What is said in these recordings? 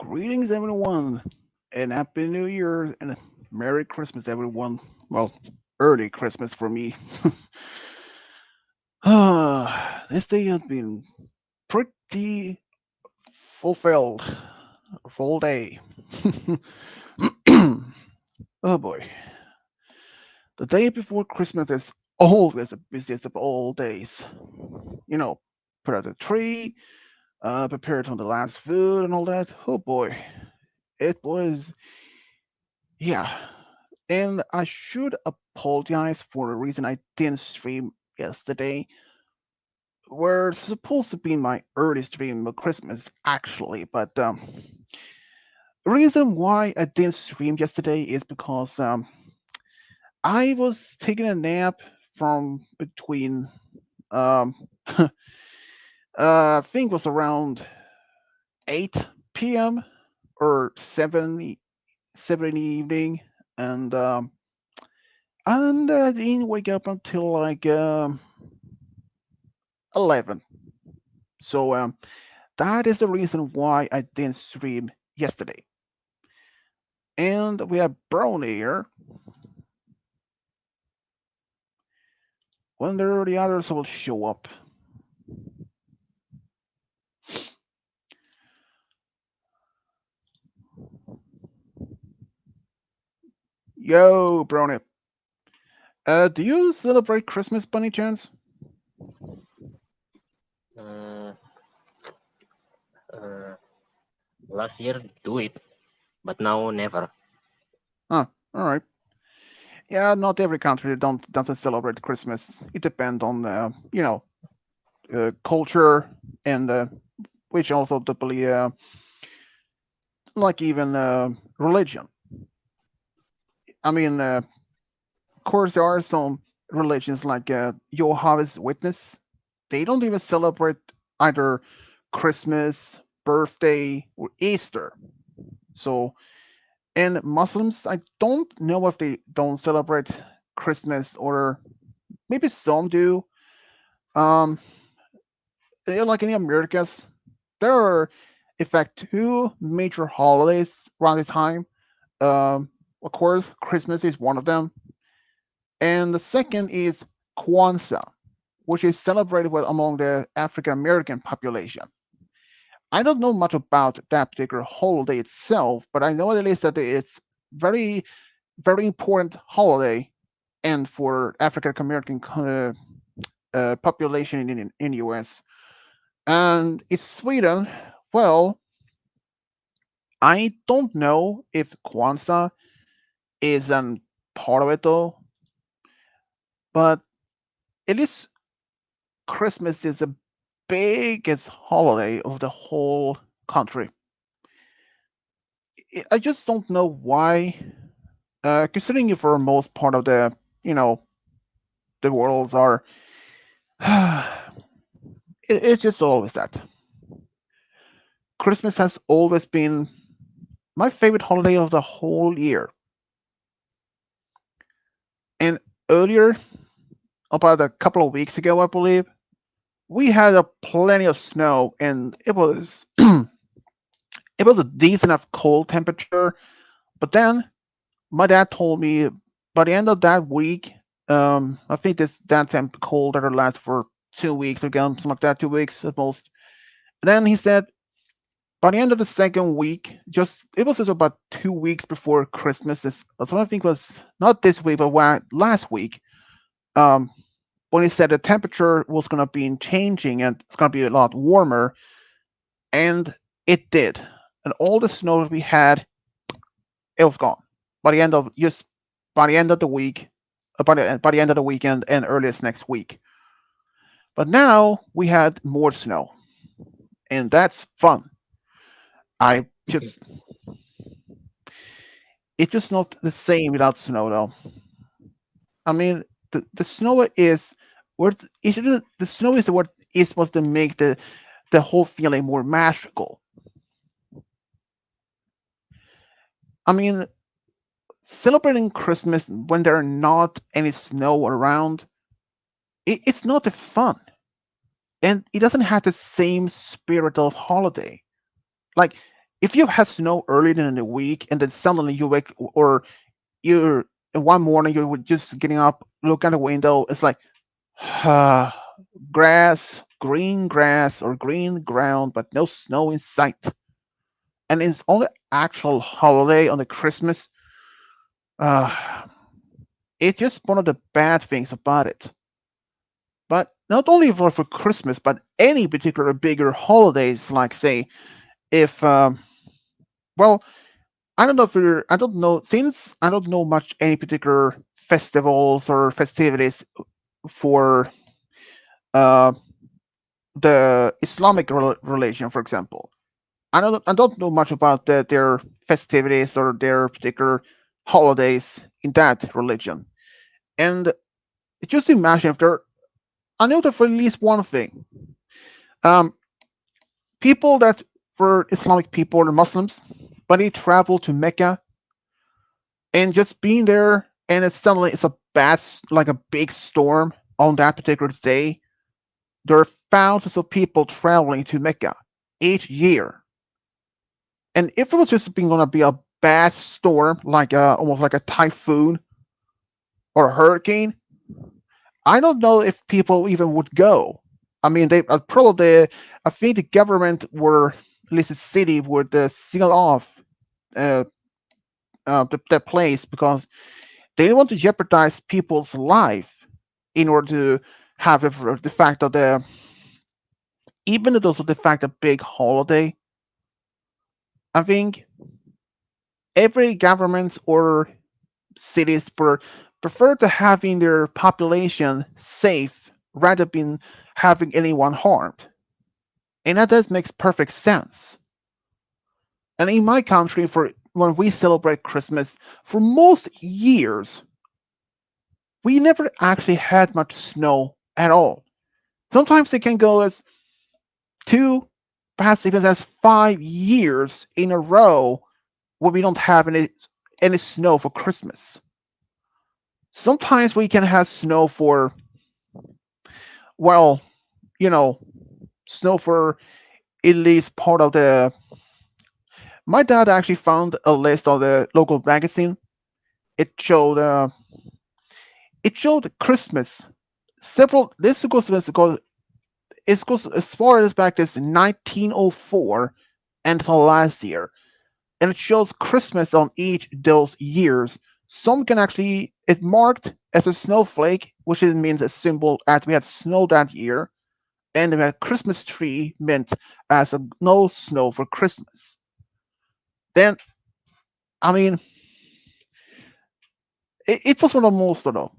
Greetings, everyone, and Happy New Year and Merry Christmas, everyone. Well, early Christmas for me. This day has been pretty fulfilled, a full day. Oh boy, the day before Christmas is always the busiest of all days. You know, put out the tree, prepare on the last food and all that. Oh boy, it was yeah. And I should apologize for the reason I didn't stream yesterday. Were supposed to be my early stream of Christmas, actually, but the reason why I didn't stream yesterday is because I was taking a nap from between um, I think it was around 8 p.m. or 7 in the evening, and I didn't wake up until like 11. So that is the reason why I didn't stream yesterday. And we have Brony here. When there are the others will show up. Yo, Brony. Do you celebrate Christmas by any chance? Uh, uh, Last year do it, but now never. Huh. All right. Yeah, not every country don't doesn't celebrate Christmas. It depends on culture and which also typically like even religion. I mean, of course, there are some religions like Jehovah's Witness. They don't even celebrate either Christmas, birthday, or Easter. So, and Muslims, I don't know if they don't celebrate Christmas or maybe some do. Um, like in the Americas, there are, in fact, two major holidays around the time. Of course, Christmas is one of them, and the second is Kwanzaa, which is celebrated among the African American population. I don't know much about that particular holiday itself, but I know at least that it's very, very important holiday, and for African American population in the U.S. And in Sweden, well, I don't know if Kwanzaa is an part of it though, but at least Christmas is the biggest holiday of the whole country. I just don't know why. Considering you for most part of you know, the worlds are, it's just always that. Christmas has always been my favorite holiday of the whole year. And earlier, about a couple of weeks ago, I believe, we had a plenty of snow, and it was it was a decent enough cold temperature. But then my dad told me by the end of that week, I think this that temp cold that'll last for 2 weeks again, something like that, 2 weeks at most. Then he said by the end of the second week, just it was just about 2 weeks before Christmas. So I think it was not this week, but last week. Um, when he said the temperature was gonna be changing and it's gonna be a lot warmer, and it did. And all the snow that we had, it was gone by the end of just by the end of the week, by the end of the weekend and earliest next week. But now we had more snow, and that's fun. I just it's just not the same without snow though. I mean, the snow is what the snow is what is supposed to make the whole feeling more magical. I mean, celebrating Christmas when there are not any snow around, it's not a fun, and it doesn't have the same spirit of holiday. Like If you had snow earlier in the week and then suddenly you wake or you're one morning you were just getting up, look out the window, it's like grass, green grass or green ground, but no snow in sight. And it's only actual holiday on the Christmas. Uh, it's just one of the bad things about it. But not only for Christmas, but any particular bigger holidays, like say, if well, I don't know since I don't know much any particular festivals or festivities for uh, the Islamic religion, for example. I don't know much about their festivities or their particular holidays in that religion. And just imagine if there, I know that for at least one thing, um, people that for Islamic people or Muslims, but they travel to Mecca and just being there, and it's suddenly it's a like a big storm on that particular day. There are thousands of people traveling to Mecca each year, and if it was just being gonna be a bad storm, like almost like a typhoon or a hurricane, I don't know if people even would go. I mean, they probably. I think the government or at least the city would seal off uh, the place because they didn't want to jeopardize people's life in order to have the fact of the even though those are the fact a big holiday. I think every government or cities prefer to having their population safe rather than having anyone harmed. And that does makes perfect sense. And in my country, for when we celebrate Christmas, for most years, we never actually had much snow at all. Sometimes it can go as two, perhaps even as 5 years in a row where we don't have any snow for Christmas. Sometimes we can have snow for well, you know, snow for at least part of the. My dad actually found a list of the local magazine. It showed uh, it showed Christmas. Several this goes it goes as far as back as 1904 until last year, and it shows Christmas on each those years. Some can actually it marked as a snowflake, which means a symbol that we had snow that year, and a Christmas tree meant as a no snow for Christmas. Then, I mean, it was one of the most, though.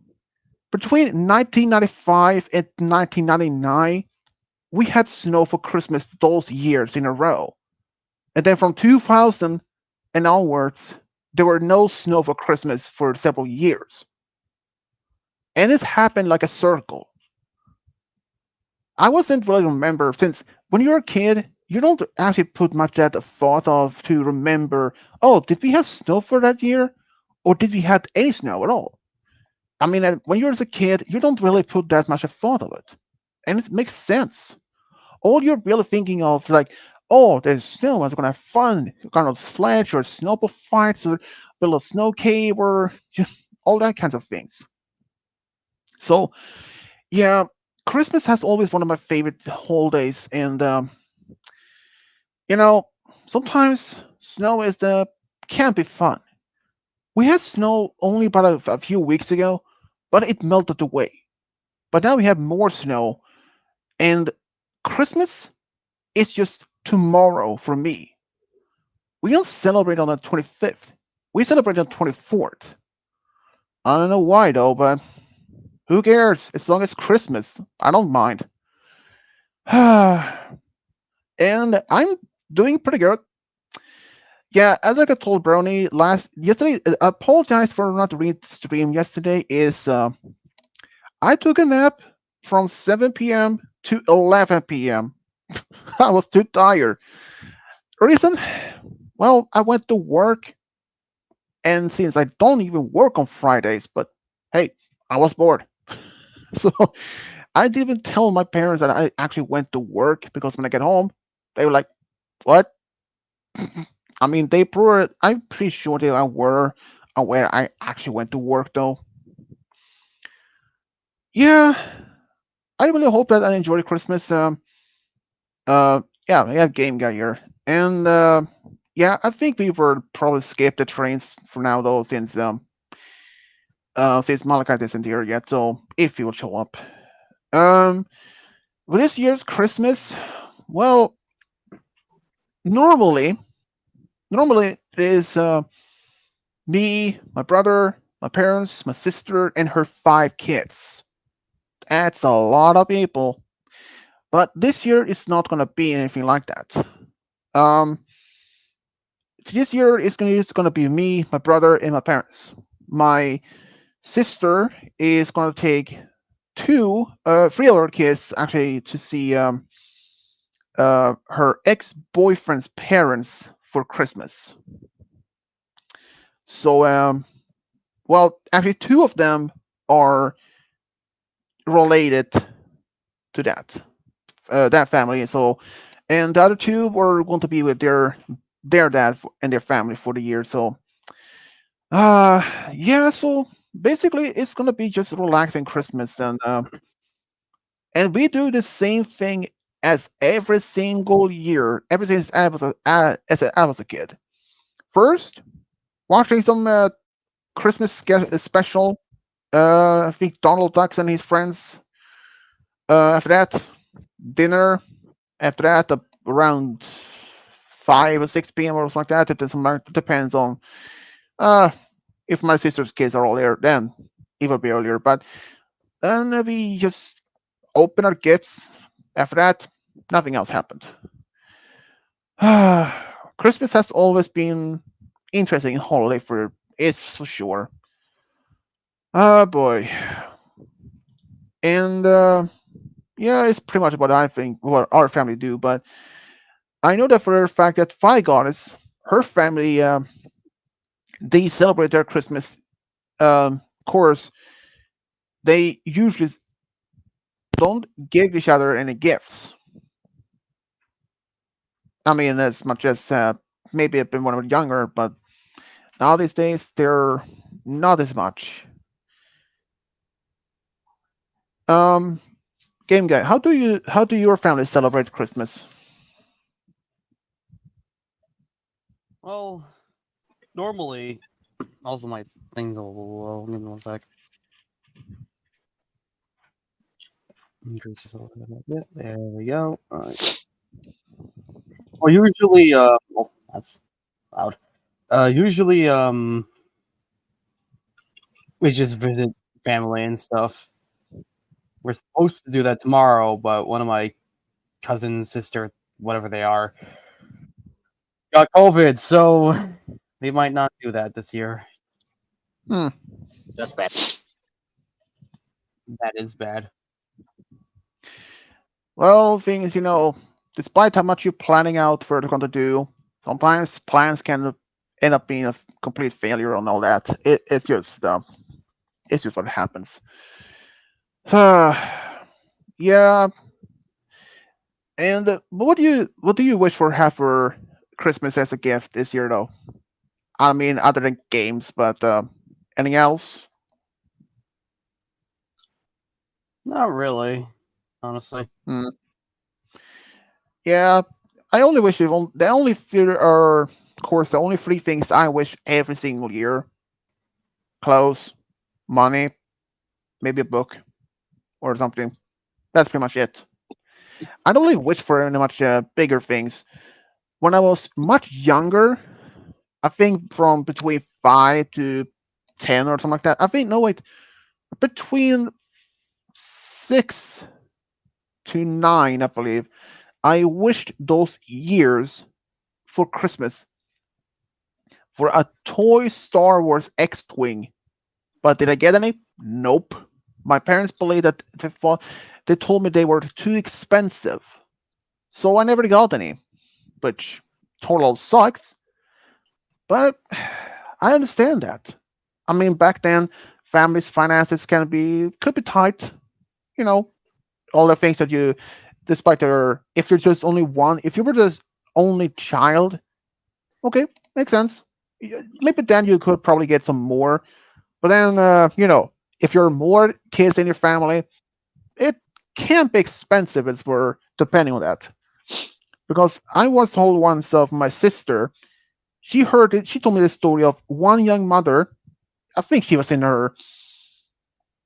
Between 1995 and 1999, we had snow for Christmas those years in a row. And then from 2000 and onwards, there were no snow for Christmas for several years. And this happened like a circle. I wasn't really remember since when you're a kid, you don't actually put much that thought of to remember. Oh, did we have snow for that year, or did we have any snow at all? I mean, when you're as a kid, you don't really put that much of thought of it, and it makes sense. All you're really thinking of, like, oh, there's snow, I'm gonna have fun, kind of sledge or snowball fights or build a snow cave or just all that kinds of things. So yeah, Christmas has always one of my favorite holidays, and you know, sometimes snow is the can be fun. We had snow only about a few weeks ago, but it melted away. But now we have more snow, and Christmas is just tomorrow for me. We don't celebrate on the 25th. We celebrate on the 24th. I don't know why though, but who cares? As long as Christmas, I don't mind. And I'm doing pretty good. Yeah, as like I told Brony last yesterday, I apologize for not read stream yesterday. Is I took a nap from 7 p.m. to 11 p.m. I was too tired. Reason? Well, I went to work, and since I don't even work on Fridays, but hey, I was bored. So I didn't even tell my parents that I actually went to work because when I get home, they were like, "What? I mean, they were. I'm pretty sure they were aware I actually went to work though. Yeah, I really hope that I enjoyed Christmas. Yeah, we have Game Guy here, and yeah, I think we will probably skip the trains for now though, since Malachi isn't here yet. So if he will show up, um, with this year's Christmas, well, normally, normally it is me, my brother, my parents, my sister, and her 5 kids. That's a lot of people. But this year it's not gonna be anything like that. Um, this year it's gonna be me, my brother, and my parents. My sister is gonna take three other kids actually to see her ex-boyfriend's parents for Christmas. So well, actually two of them are related to that family. So, and the other two were going to be with their dad and their family for the year. So, yeah. So basically, it's gonna be just relaxing Christmas, and we do the same thing as every single year, ever since I was a kid. First, watching some Christmas special. I think Donald Ducks and his friends. After that, dinner. After that, around 5 or 6 p.m. or something like that. Depends on uh if my sister's kids are all there. Then it will be earlier. But then we just open our gifts. After that, nothing else happened. Christmas has always been interesting holiday for it's for sure. Oh boy, and yeah, it's pretty much what I think what our family do. But I know that for a fact that Fi Goddess, her family, they celebrate their Christmas. Of course, they usually don't give each other any gifts. I mean, as much as maybe a bit when we were younger, but now these days they're not as much. Um, Game guy, how do your family celebrate Christmas? Well, normally, also my things a little low. Give me one sec. Increase this a little bit. There we go. All right. Well, usually, oh, that's loud. Usually, we just visit family and stuff. We're supposed to do that tomorrow, but one of my cousins, sister, whatever they are, got COVID, so they might not do that this year. Hmm. That's bad. That is bad. Well, thing is, despite how much you're planning out for what you're going to do, sometimes plans can end up being a complete failure and all that. It's just what happens. Yeah. And what do you wish for have for Christmas as a gift this year, though? I mean, other than games, but anything else? Not really, honestly. Hmm. Yeah, I only wish the only fear are, of course, the only three things I wish every single year: clothes, money, maybe a book or something. That's pretty much it. I don't really wish for any much bigger things. When I was much younger, I think from between 5 to 10 or something like that. I think no wait, between 6 to 9, I believe. I wished those years for Christmas for a toy Star Wars X-wing. But did I get any? Nope. My parents believed that they told me they were too expensive, so I never got any, which total sucks. But I understand that. I mean, back then, families' finances could be tight. You know, all the things despite if you're just only one, if you were the only child, Okay, makes sense. Maybe then you could probably get some more, but then if you're more kids in your family, it can be expensive as we're depending on that. Because I was told once of my sister, she told me the story of one young mother. I think she was in her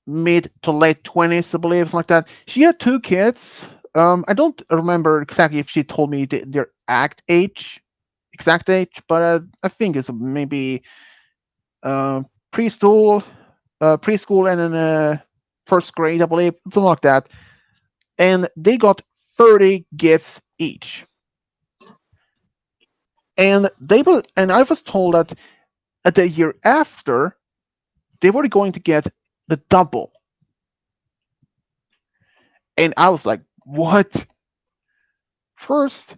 mid to late 20s, I believe, something like that. She had two kids. I don't remember exactly if she told me their exact age, but I think it's maybe uh, preschool, preschool, and then first grade, I believe, something like that. And they got 30 gifts each. And I was told that at the year after they were going to get the double. And I was like, what? First,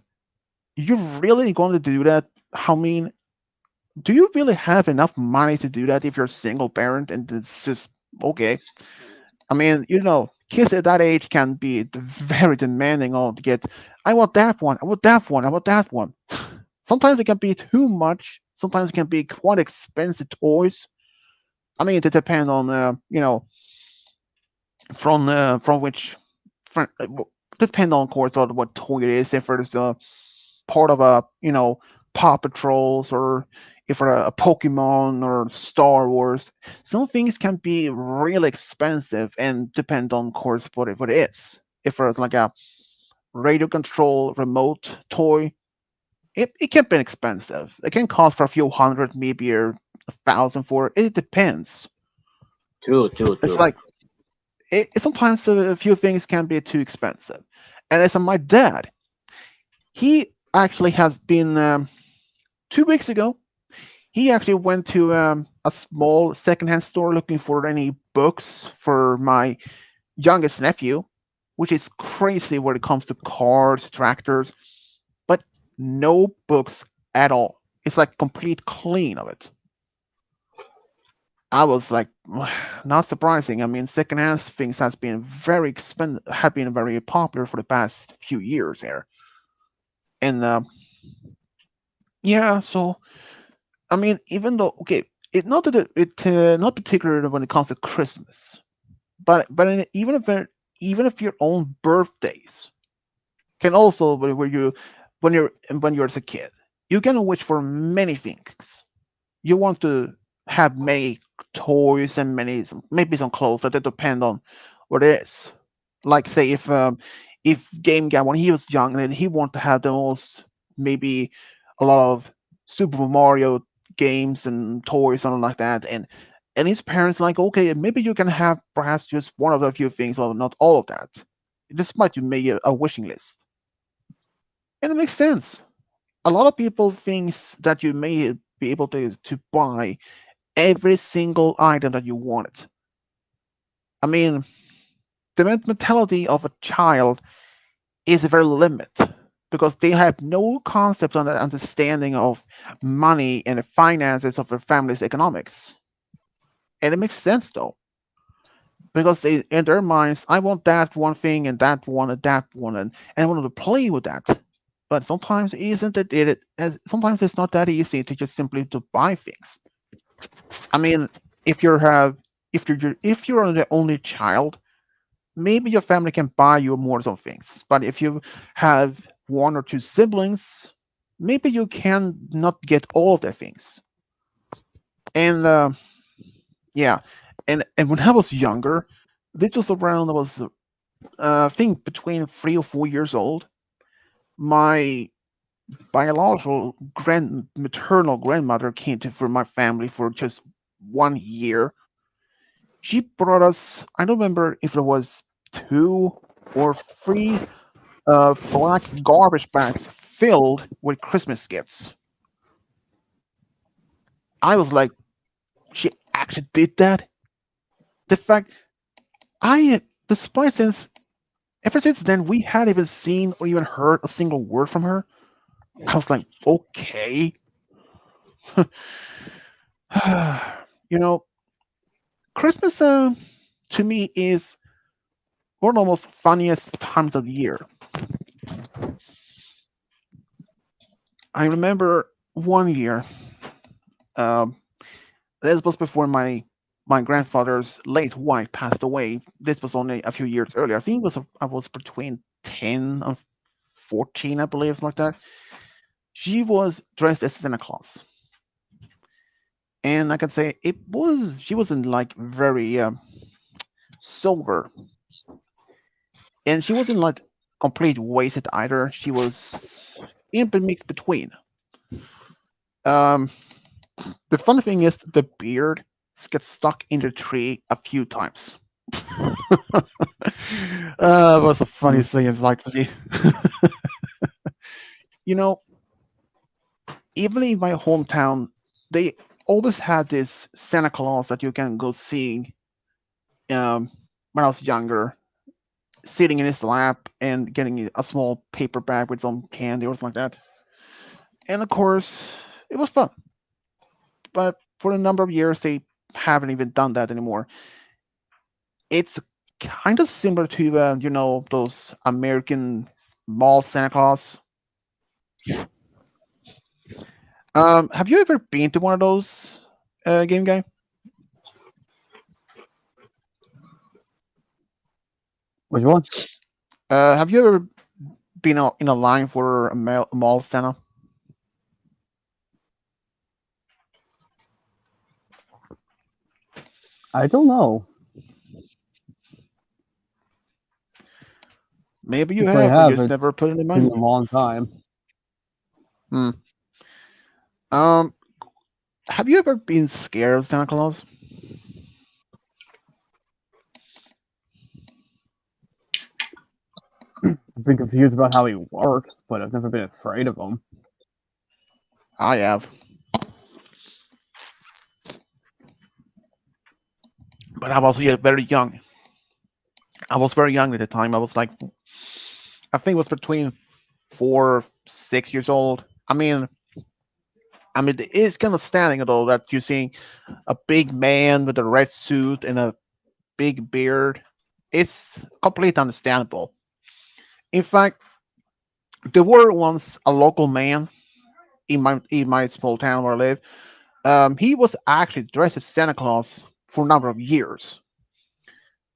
you're really going to do that? I mean, do you really have enough money to do that if you're a single parent and it's just okay? I mean, kids at that age can be very demanding on to get, I want that one, I want that one, I want that one. Sometimes it can be too much. Sometimes it can be quite expensive toys. I mean, it depends on, from which, from, depend on, of course, on what toy it is. If it's a part of a, Paw Patrols, or if it's a Pokemon or Star Wars, some things can be really expensive and depend on, of course, what it is. If it's like a radio control remote toy, it can be expensive. It can cost for a few hundred, maybe a thousand for it. It depends. True, true, It's true. like sometimes a few things can be too expensive. And as my dad, he actually has been 2 weeks ago. He actually went to a small secondhand store looking for any books for my youngest nephew, which is crazy when it comes to cars, tractors, but no books at all. It's like complete clean of it. I was like, not surprising. I mean, secondhand things has been very have been very popular for the past few years here, and yeah. So I mean, even though okay, it not that not particularly when it comes to Christmas, even if your own birthdays can also where you when you're as a kid, you can wish for many things. You want to have many toys and maybe some clothes that depend on what it is. Like say if Game Guy when he was young and he wanted to have the most maybe a lot of Super Mario games and toys something like that, and his parents like, okay, maybe you can have perhaps just one of the few things or not all of that. This might make a wishing list, and it makes sense. A lot of people thinks that you may be able to buy every single item that you wanted. I mean, the mentality of a child is very limited because they have no concept on the understanding of money and the finances of their family's economics. And it makes sense though, because in their minds, I want that one thing and that one, and I want to play with that. But sometimes isn't sometimes it's not that easy to just simply to buy things. I mean, if you have if you're the only child, maybe your family can buy you more some things. But if you have one or two siblings, maybe you can not get all the things. And yeah, and when I was younger, this was around I was I think between 3 or 4 years old. My biological maternal grandmother came to for my family for just 1 year. She brought us. I don't remember if it was 2 or 3 black garbage bags filled with Christmas gifts. I was like, she actually did that. The fact despite since ever since then, we hadn't even seen or even heard a single word from her. I was like, okay, you know, Christmas to me is one of the most funniest times of the year. I remember. 1 year. Um, this was before my grandfather's late wife passed away. This was only a few years earlier. I think I was between 10 and 14, I believe, something like that. She was dressed as Santa Claus, and I can say she wasn't like very sober, and she wasn't like complete wasted either. She was in the mix between. Um, the funny thing is the beard gets stuck in the tree a few times. It was the Hmm. funniest thing is like to see. you know, even in my hometown, they always had this Santa Claus that you can go see um, when I was younger, sitting in his lap and getting a small paper bag with some candy or something like that. And of course, it was fun. But for a number of years, they haven't even done that anymore. It's kind of similar to those American mall Santa Claus. Have you ever been to one of those game guy? Which one? Have you ever been in a line for a mall Santa? I don't know. Maybe you If I have, but have, just it's never put it in been mind. a long time. Hmm. Um, have you ever been scared of Santa Claus? I've been confused about how he works, but I've never been afraid of him. I have, but I was very young. I was very young at the time. I was like, I think it was between 4, 6 years old. I mean, it's kind of standing though that you see a big man with a red suit and a big beard. It's completely understandable. In fact, there were once a local man in my small town where I live. He was actually dressed as Santa Claus for a number of years.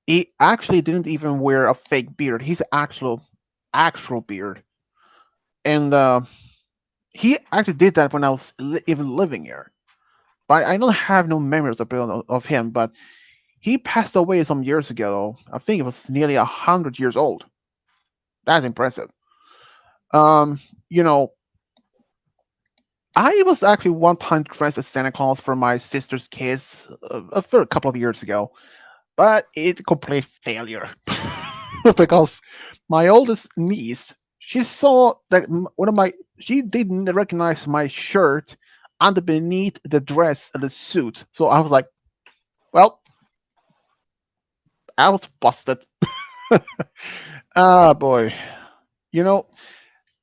He actually didn't even wear a fake beard. His actual beard, and he actually did that when I was even living here. But I don't have no memories of him. But he passed away some years ago. I think it was nearly 100 years old. That's impressive. Um, you know, I was actually one time dressed as Santa Claus for my sister's kids for a couple of years ago, but it complete failure because my oldest niece she saw that one of my she didn't recognize my shirt under beneath the dress and the suit, so I was like, well, I was busted. Ah, boy. You know,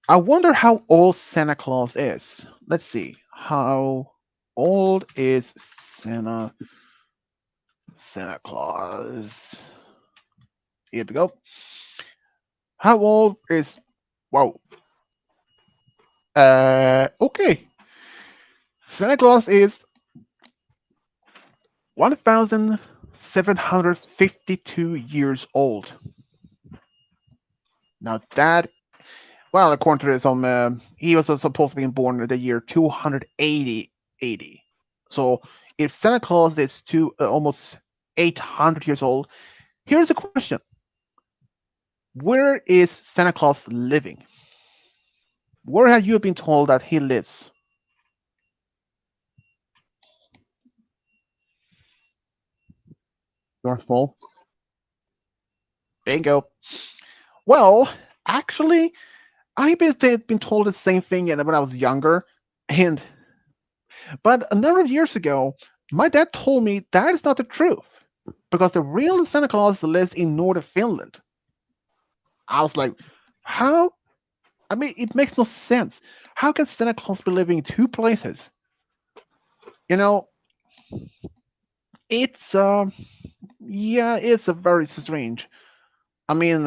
I wonder how old Santa Claus is. Let's see. How old is Santa Claus? Here we go. How old is Whoa. Okay. Santa Claus is 1,752 years old. Now that, well, according to some, he was supposed to be born in the year 280 80. So if Santa Claus is almost 800 years old, here's a question: where is Santa Claus living? Where have you been told that he lives? North Pole. Bingo. Well, actually, been told the same thing when I was younger, and but a number of years ago, my dad told me that is not the truth because the real Santa Claus lives in northern Finland. I was like, how? I mean, it makes no sense. How can Santa Claus be living in two places? You know, it's yeah, it's a very strange. I mean,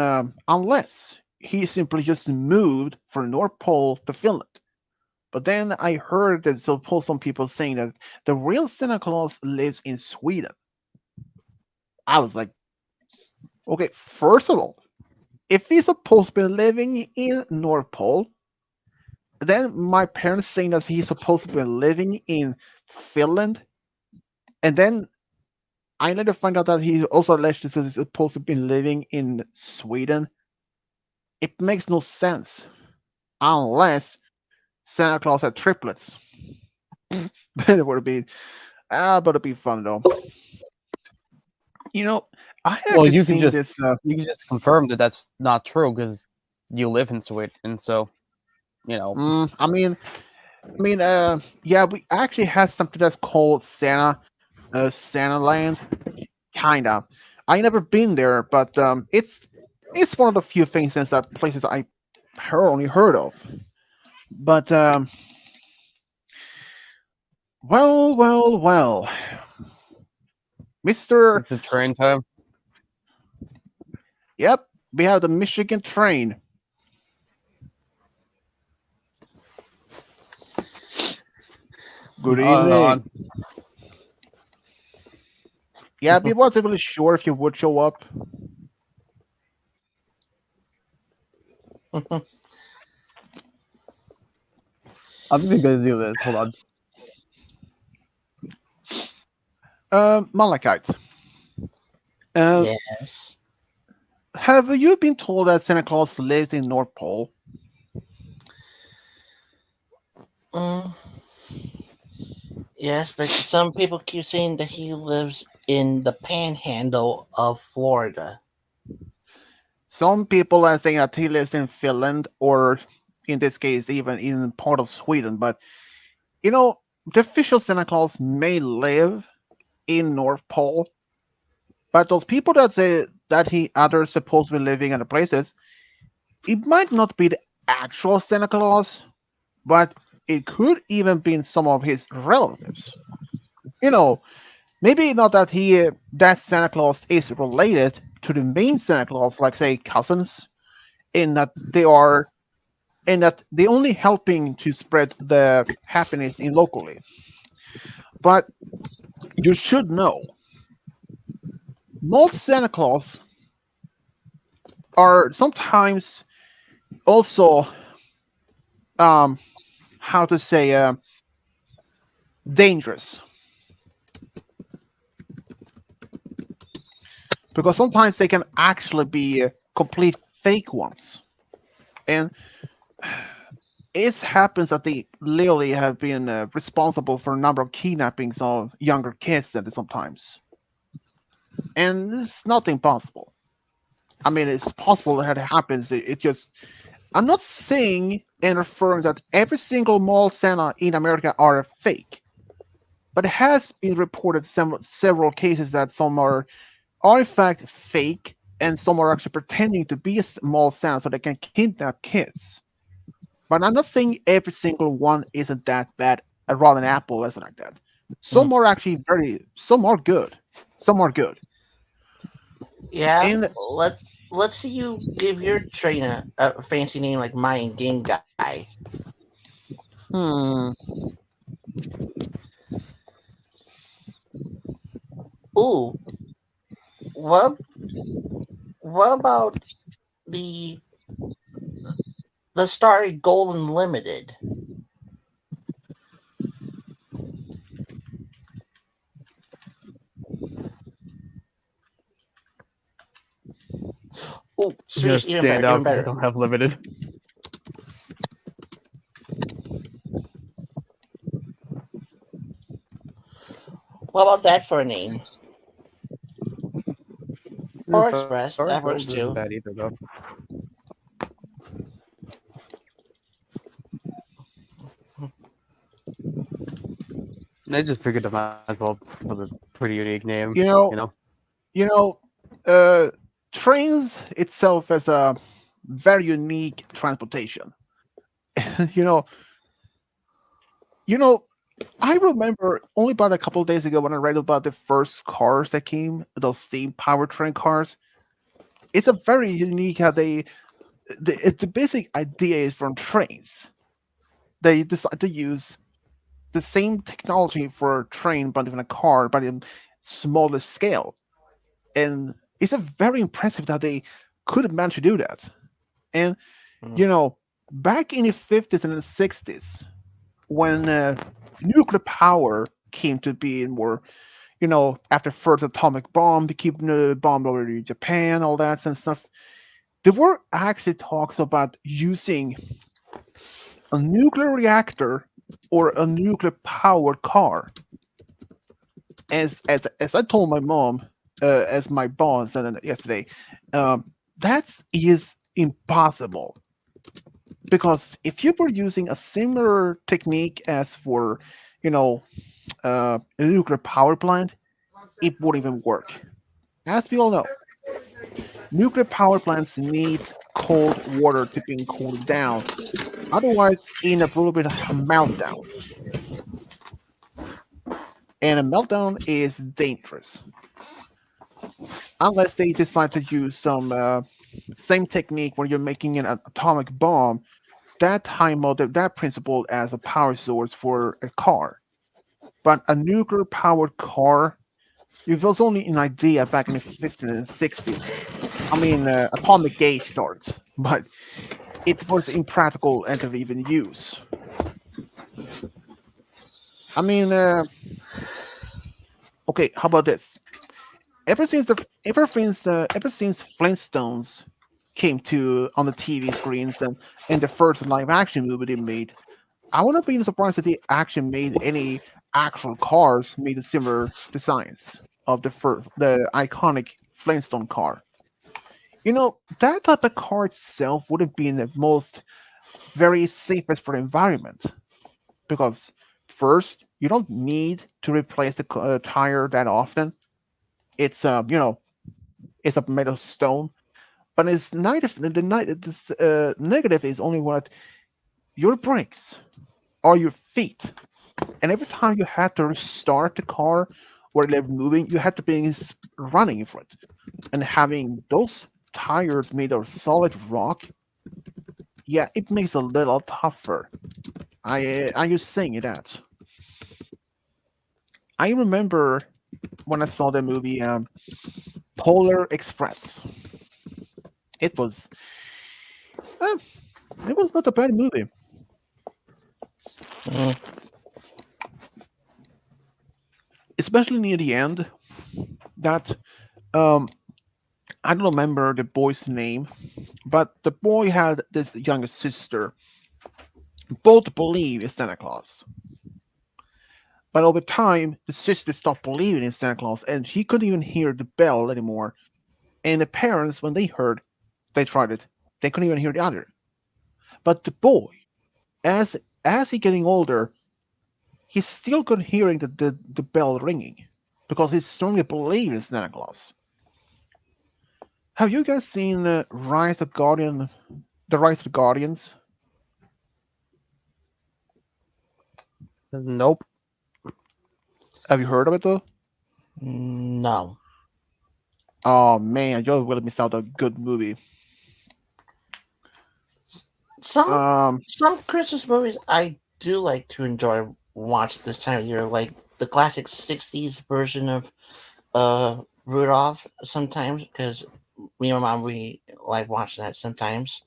unless he simply just moved from North Pole to Finland. But then I heard that some people saying that the real Santa Claus lives in Sweden. I was like, okay, first of all, if he's supposed to be living in North Pole, then my parents saying that he's supposed to be living in Finland, and then I later find out that he also alleged that he's supposed to be living in Sweden. It makes no sense unless Santa Claus had triplets. Then it would be but it'd be fun though. You know, I Well, actually seen this. you can just confirm that that's not true because you live in Sweden, so you know. Yeah, we actually have something that's called Santa Land, kinda. I never been there, but it's one of the few things since that places I only heard of. But well, Mister. It's a train time. Yep, we have the Michigan train. Good Hold evening. on. Yeah, we wasn't really sure if you would show up. I'm just gonna do this. Hold on. Malachite. Uh, Yes. Have you been told that Santa Claus lives in North Pole? Mm, yes, but some people keep saying that he lives in the panhandle of Florida. Some people are saying that he lives in Finland, or in this case, even in part of Sweden. But you know, the official Santa Claus may live in North Pole, but those people that say that he others supposed to be living in the places, it might not be the actual Santa Claus, but it could even be some of his relatives. You know, maybe not that that Santa Claus is related to the main Santa Claus, like say cousins, in that they only helping to spread the happiness in locally. But you should know, most Santa Claus are sometimes also how to say dangerous, because sometimes they can actually be complete fake ones, and it happens that they literally have been responsible for a number of kidnappings of younger kids at sometimes, and it's not impossible. I mean, it's possible that it happens. It just I'm not saying and referring that every single mall Santa in America are fake, but it has been reported several cases that some are in fact fake, and some are actually pretending to be a small Santa so they can kidnap kids. But I'm not saying every single one isn't that bad. A rotten apple isn't like that. Some are actually some are good. Some are good. Yeah, And let's see you give your train a fancy name like mine, Game Guy. hmm, Ooh, what what about the the Starry Golden Limited? Ooh, Swedish, even better, even I better. don't have limited. What about that for a name? Or Star Express, Gold that works isn't too. bad either, though. I just figured it might as well have a pretty unique name. you know, You know, you know, uh, trains itself as a very unique transportation. you know, you know, I remember only about a couple of days ago when I read about the first cars that came, those steam powertrain cars. It's a very unique how the basic idea is from trains. they decide to use the same technology for a train, but in a car, but in smaller scale. And it's a very impressive that they could manage to do that. And Mm. you know, back in the 50s and the 60s, when nuclear power came to be more, after first atomic bomb, they keep the bomb over Japan, all that and stuff. There were actually talks about using a nuclear reactor or a nuclear powered car. As I told my mom, as my boss said yesterday, that is impossible because if you were using a similar technique as for, you know, a nuclear power plant, it wouldn't even work. As we all know, nuclear power plants need cold water to be cooled down. Otherwise, in a little bit of a meltdown, and a meltdown is dangerous unless they decide to use some same technique when you're making an atomic bomb. That time mode, that principle as a power source for a car, but a nuclear powered car, it was only an idea back in the 50s and 60s. I mean, atomic age starts, but it was impractical and to even use. I mean, okay, how about this? Ever since Flintstones came to on the TV screens and the first live action movie they made, I wouldn't be surprised if they actually made any actual cars made similar designs of the iconic Flintstone car. That type of car itself wouldn't be the most very safest for the environment because first you don't need to replace the tire that often. It's it's a made of stone, but it's negative. The negative is only what your brakes or your feet, and every time you have to restart the car or they're moving, you have to be running for it, and having those tires made of solid rock, yeah, it makes it a little tougher. I just saying that. I remember when I saw the movie Polar Express. It was uh, it was not a bad movie. Mm. Especially near the end. That um, I don't remember the boy's name, but the boy had this younger sister. Both believe in Santa Claus, but over time, the sister stopped believing in Santa Claus, and he couldn't even hear the bell anymore. And the parents, when they heard, they tried it. They couldn't even hear the other. But the boy, as as he getting older, he's still good hearing the bell ringing because he strongly believes in Santa Claus. Have you guys seen The Rise of the Guardians? Nope. Have you heard of it though? No. Oh man, you really missed out on a good movie. Some Um, some Christmas movies I do like to enjoy watch this time of year, like the classic '60s version of Rudolph. Sometimes because me and my mom we like watching that sometimes.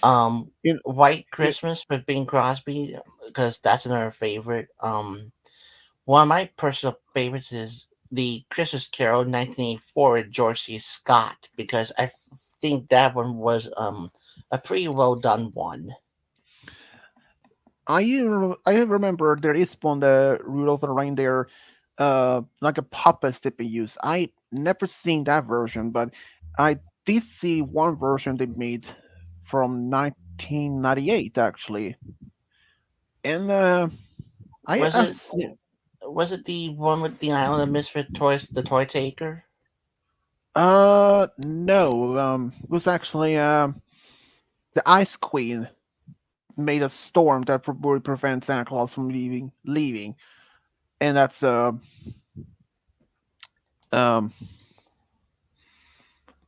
Um, in, White in, Christmas with Bing Crosby because that's another favorite. One of my personal favorites is the Christmas Carol 1984 with George C. Scott because think that one was a pretty well done one. I remember there is one the Rudolph the Reindeer, like a puppet that they use. I never seen that version, but I did see one version they made from 1998 actually, and Was I've it seen. was it the one with the Island of Misfit Toys, the Toy Taker? No, it was actually the Ice Queen made a storm that would prevent Santa Claus from leaving, and that's um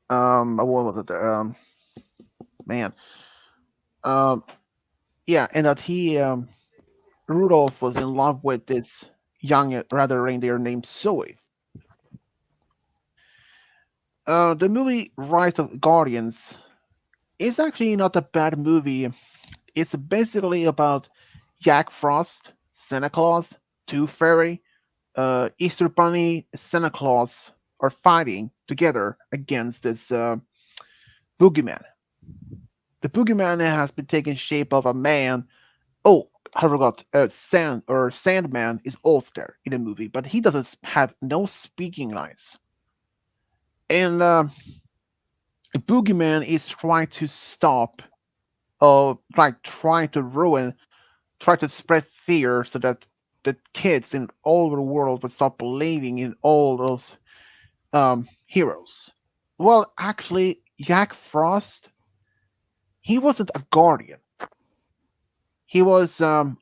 what was it? Man, um, yeah, and that he Rudolph was in love with this young, rather reindeer named Zoe. The movie Rise of Guardians is actually not a bad movie. It's basically about Jack Frost, Santa Claus, Tooth Fairy, Easter Bunny, Santa Claus are fighting together against this boogeyman. The boogeyman has been taking shape of a man. Oh, I forgot. Sandman is also there in the movie, but he doesn't have no speaking lines. And the boogeyman is trying to stop, like trying to ruin, try to spread fear so that the kids in all over the world would stop believing in all those heroes. Well, actually, Jack Frost, he wasn't a guardian. He was the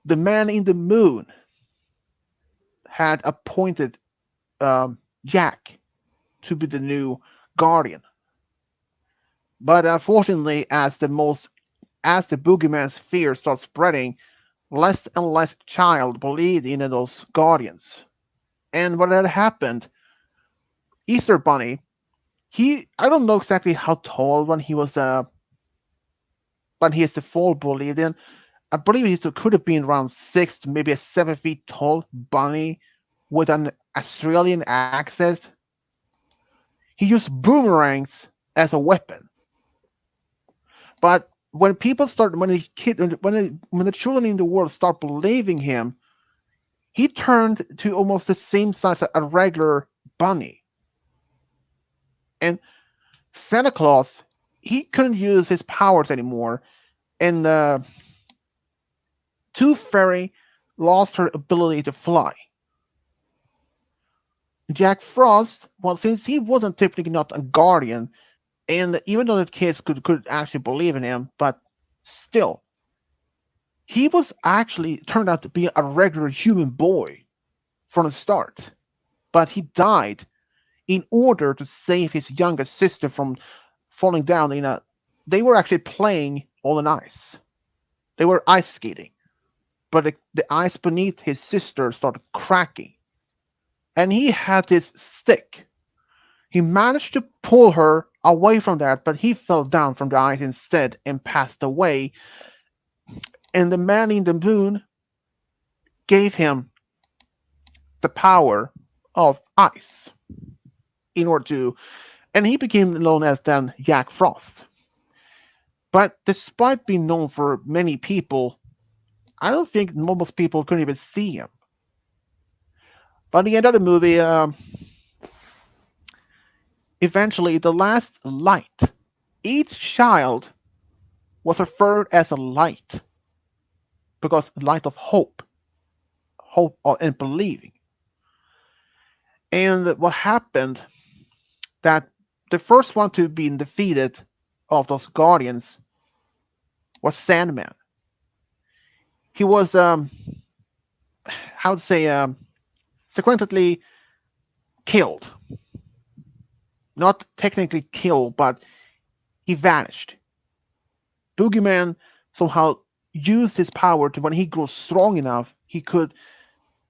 man in the moon had appointed Jack to be the new guardian. But unfortunately, as the boogeyman's fear starts spreading, less and less child believed in those guardians. And what had happened, Easter Bunny, he I don't know exactly how tall when he is the full believed in. I believe he could have been around 6 to maybe a 7 feet tall bunny with an Australian accent. He used boomerangs as a weapon. But when the children in the world start believing him, he turned to almost the same size as a regular bunny. And Santa Claus, he couldn't use his powers anymore, and Tooth Fairy lost her ability to fly. Jack Frost, well, since he wasn't typically not a guardian, and even though the kids could actually believe in him, but still, he was actually turned out to be a regular human boy from the start. But he died in order to save his younger sister from falling down in a. They were actually playing on ice. They were ice skating, but the ice beneath his sister started cracking, and he had this stick. He managed to pull her away from that, but he fell down from the ice instead and passed away. And the man in the moon gave him the power of ice in order to, and he became known as then Jack Frost. But despite being known for many people, I don't think most people couldn't even see him. By the end of the movie, eventually, the last light, each child was referred as a light because light of hope and believing. And what happened that the first one to be defeated of those guardians was Sandman. He was how to say sequentially killed, not technically killed, but he vanished. Boogeyman somehow used his power to when he grew strong enough, he could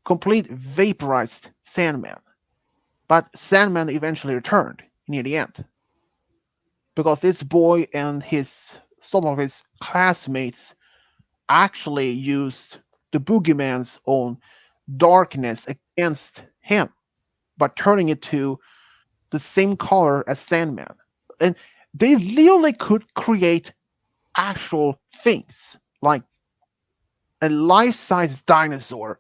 complete vaporize Sandman. But Sandman eventually returned near the end because this boy and his some of his classmates actually used the boogeyman's own darkness against him by turning it to the same color as Sandman. And they literally could create actual things like a life-size dinosaur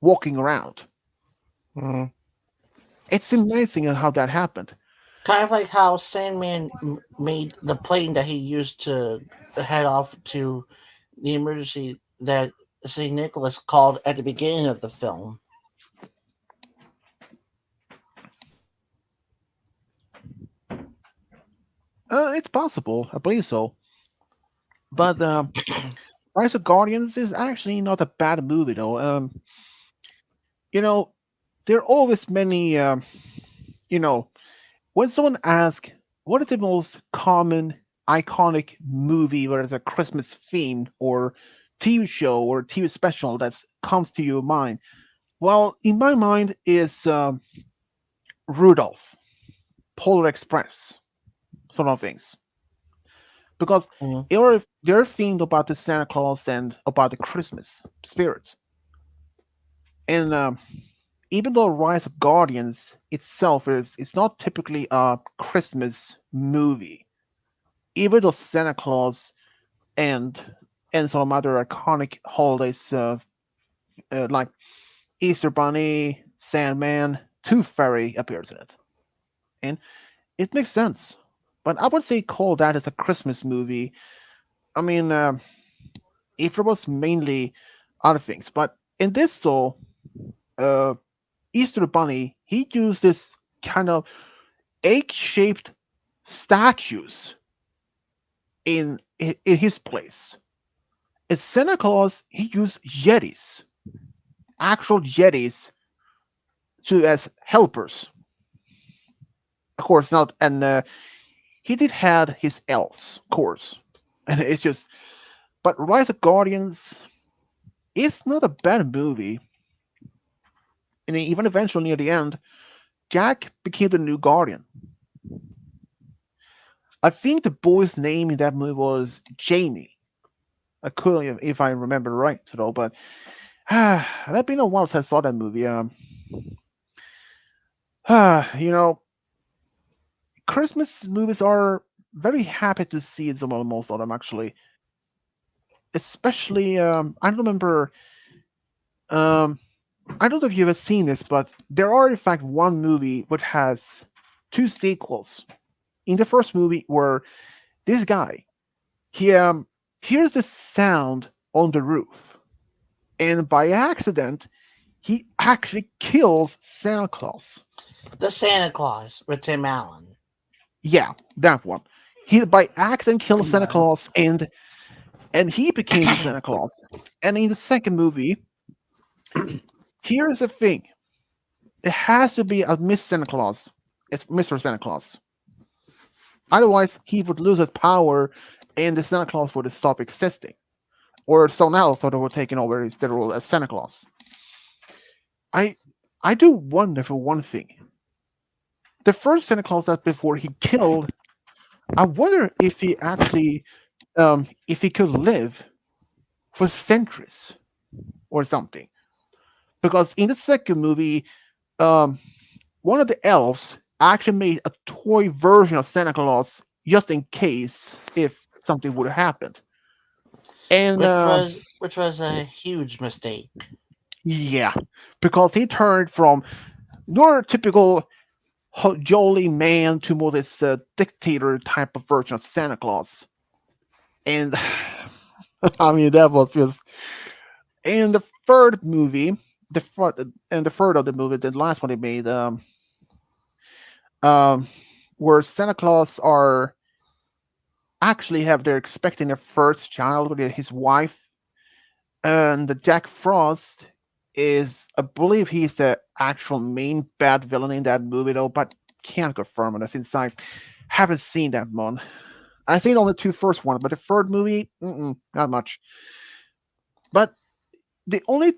walking around. Mhm. It's amazing how that happened. Kind of like how Sandman made the plane that he used to head off to the emergency that St. Nicholas called at the beginning of the film. It's possible, I believe so. But Rise of Guardians is actually not a bad movie, though. You know, there are always many. You know, when someone asks, "What is the most common iconic movie, whether it's a Christmas theme or TV show or TV special that comes to your mind? Well, in my mind is Rudolph, Polar Express, sort of things, because Mhm. they're themed about the Santa Claus and about the Christmas spirit. And even though Rise of Guardians itself is it's not typically a Christmas movie, even though Santa Claus and some other iconic holidays like Easter Bunny, Sandman, Tooth Fairy appears in it, and it makes sense. But I would say call that as a Christmas movie. I mean, if it was mainly other things, but in this though, uh, Easter Bunny he used this kind of egg-shaped statues in his place. In Santa Claus, he used Yetis, actual Yetis, to as helpers. Of course, not, and he did had his elves, of course, and it's just. But Rise of Guardians is not a bad movie, and even eventually near the end, Jack became the new Guardian. I think the boy's name in that movie was Jamie. I couldn't if I remember right though, but that's been a while since I saw that movie. You know, Christmas movies are very happy to see some of most of them actually. Especially, I remember. Um, I don't know if you've ever seen this, but there are in fact one movie which has two sequels. In the first movie, where this guy he hears the sound on the roof, and by accident, he actually kills Santa Claus. The Santa Claus with Tim Allen. Yeah, that one. He by accident kills Come Santa on. Claus, and he became the Santa Claus. And in the second movie, here's the thing: it has to be a Miss Santa Claus. It's Mr. Santa Claus. Otherwise, he would lose his power, and the Santa Claus would stop existing, or someone else would have taken over his the role as Santa Claus. I I do wonder for one thing: the first Santa Claus that before he killed, I wonder if he could live for centuries or something. Because in the second movie, um, one of the elves actually made a toy version of Santa Claus just in case if something would have happened. And which was a huge mistake. yeah, because he turned from your typical jolly man to more this dictator type of version of Santa Claus. And I mean that was just. In the third movie, the third of the movie, the last one they made, um, where Santa Claus are actually have they're expecting their first child with his wife, and the Jack Frost is, I believe, he's the actual main bad villain in that movie though, but can't confirm it since I haven't seen that one. I've seen only two first ones, but the third movie, not much. But the only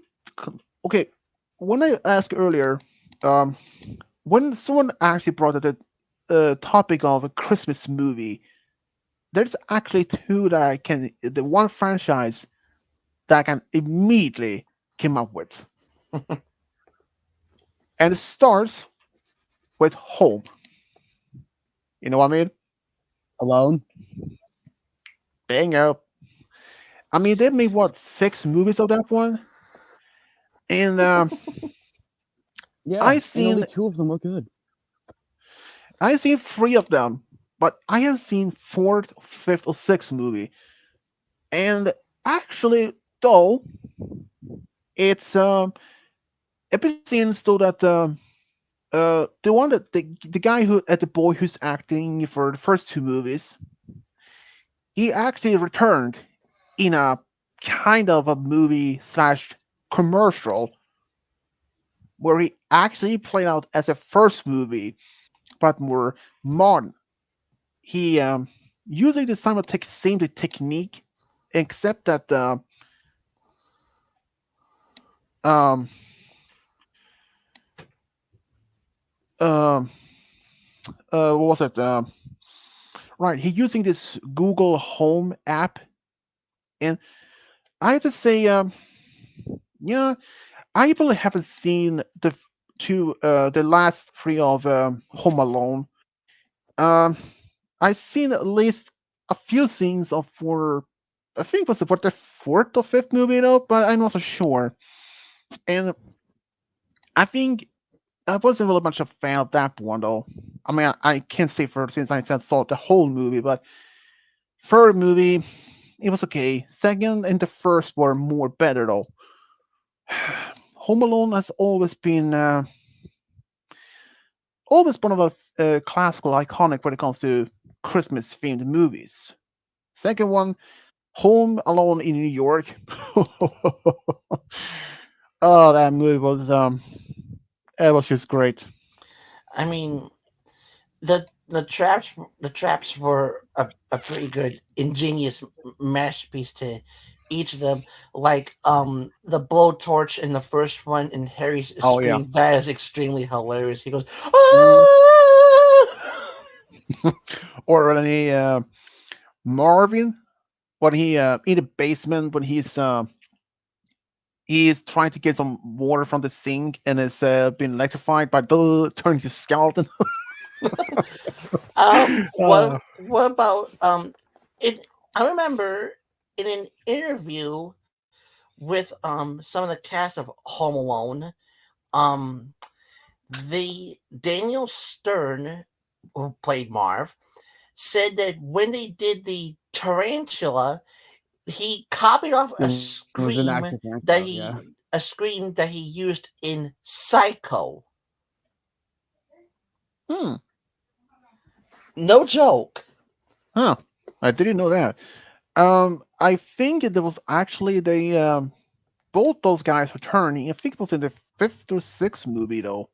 okay, when I asked earlier, um, when someone actually brought up the topic of a Christmas movie, there's actually two that I can, the one franchise that I can immediately come up with, and it starts with Home. You know what I mean? Alone? Bingo. I mean, they made what, six movies of that one, and Yeah, I and only seen two of them were good. I seen three of them, but I have seen fourth, fifth, or sixth movie. And actually, though, it's it seems though that the one that the guy who at the boy who's acting for the first two movies, he actually returned in a kind of a movie slash commercial where he actually played out as a first movie, but more modern. He using the same technique, except that um um what was it? Right, he's using this Google Home app, and I have to say, yeah, I really haven't seen the last three of Home Alone. Um, I've seen at least a few scenes of for I think it was about the fourth or fifth movie though, but I'm not so sure. And I think I wasn't really much a fan of that one though. I mean, I can't say for since I saw the whole movie, but third movie it was okay. Second and the first were more better though. Home Alone has always one of the classical iconic when it comes to Christmas themed movies. Second one, Home Alone in New York. Oh, that movie was it was just great. I mean, the traps were a pretty good, ingenious masterpiece to each of them. Like the blowtorch in the first one and Harry's Oh yeah. scream, that is extremely hilarious. He goes, Mm. "Ah!" Or any Marvin when he in the basement when he's trying to get some water from the sink and is been electrified by the turning to skeleton. What uh, what about it? I remember in an interview with some of the cast of Home Alone, um the Daniel Stern, who played Marv, said that when they did the tarantula, he copied off It was an active that answer, yeah. scream that he used in Psycho. hmm, No joke. huh. I didn't know that. I think there was actually the both those guys returning. I think it was in the fifth or sixth movie though.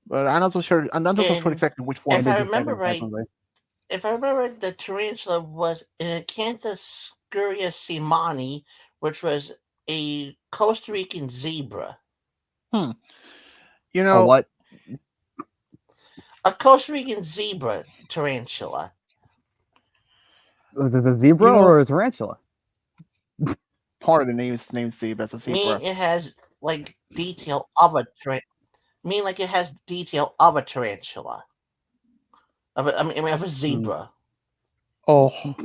But I'm not so sure. I'm not so sure And exactly which one. if It I is remember exciting, right, definitely. the tarantula was an Acanthus scuria simani, which was a Costa Rican zebra. Hmm. You Oh, know, what? A Costa Rican zebra tarantula. Was it a you zebra know, or a tarantula? part of the name is named Zebra as a Meaning zebra. it has like detail of a mean like it has detail of a tarantula. Of a Hmm. zebra. Oh,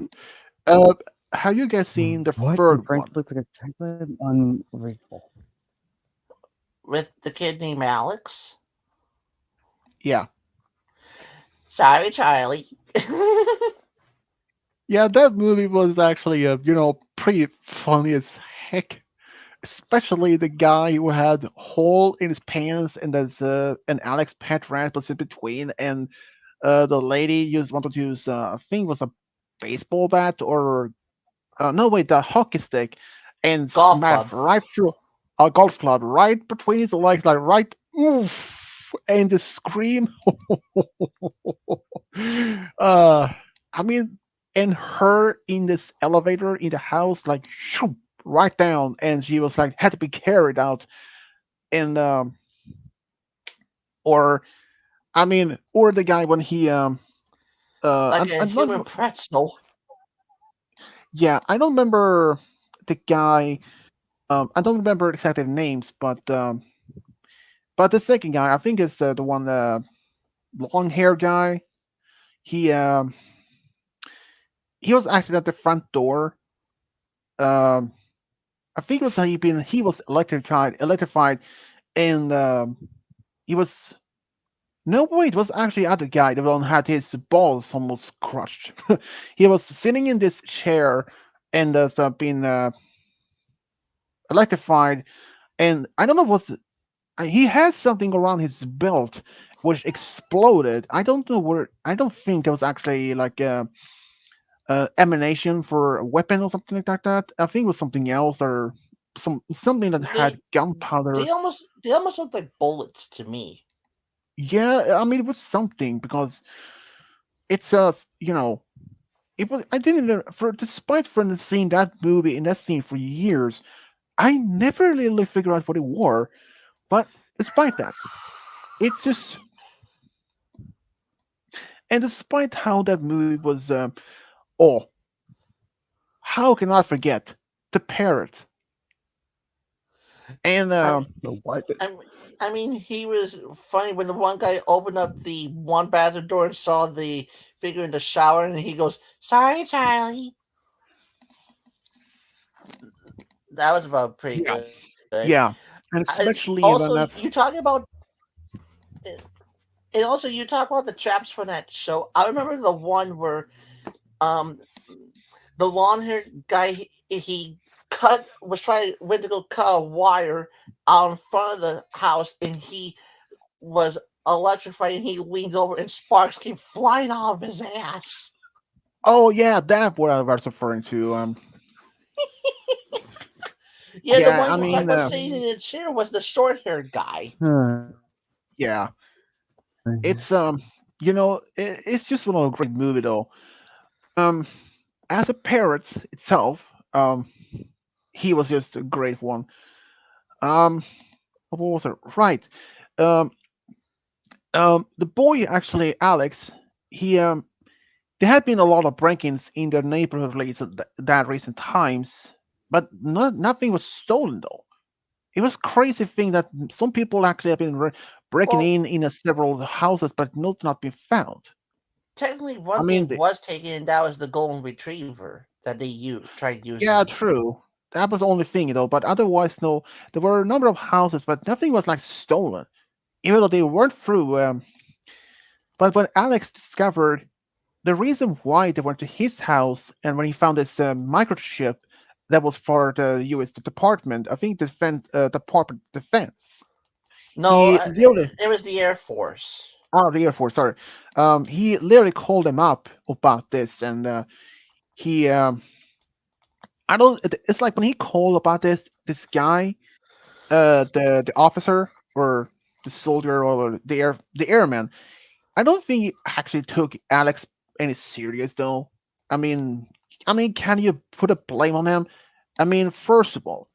uh, have you guys seen the What? The third tarantula one? looks like a tarantula? Unreasonable. With the kid named Alex. Yeah, Sorry, Charlie. yeah, that movie was actually pretty funny as heck. Especially the guy who had hole in his pants and there's an Alex pet rat was in between, and the lady wanted to use I think it was a baseball bat or no wait the hockey stick, and Golf smacked club. right through a golf club right between his legs, like right oof, and the scream. uh, I mean, and her in this elevator in the house, like shoop, right down, and she was like had to be carried out, and or I mean, or the guy when he Like a I'm not human pretzel. yeah, I don't remember the guy. I don't remember exactly the names, but the second guy, I think it's the one long hair guy. He um he was actually at the front door. Um, I think it was he was electrified, and he was no wait, it was actually other guy the one had his balls almost crushed. He was sitting in this chair and been electrified, and I don't know he had something around his belt which exploded. I don't know where. I don't think there was actually like a emanation for a weapon or something like that. I think it was something else or something that had They gunpowder. they almost look like bullets to me. Yeah, I mean it was something because it's it was I didn't know for despite from seeing that movie in that scene for years, I never really figured out what it were. But despite that, it's just and despite how that movie was, oh, how can I forget the parrot and I mean, The what? I, I mean, he was funny when the one guy opened up the one bathroom door and saw the figure in the shower, and he goes, "Sorry, Charlie." That was about pretty yeah, good. yeah, and especially Also, when that's you talking about and also you talk about the traps from that show. I remember the one where um the long haired guy he cut was trying went to go cut a wire out in front of the house and he was electrified and he leaned over and sparks came flying out of his ass. oh yeah, that's what I was referring to. Yeah, the Yeah, one I you were talking mean, about sitting in the chair was the short haired guy. yeah, it's it's just one of a great movie though. Um, as a parrot itself, um, he was just a great one. Um, what was it? Right. Um, the boy actually, Alex, he there had been a lot of break-ins in their neighborhood that recent times, but nothing was stolen though. It was crazy thing that some people actually have been breaking Well, in a several houses, but not been found. technically, I one mean, thing was taken, and that was the golden retriever that they tried yeah, using. true. That was the only thing, but otherwise, no. There were a number of houses, but nothing was like stolen, even though they weren't through. But when Alex discovered the reason why they went to his house and when he found this microchip that was for the U.S. Department, I think Department of Defense, No, he literally, it was the Air Force. oh, the Air Force, sorry, he literally called them up about this, and he, I don't, it's like when he called about this guy, the officer or the soldier or the airman, I don't think he actually took Alex any serious though. I mean, can you put a blame on him? I mean, first of all,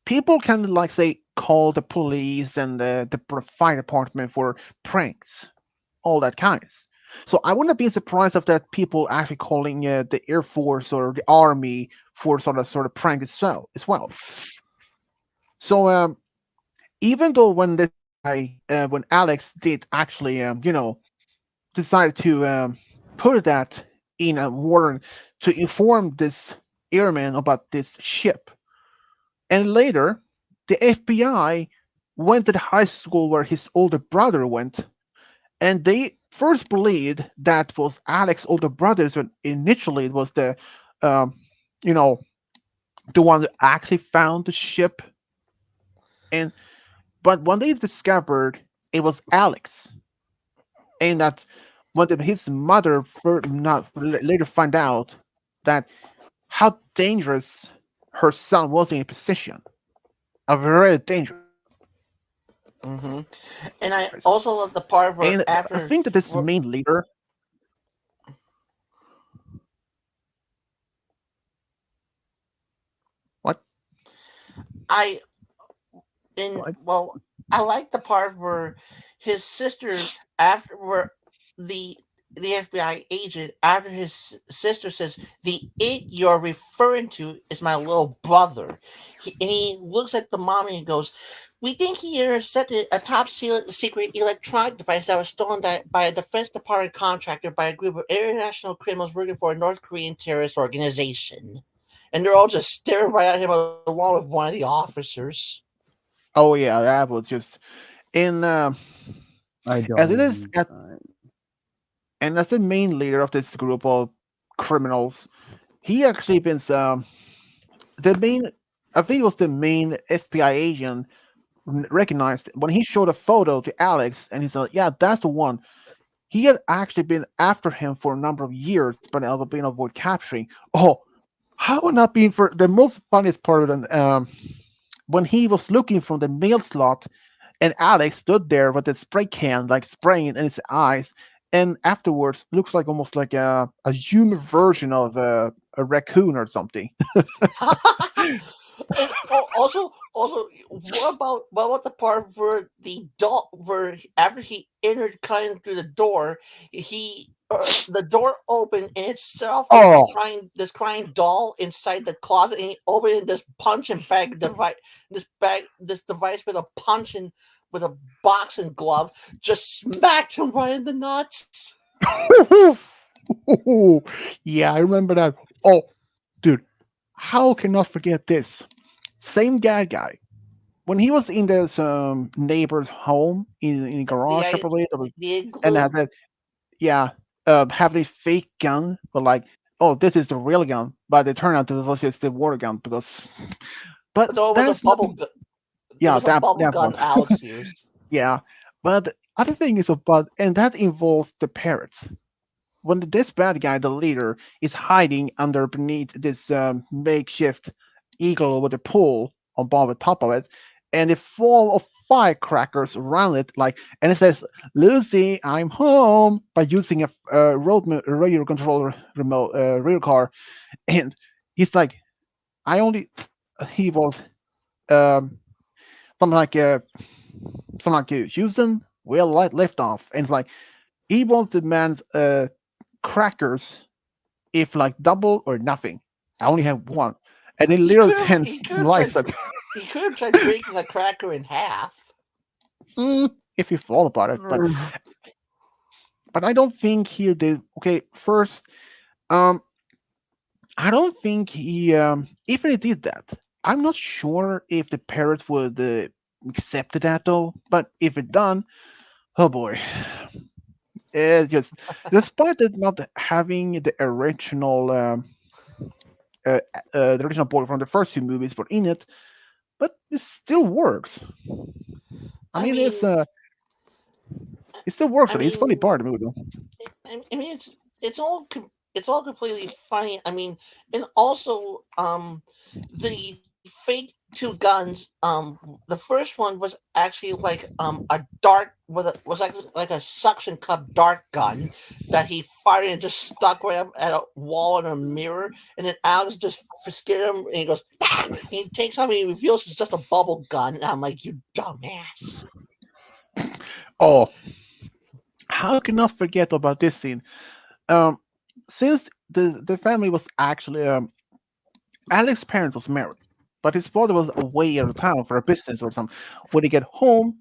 people can like say call the police and the fire department for pranks, all that kinds. So I wouldn't be surprised if that people actually calling the Air Force or the Army for sort of prank as well. So even though when this guy when Alex did actually decided to put that in a warrant to inform this airman about this ship. And later, the FBI went to the high school where his older brother went, and they first believed that was Alex's older brothers when initially it was um, you know, the one that actually found the ship. And but when they discovered it was Alex, and that when his mother not later find out that how dangerous her son was in a position, a very dangerous. Hmm. And I also love the part where And I after think that this main leader, what, I in what? well, I like the part where his sister after where the the FBI agent after his sister says the it you're referring to is my little brother, and he looks at the mom and he goes, "We think he intercepted a top secret electronic device that was stolen by a Defense Department contractor by a group of international criminals working for a North Korean terrorist organization." And they're all just staring right at him along with one of the officers. Oh yeah, that was just in I don't as it is even. and as the main leader of this group of criminals, he actually been the main. I think it was the main FBI agent recognized when he showed a photo to Alex, and he said, "Yeah, that's the one." He had actually been after him for a number of years, but never been avoid capturing. Oh, how would not been for the most funniest part of it, when he was looking from the mail slot, and Alex stood there with a spray can, like spraying in his eyes, and afterwards looks like almost like a human version of a raccoon or something. And also, what about the part where the doll, where after he entered, cutting through the door, the door opened and itself Oh, this crying doll inside the closet, and he opened this punching bag device, this device with a punching with a boxing glove, just smacked him right in the nuts. yeah, I remember that. Oh, dude, how can I forget this? Same guy. When he was in this neighbor's home in the garage, I The believe, it was, the and has igloo. that, yeah, have a fake gun, but like, oh, this is the real gun, but it turned out it was just the water gun because, but No, it was a that's bubble nothing. gun. It Yeah, was a bubble that one. gun Alex used. Yeah, but the other thing is about, and that involves the parrots. When this bad guy, the leader, is hiding under beneath this makeshift eagle with a pole above the top of it, and a full of firecrackers around it, like, and it says, "Lucy, I'm home," by using a radio controller remote rear car, and he's like, "I only," he was um, something like Houston, we'll lift off, and it's like he wants the man's crackers if like double or nothing. I only have one. And it He literally could have tends he could have lights tried it. he could have tried breaking a cracker in half. If you thought about it. But I don't think he did. Okay, first, um, I don't think he even he did that. I'm not sure if the parrots would accept that though. But if it done, oh boy, it just despite it not having uh, the original boy from the first two movies, but in it, but it still works. I I mean, mean, it still works. I It's funny mean, part of the movie, though. I mean, it's all completely funny. I mean, and also, the fake two guns. The first one was actually like a dart with was actually like a suction cup dart gun that he fired and just stuck right up at a wall and a mirror. And then Alex just scared him, and he goes, "Ah!" He takes out and he reveals it's just a bubble gun. And I'm like, you dumbass. Oh, how can I forget about this scene? Um, since the family was actually Alex's parents was married, but his father was away out of town for a business or something. When he get home,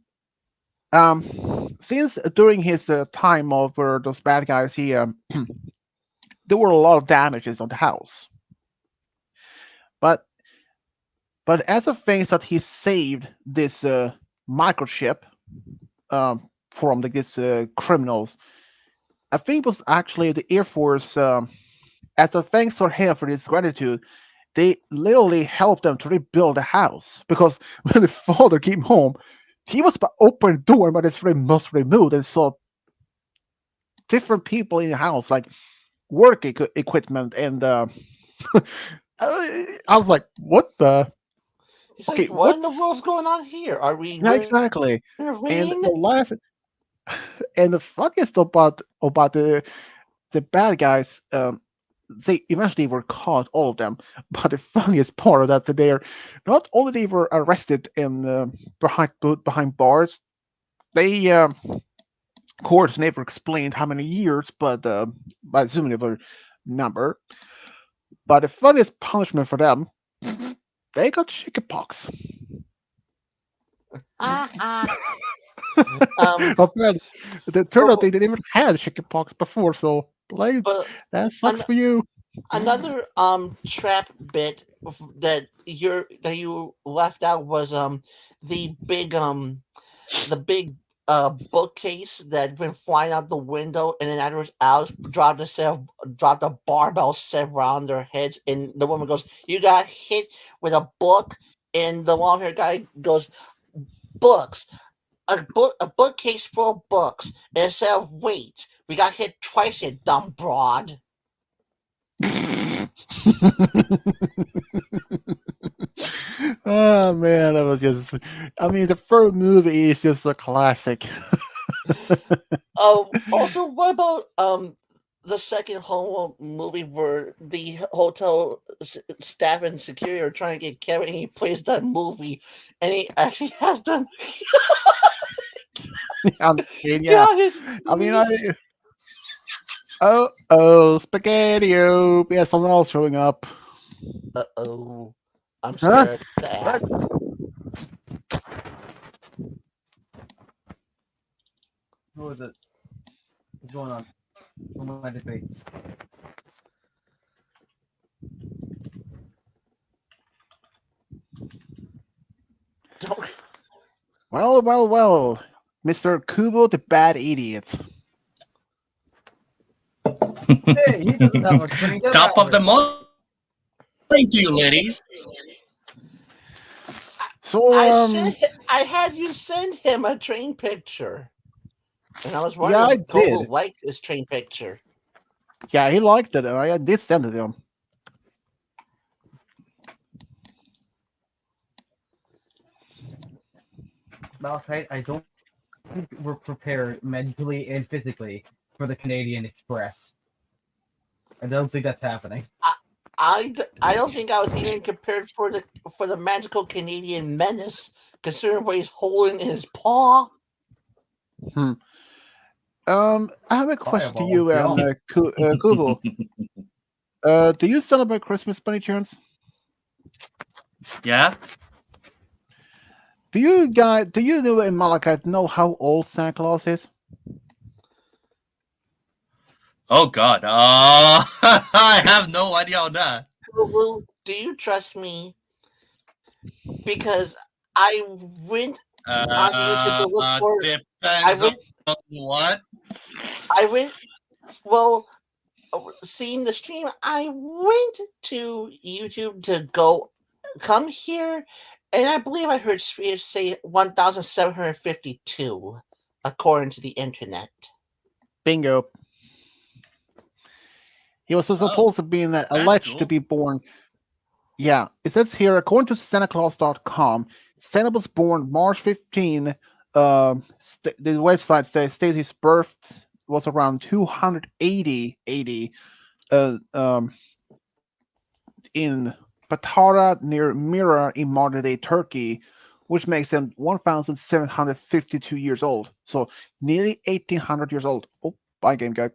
since during his time of those bad guys, he there were a lot of damages on the house, but as a thing that he saved this microchip from like these criminals. I think it was actually the Air Force. As a thanks for him for his gratitude, they literally helped them to rebuild the house because when the father came home, he was about to open the door, but it's most removed and saw different people in the house, like work equipment, and I was like, "What the? He's Okay, like, what in the what's world's going on here? Are we yeah, exactly?" And renovating? the last and the funniest about the bad guys, they eventually were caught, all of them. But the funniest part of that, that they are not only they were arrested and behind bars, they of course never explained how many years, but I assume they were number. But the funniest punishment for them, they got chickenpox. Ah, ah. Um, But man, it turned but, out they didn't even had chickenpox before, so like but that sucks an- for you. another trap bit that you left out was the big the big bookcase that went flying out the window, and then afterwards Alex dropped a barbell set around their heads, and the woman goes, "You got hit with a book," and the long haired guy goes, "Books, a bookcase full of books instead of weights. We got hit twice, you dumb broad." Oh man, that was just. I mean, the first movie is just a classic. Also, what about the second Home Alone movie where the hotel staff and security are trying to get Kevin, and he plays that movie, and he actually has them. On screen, yeah. God, his I mean, knees. spaghetti. Yeah, someone else showing up. Uh-oh. I'm Huh? scared to ask. Who is it? What's going on? Who might it be? Don't. Well, Mr. Kubo the Bad Idiot. Hey, he doesn't have a screen. Get Top out of the morning to you, ladies. So, I had you send him a train picture. And I was Yeah, wondering I if Koval did. liked his train picture. yeah, he liked it, and I did send it to him. Malachite, I don't think we're prepared mentally and physically for the Canadian Express. I don't think that's happening. I don't think I was even prepared for the magical Canadian menace, considering what he's holding in his paw. I have a question to Fireball, you, yeah. Kubo. Do you celebrate Christmas by any chance? Yeah. Do you know in Malachite know how old Santa Claus is? Oh God. I have no idea on that. Lulu, do you trust me? Because I went onto YouTube to look for. Depends on what. I went. Well, seeing the stream, I went to YouTube to come here, and I believe I heard Spears say 1,752, according to the internet. Bingo. He was supposed to be alleged to cool. be born. Yeah, it says here, according to SantaClaus.com, Santa was born March 15. The website states his birth was around 280 in Patara near Mira in modern-day Turkey, which makes him 1,752 years old. So nearly 1,800 years old. Oh, bye, game guy.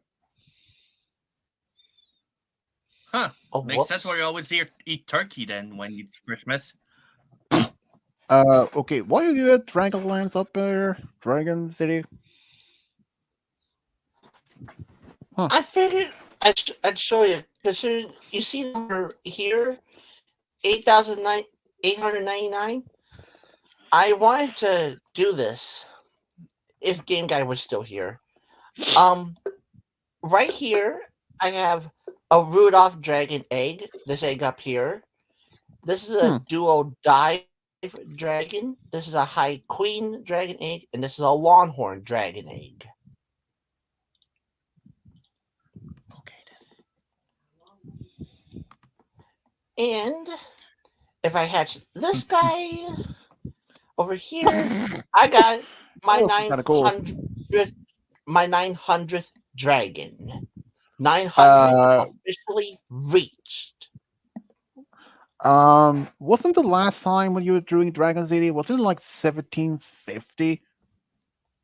Huh. Oh, Makes sense why you always eat turkey then when it's Christmas. Okay, why are you at Dragonlance up there? Dragon City? I figured I'd show you, because you see the number here, 8,899. I wanted to do this if Game Guy was still here. Right here, I have a Rudolph dragon egg. This egg up here. This is a duo dive dragon. This is a high queen dragon egg, and this is a longhorn dragon egg. Okay. And if I hatch this guy over here, I got my Oh, kinda cool. 900th dragon. 900 officially reached. Wasn't the last time when you were doing Dragon City, wasn't it like 1750?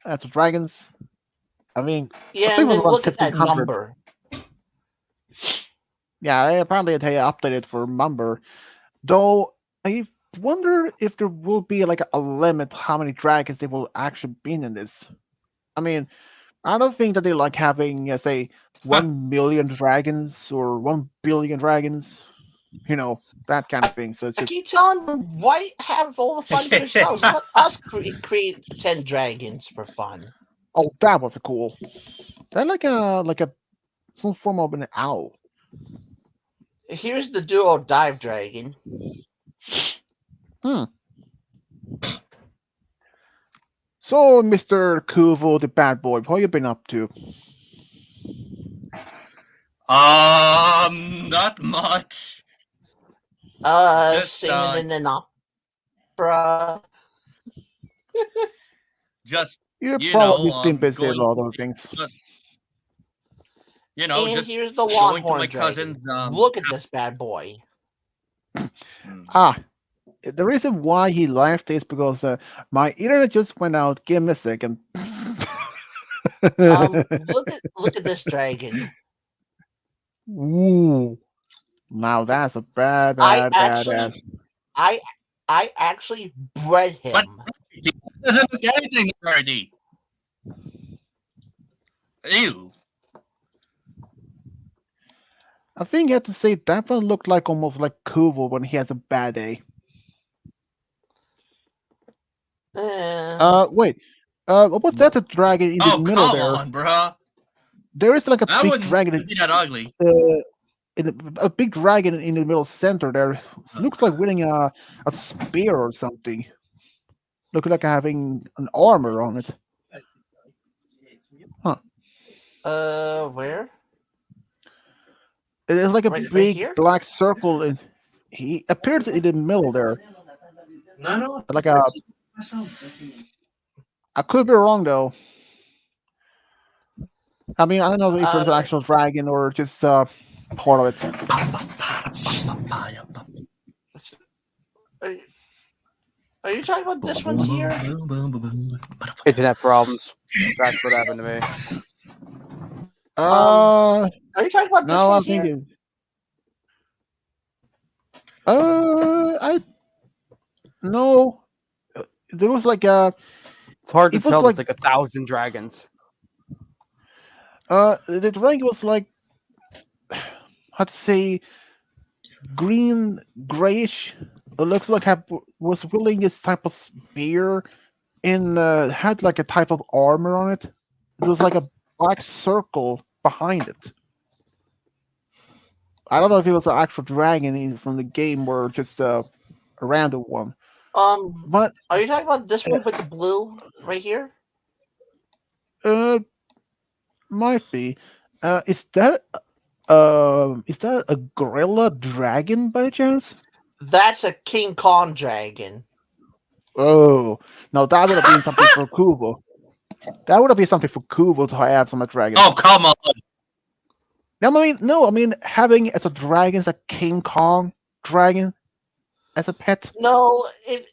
That's dragons. I mean, Yeah, think and it was then about look at that 1600. number. Yeah, apparently they updated for number. Though I wonder if there will be like a limit how many dragons they will actually be in this. I mean, I don't think that they like having say 1 million dragons or 1 billion dragons. You know, that kind of thing. So it's I just keep telling them, why have all the fun yourselves? Let us create 10 dragons for fun. oh, that was cool. They're like a some form of an owl. Here's the duo dive dragon. So, Mr. Kuvo, the bad boy, what you been up to? Not much. Singing in an opera. Just You've You probably know, been busy going, about other things. you know, And just here's the showing to Longhorn my Dragon. cousins. Look at this bad boy. Ah, the reason why he left is because my internet just went out. Give me a second. Look at this dragon. Ooh. Now that's a bad, I bad, actually- badass. I actually bred him. But- Doesn't look anything already. Ew. I think you have to say that one looked like almost like Kuvo when he has a bad day. Wait. What's that? The dragon in the Oh, middle come there? on, bruh. There is like a I big wouldn't dragon. be that ugly. A big dragon in the middle center there. Looks like winning a spear or something. Look like having an armor on it. Where? It is like a Right big here? black circle, and he appears in the middle there. Like a. I could be wrong though. I mean, I don't know if it's an actual dragon or just part of it. Are you talking about this one here? Internet problems. That's what happened to me. Are you talking about this No, one I'm here? thinking. I no. There was like a. It's hard to It was tell. like- It's like 1,000 dragons. The dragon was like, how to say, green, grayish. It looks like was wielding this type of spear, and had like a type of armor on it. There was like a black circle behind it. I don't know if it was an actual dragon from the game or just a random one. But Are you talking about this one with the blue right here? might be. Is that a gorilla dragon by chance? That's a King Kong dragon. Oh, no, that would have been something for Kubo. That would have been something for Kubo to have some dragon. Oh, come on. I mean, having as a dragon as a King Kong dragon as a pet. No, if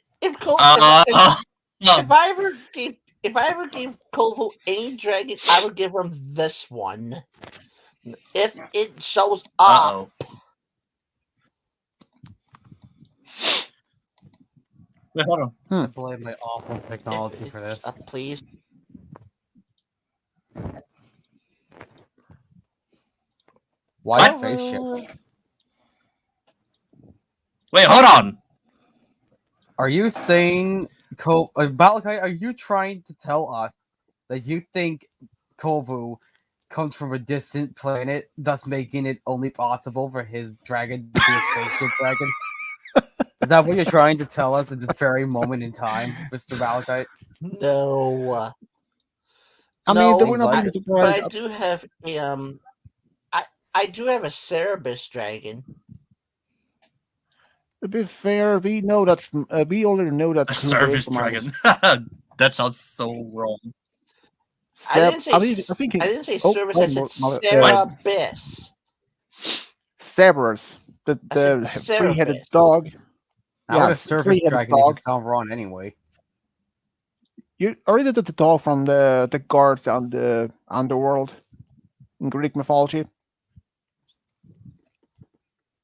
I ever gave Kovo any dragon, I would give him this one. If it shows up. Uh-oh. Wait, hold on. I blame my awful technology for this. Please. Why Kovu. spaceship? Wait, hold on. Are you saying, Malachi, are you trying to tell us that you think Kovu comes from a distant planet, thus making it only possible for his dragon to be a spaceship dragon? Is that what you're trying to tell us at this very moment in time, Mr. Malachite? No. I No, mean, there would not be but surprised. I do have a I do have a Cerebus dragon. To be fair, we know that we already know that A Kubo service is from dragon. That sounds so wrong. I didn't say I think I didn't say oh, Cerebus, oh, I said no, Cerebus. Cerberus, the I said three-headed Cerberus. dog. How would a service three-headed dragon dog. even sound wrong anyway? You already did the dog from the guards on the underworld in Greek mythology.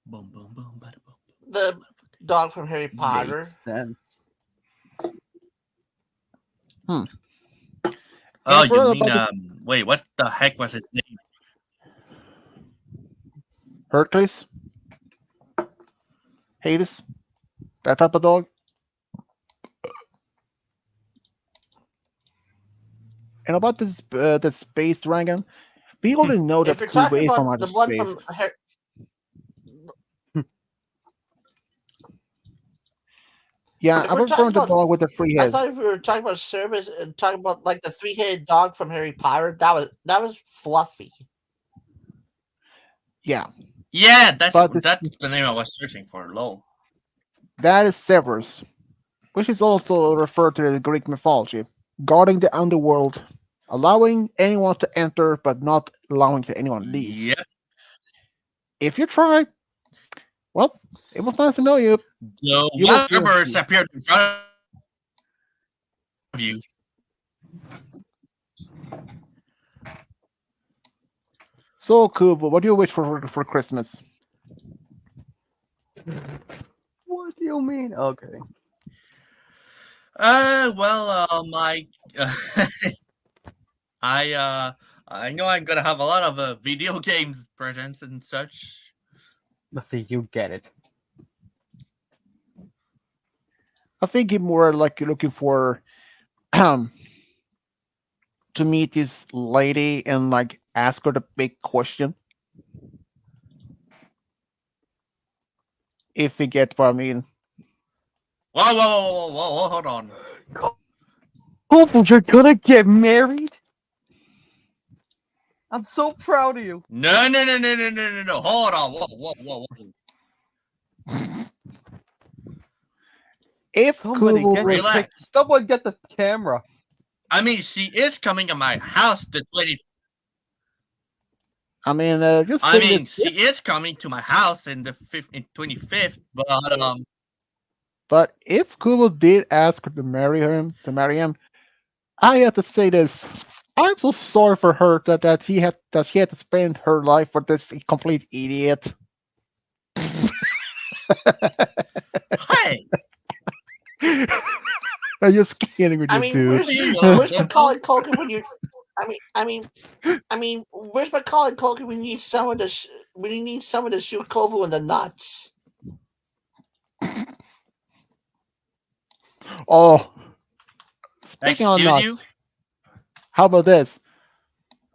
Boom, boom, boom, bada, boom. The dog from Harry Potter. Makes sense. Oh, Yeah, you what mean, about wait, what the heck was his name? Hercules, Hades, that type of dog. And about this the space dragon, we already know that If you're talking Kubo is from about outer the one space. from Harry, Yeah, if I'm we're referring to talking the about- dog with the three I heads. thought if we were talking about Cerebus and talking about like the three-headed dog from Harry Potter, that was Fluffy. Yeah, Yeah, that's But this- that's the name I was searching for. Lol. that is Cerberus, which is also referred to in the Greek mythology. guarding the underworld, allowing anyone to enter but not allowing to anyone leave. Yep. If you try, well, it was nice to know you. The You wild will feel birds free. appeared in front of you. So, Kubo, what do you wish for Christmas? What do you mean? Okay. My, I know I'm gonna have a lot of video games presents and such. Let's see. You get it. I think you're more like you're looking for to meet this lady and like ask her the big question. If you get what I mean. Whoa, hold on. Hopefully, you're gonna get married. I'm so proud of you. No. Hold on. Whoa. If Somebody Kubo get was, Relax. Someone get the camera. I mean, she is coming to my house the 20. I mean, just I say mean, this, she is coming to my house in the 25th, but if Kubo did ask her to marry him, I have to say this. I'm so sorry for her that she had to spend her life with this complete idiot. hey, I'm just kidding with I you, mean, dude. where's Macaulay Culkin when you? Where's Macaulay Culkin when you need someone to shoot Kovu in the nuts? Oh, speaking of excuse nuts, you? how about this?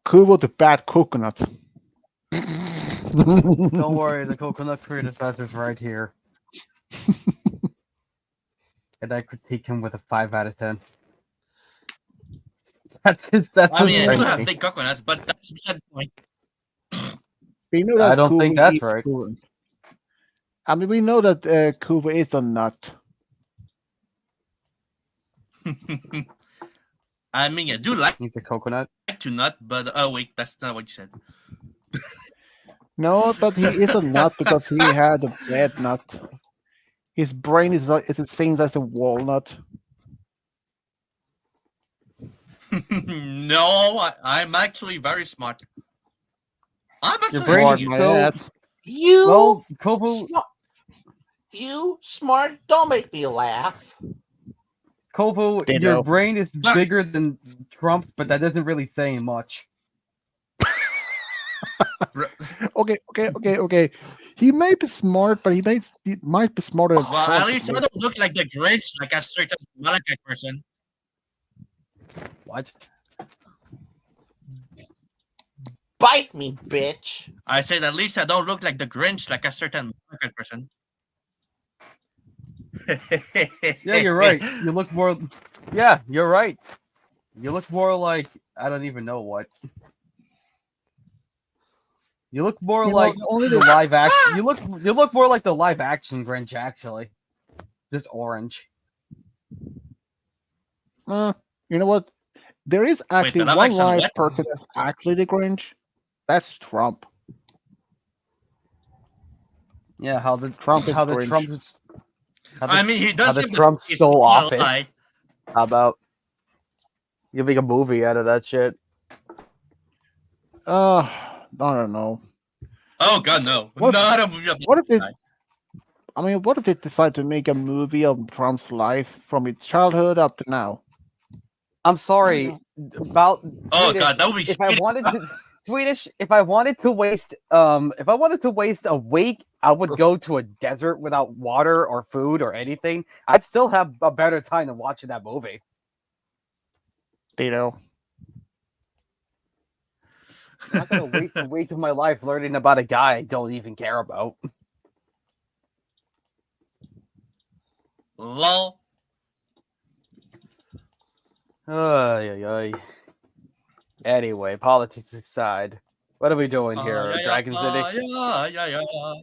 Kubo the bad coconut. Don't worry, the coconut predecessor's right here. And I critique him with a 5 out of 10. That's I mean, I do his have ranking. big coconuts, but that's beside the point. We know I that don't think Kubo that's eats right. Kubo. I mean, we know that Kubo is a nut. I mean, I do like He's a coconut. to nut, but oh wait, that's not what you said. No, but he is a nut because he had a bad nut. His brain is the same as a walnut. No, I'm actually very smart. I'm Your actually brain Lord, is my so- ass. You Well, Kovu, smart. Don't make me laugh. Kovu, Ditto. your brain is But- bigger than Trump's, but that doesn't really say much. Okay. He may be smart, but he might be smarter than Well, Trump. at least I don't look like the Grinch, like a certain Malachi person. What? Bite me, bitch. I said at least I don't look like the Grinch, like a certain Malachi person. Yeah, you're right. You look more. Yeah, you're right. You look more like I don't even know what. You look more You know, like only the the- live action. You look more like the live action Grinch actually. Just orange. You know what? There is actually the live one action live what? person that's actually the Grinch. That's Trump. Yeah, how the Trump is how the Grinch. Trump is. How the, I mean, he how does the have Trump he's stole not office. lie. How about you make a movie out of that shit? I don't know. Oh god, no! What- Not a movie about what if that it- guy. I mean, what if they decide to make a movie of Trump's life from his childhood up to now? I'm sorry about. Oh Swedish, god, that would be if I shitty. wanted to Swedish, if I wanted to waste a week, I would go to a desert without water or food or anything. I'd still have a better time than watching that movie. You know. I'm not gonna waste a week of my life learning about a guy I don't even care about. Lol. Ay. Anyway, politics aside, what are we doing here? Dragon City? Yeah.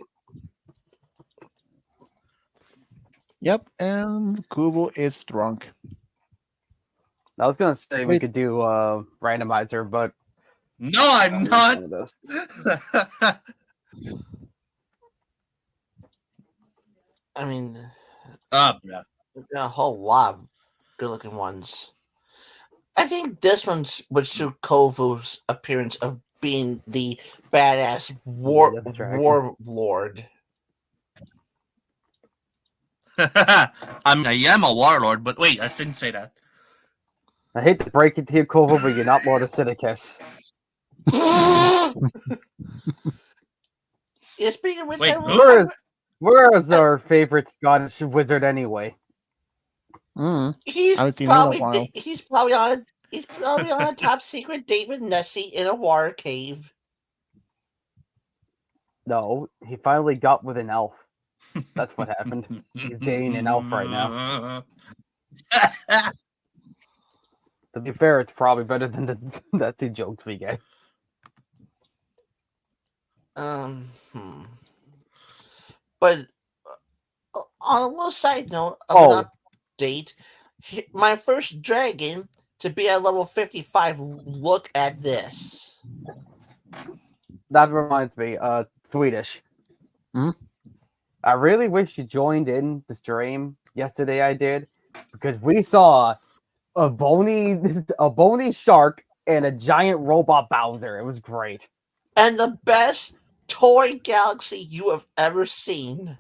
Yep, and Kubo is drunk. I was gonna say we Wait. could do randomizer, but No, I'm not. I mean, Yeah. there's a whole lot of good-looking ones. I think this one would suit Kovu's appearance of being the badass Yeah, the dragon. warlord. I mean, I am a warlord, but wait, I shouldn't say that. I hate to break it to you, Kovo, but you're not Lord of Sidicus. Yeah, speaking of which, Wait, I who? Where is our favorite Scottish wizard anyway? he's haven't seen him in a probably while. he's probably on a top secret date with Nessie in a water cave. No, he finally got with an elf. That's what happened. He's dating an elf right now. To be fair, it's probably better than the two jokes we get. But on a little side note of Oh. an update, my first dragon to be at level 55. Look at this. That reminds me, Swedish. Hmm? I really wish you joined in the stream yesterday. I did because we saw a bony shark and a giant robot Bowser. It was great. And the best toy galaxy you have ever seen.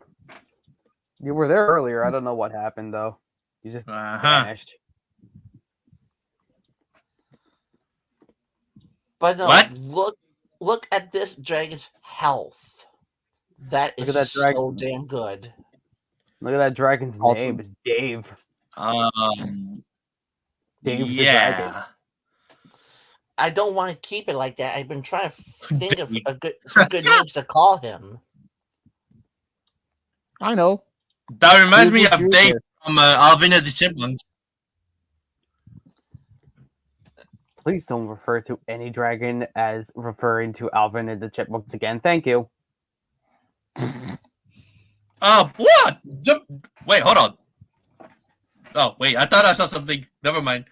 You were there earlier. I don't know what happened though. You just vanished. But no, What? look at this dragon's health. That Look is at that so dragon. damn good. Look at that dragon's Awesome. name. It's Dave. Dave the dragon. Yeah. I don't want to keep it like that. I've been trying to think of some good names to call him. I know. That reminds me Who's of your Dave favorite? from Alvin and the Chipmunks. Please don't refer to any dragon as referring to Alvin and the Chipmunks again. Thank you. What? Wait, hold on. Oh, wait, I thought I saw something. Never mind.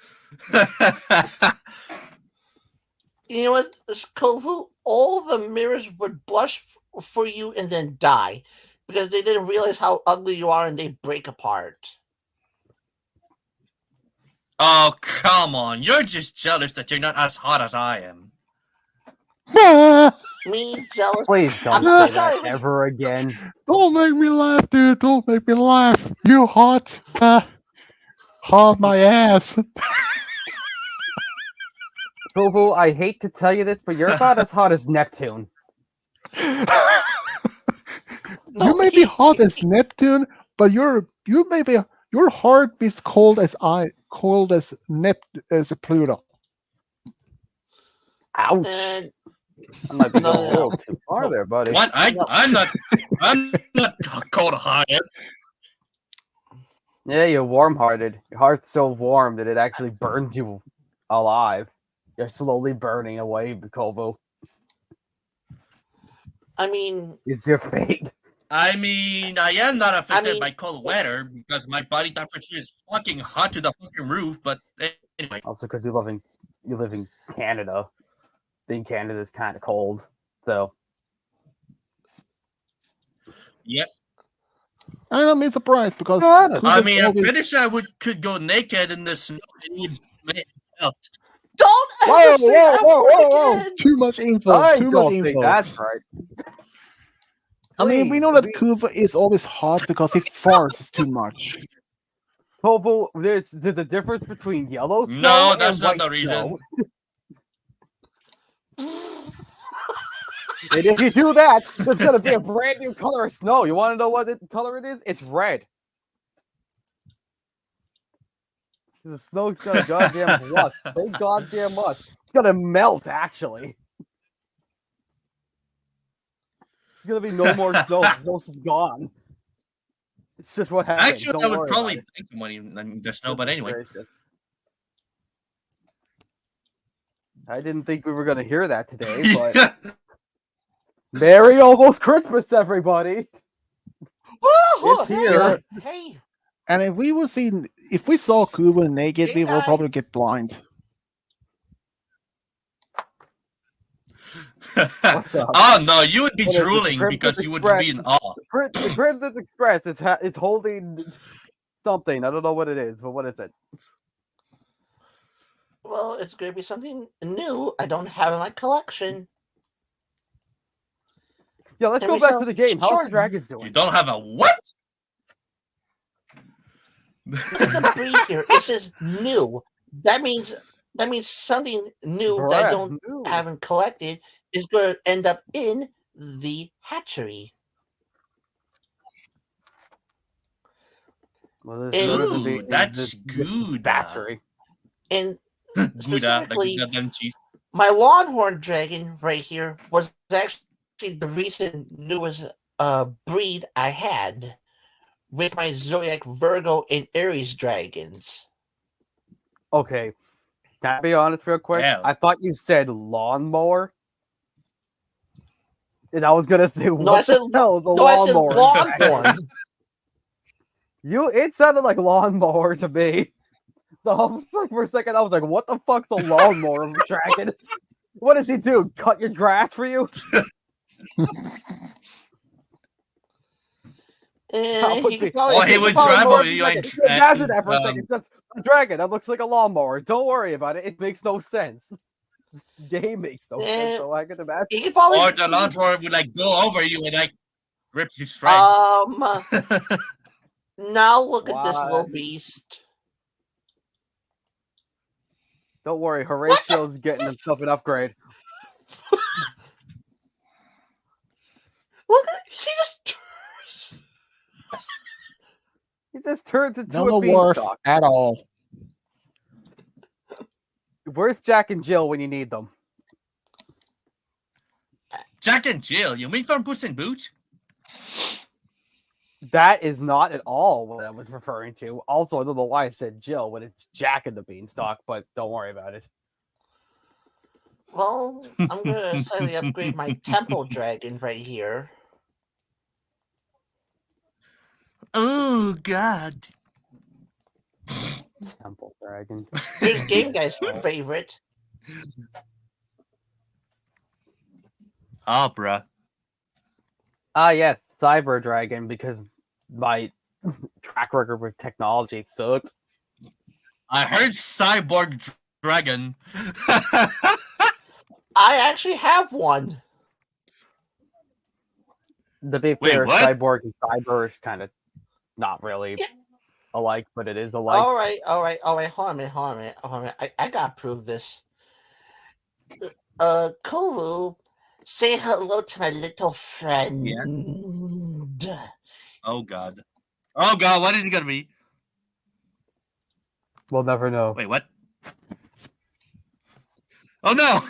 You know what, Kovu? All the mirrors would blush for you and then die because they didn't realize how ugly you are and they break apart. Oh, come on. You're just jealous that you're not as hot as I am. Me jealous? Please don't I'm not say that sorry. ever again. Don't make me laugh, dude. Don't make me laugh. You hot. Hot my ass. Kovu, I hate to tell you this, but you're about as hot as Neptune. You may be hot as Neptune, but your heart is cold as as Pluto. Ouch. And I might be No, going a no, little too far there, buddy. What? I'm not cold hearted. Yeah, you're warm-hearted. Your heart's so warm that it actually burns you alive. You're slowly burning away, Kovu. I mean, It's your fate. I mean, I am not affected mean- by cold weather because my body temperature is fucking hot to the fucking roof. But anyway, Also, because you live in Canada. Being Canada is kind of cold, so yep. And I'm surprised because God, I Pluto's mean, I'm always- pretty sure I could go naked in the snow and would melt. don't ever Whoa, say whoa, that whoa, word whoa, whoa. again. too much info. I Too much don't think info. that's right. I mean, we know that Kuva is always hot because he farts too much. Kovu, there's the difference between yellow snow No, and that's not white the reason. snow. And if you do that, there's gonna be a brand new color of snow. You want to know what color it is? It's red. The snow's gonna goddamn what? So goddamn much. It's gonna melt. Actually, it's gonna be no more snow. The snow's just gone. It's just what happens. Actually, Don't I would worry probably about it. think money in the snow, but anyway. Gracious. I didn't think we were gonna hear that today, but Merry almost Christmas, everybody! It's here. Hey, And if we saw Kuba naked, Hey, we will guy. probably get blind. What's up? Oh no, you would be What is it, drooling Crimson because you would Express? be in awe. The Crimson Express. It's holding something. I don't know what it is, but what is it? Well, it's going to be something new I don't have in my collection. Yeah, let's And go we back shall to the game. How's shorten. the Dragons You doing? don't have a what? Look at the breed here. It says new. That means something new that I don't Ooh. haven't collected is going to end up in the hatchery. Well, And- Ooh, that's good. Battery. And Gouda, like specifically- goddamn cheese. my Longhorn Dragon right here was actually the recent newest breed I had with my Zodiac Virgo and Aries dragons. Okay. Can I be honest real quick? Hell. I thought you said lawnmower. And I was gonna say, what I said- the hell is a No, I said lawnmower? Longhorn. It sounded like lawnmower to me. So I was like, for a second, I was like, what the fuck's a lawnmower dragon? What does he do? Cut your grass for you? And would he be- could probably, Oh, he he could would probably travel. more- You Like, like imagine that for a um, second. Just a dragon that looks like a lawnmower. Don't worry about it. It makes no sense. Game makes no sense. So I can imagine. he could probably or the lawnmower would like go over you and like rip you straight. Now look at this Why? little beast. Don't worry. Horatio's getting himself an upgrade. Look at he just He just turns into No a worth beanstalk. at all. Where's Jack and Jill when you need them? Jack and Jill, you mean from Puss in Boots? That is not at all what I was referring to. Also, I don't know why I said Jill when it's Jack and the Beanstalk, but don't worry about it. Well, I'm gonna slightly upgrade my Temple Dragon right here. Oh God. Temple Dragon. Here's Game Guy's favorite. Oh, bruh. Ah, yes, Cyber Dragon, because my track record with technology sucks. I heard Cyborg Dragon. I actually have one. To be Wait, fair, what? Cyborg and Cyber is kind of not really Yeah. alike, but it is alike. All right. Hold on a minute. I gotta prove this. Kovu, say hello to my little friend. Oh God. Oh God, what is it gonna be? We'll never know. Wait, what? Oh no!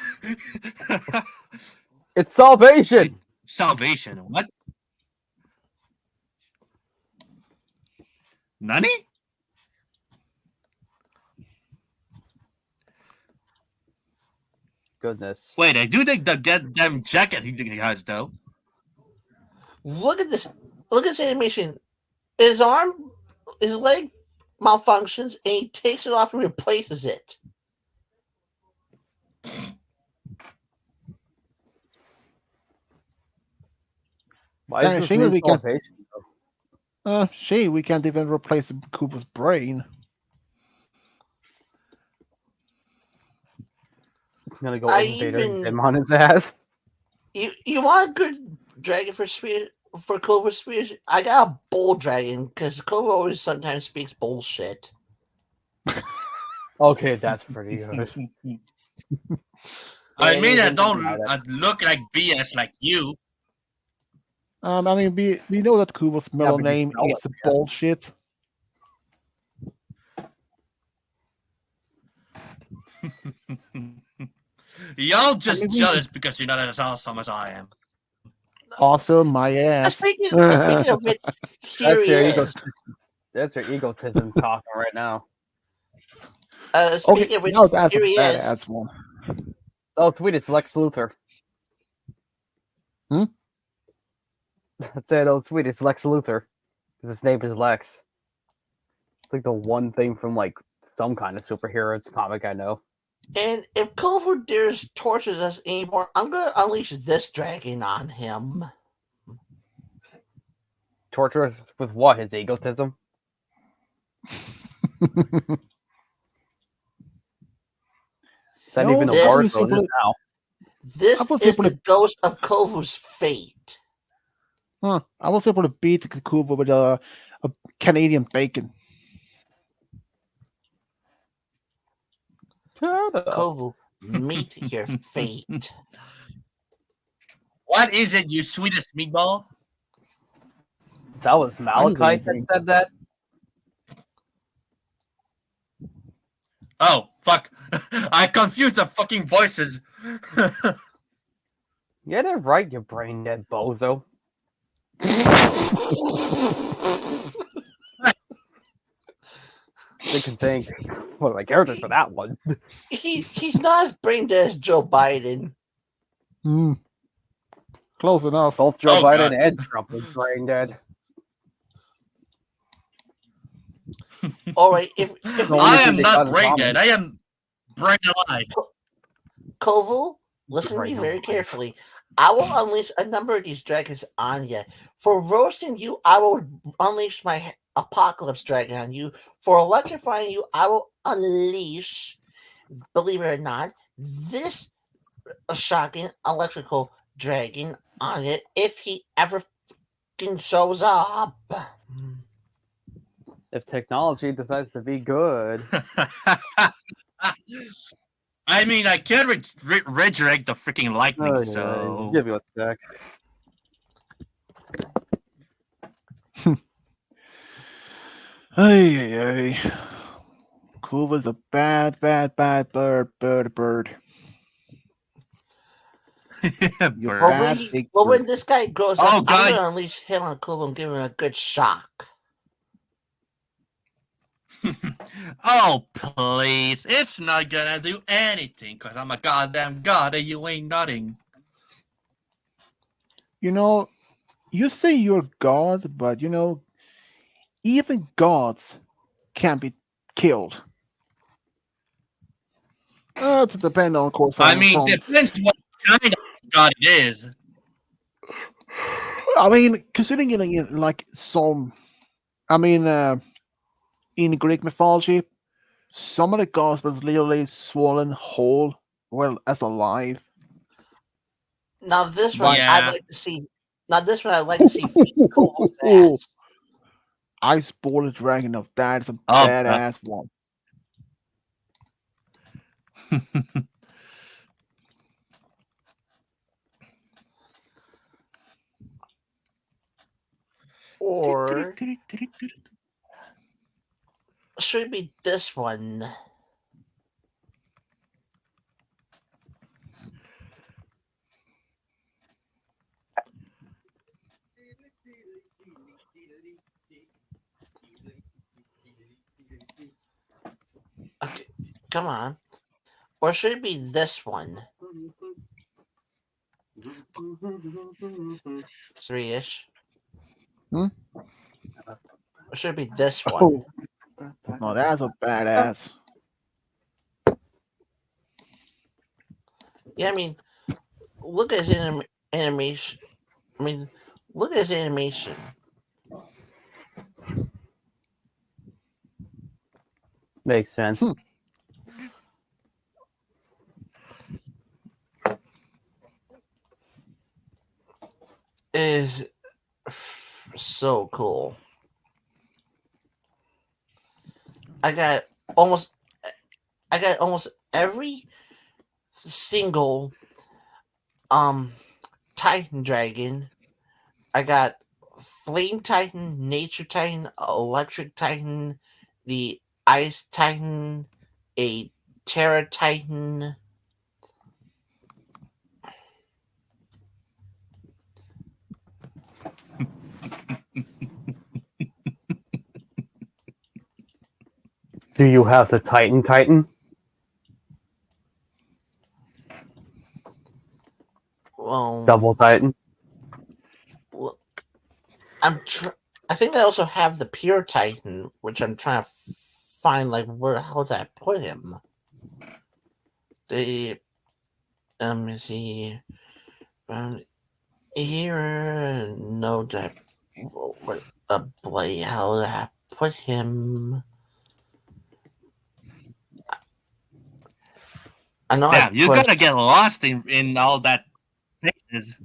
It's Salvation! Salvation. What? Nani? Goodness. Wait, I do think the goddamn jacket he has though. Look at this. Look at this animation. His leg malfunctions, and he takes it off and replaces it. Why Sorry, is this shame named we can't. Salvation, though? Shame we can't even replace Koopa's brain. It's gonna go I Invader even- Zim on his ass. You want a good dragon for Clover Spears? I got a bull dragon because Clover always sometimes speaks bullshit. Okay, that's pretty good. I mean, I even don't got it. look like BS like you. I mean, we know that Koopa's middle but you name spell is it, yeah. bullshit. Y'all just mean, we- jealous because you're not as awesome as I am. Also, my ass. Speaking of it, here he is. That's your egotism talking right now. Speaking Okay, of which, now that's a here he is. badass one. Oh, sweet, it's Lex Luthor. Hmm? I said, oh, sweet, it's Lex Luthor. His name is Lex. It's like the one thing from like some kind of superhero comic I know. And if Kovu dares tortures us anymore, I'm gonna unleash this dragon on him. Torture us with what? His egotism? That No, even a this- war this zone is simply- now. This I was is able the to- ghost of Kovu's fate. Huh. I was able to beat the Kukuva with a Canadian bacon. Shut up. Kovu, meet your fate. What is it, you sweetest meatball? That was Malachite that drink. said that. Oh, fuck. I confused the fucking voices. Get it right, you brain dead bozo. They can think. What are my characters for that one? He's not as brain dead as Joe Biden. Hmm. Close enough. Both Joe Oh, Biden God. and Trump was brain dead. All right, if The only I thing am they not got in brain common. dead. I am brain alive. Kovu, listen to me Right, very no. carefully. I will unleash a number of these dragons on you. For roasting you, I will unleash my apocalypse dragon on you. For electrifying you, I will unleash, believe it or not, this shocking electrical dragon on it if he ever fucking shows up. If technology decides to be good, I mean, I can't redirect the freaking lightning, so. give you a sec. Hey. Kuva's a bad bird. Bird. Well, Bad big when bird. this guy grows Oh, up, I'm God. gonna unleash him on Kuva and give him a good shock. Oh, please. It's not gonna do anything, because I'm a goddamn god and you ain't nothing. You know, you say you're God, but even gods can be killed. It depends on, of course. I on mean, from- depends what kind of god it is. I mean, considering like in Greek mythology, some of the gods was literally swollen whole, well, as alive. Now this one Yeah. I'd like to see. Now this one I'd like to see feed Kova's ass. Ice Border Dragon of that is a Oh, badass one. Or should it be this one? Okay, come on. Or should it be this one? 3-ish. Hmm? Or should it be this one? No, that's a badass. Yeah, I mean, look at his animation. I mean, look at his animation. Makes sense. It is so cool. I got almost every single Titan dragon. I got Flame Titan, Nature Titan, Electric Titan, the Ice Titan, a Terra Titan. Do you have the Titan? Well, Double Titan? look, I'm I think I also have the Pure Titan, which I'm trying to find like where how did I put him? The is he around here? No, that what a blade. How did I put him? I know Damn, I you're put. gonna get lost in all that pictures.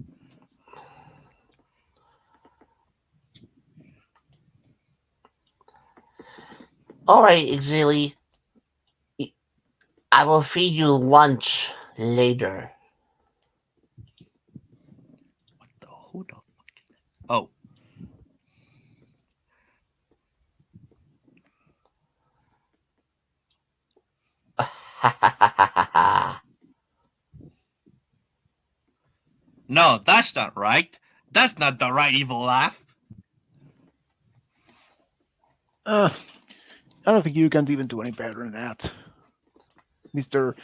All right, Exili. I will feed you lunch later. What the who the fuck is that? Oh, no, that's not right. That's not the right evil laugh. I don't think you can even do any better than that, Mister.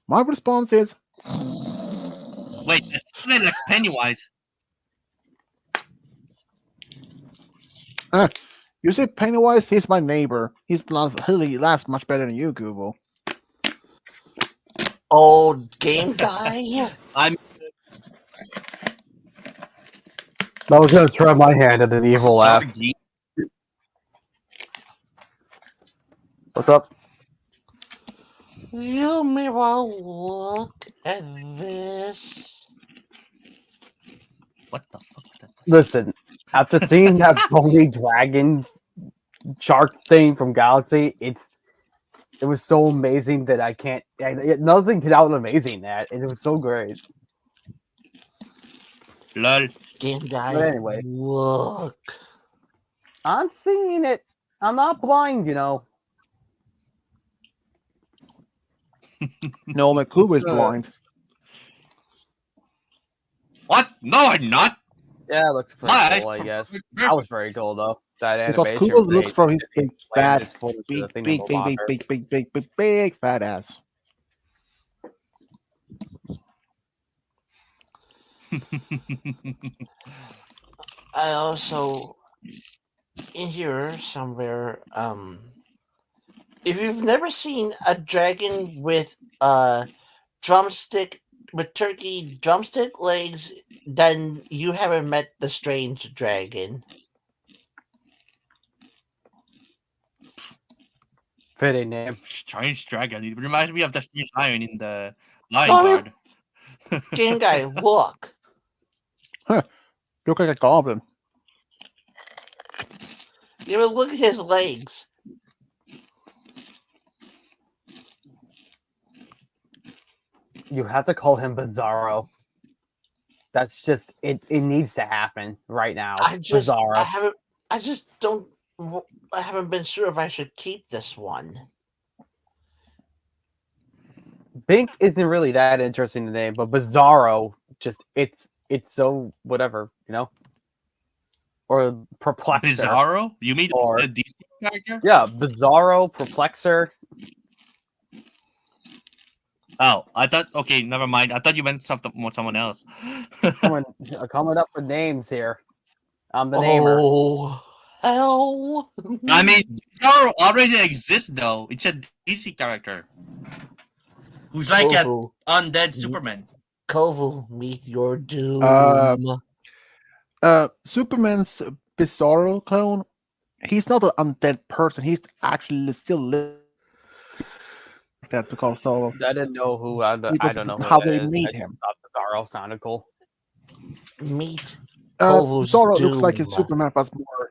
My response is, Wait, that's not like Pennywise. you say Pennywise? He's my neighbor. He laughs much better than you, Google. Old game guy. I'm I was gonna try my hand at an evil laugh. sorry. What's up? You may well look at this. What the fuck? Was that? Listen, after seeing that Pony Dragon shark thing from Galaxy, it was so amazing that I can't. Nothing could out amazing that. It was so great. Lol. Game guy. But anyway. Look. I'm seeing it. I'm not blind, you know. No, Makuba is blind. What? No, I'm not. Yeah, it looks pretty My cool, eyes I guess. perfect. That was very cool, though. That Because animation. Kubo was looks great. for his bad, Landed footage of big, the thing big, of big, the big, water. big, big, big, big, big fat ass. I also in here somewhere. If you've never seen a dragon with a drumstick with turkey drumstick legs, then you haven't met the strange dragon. Fitting name. Strange dragon. It reminds me of the strange lion in the Lion No, I mean- Guard. Game guy, look. Look like a goblin. You ever look at his legs? You have to call him Bizarro. That's just it. It needs to happen right now. Bizarro. I just don't. I haven't been sure if I should keep this one. Bink isn't really that interesting to name, but Bizarro just it's so whatever, you know. Or Perplexer. Bizarro? You mean Or- the DC character? Yeah, Bizarro, Perplexer. Oh, I thought. Okay, never mind. I thought you meant someone else. Coming up with names here. I'm the namer. Oh, hell. I mean, Bizarro already exists though. It's a DC character who's like an Kovu, undead Superman. Kovu, meet your doom. Superman's Bizarro clone. He's not an undead person. He's actually still living like that because of I didn't know who. I because don't know who how that they is. made I him. thought Bizarro sounded cool. Meet Kovu's Bizarro looks like a doom. Superman, but more,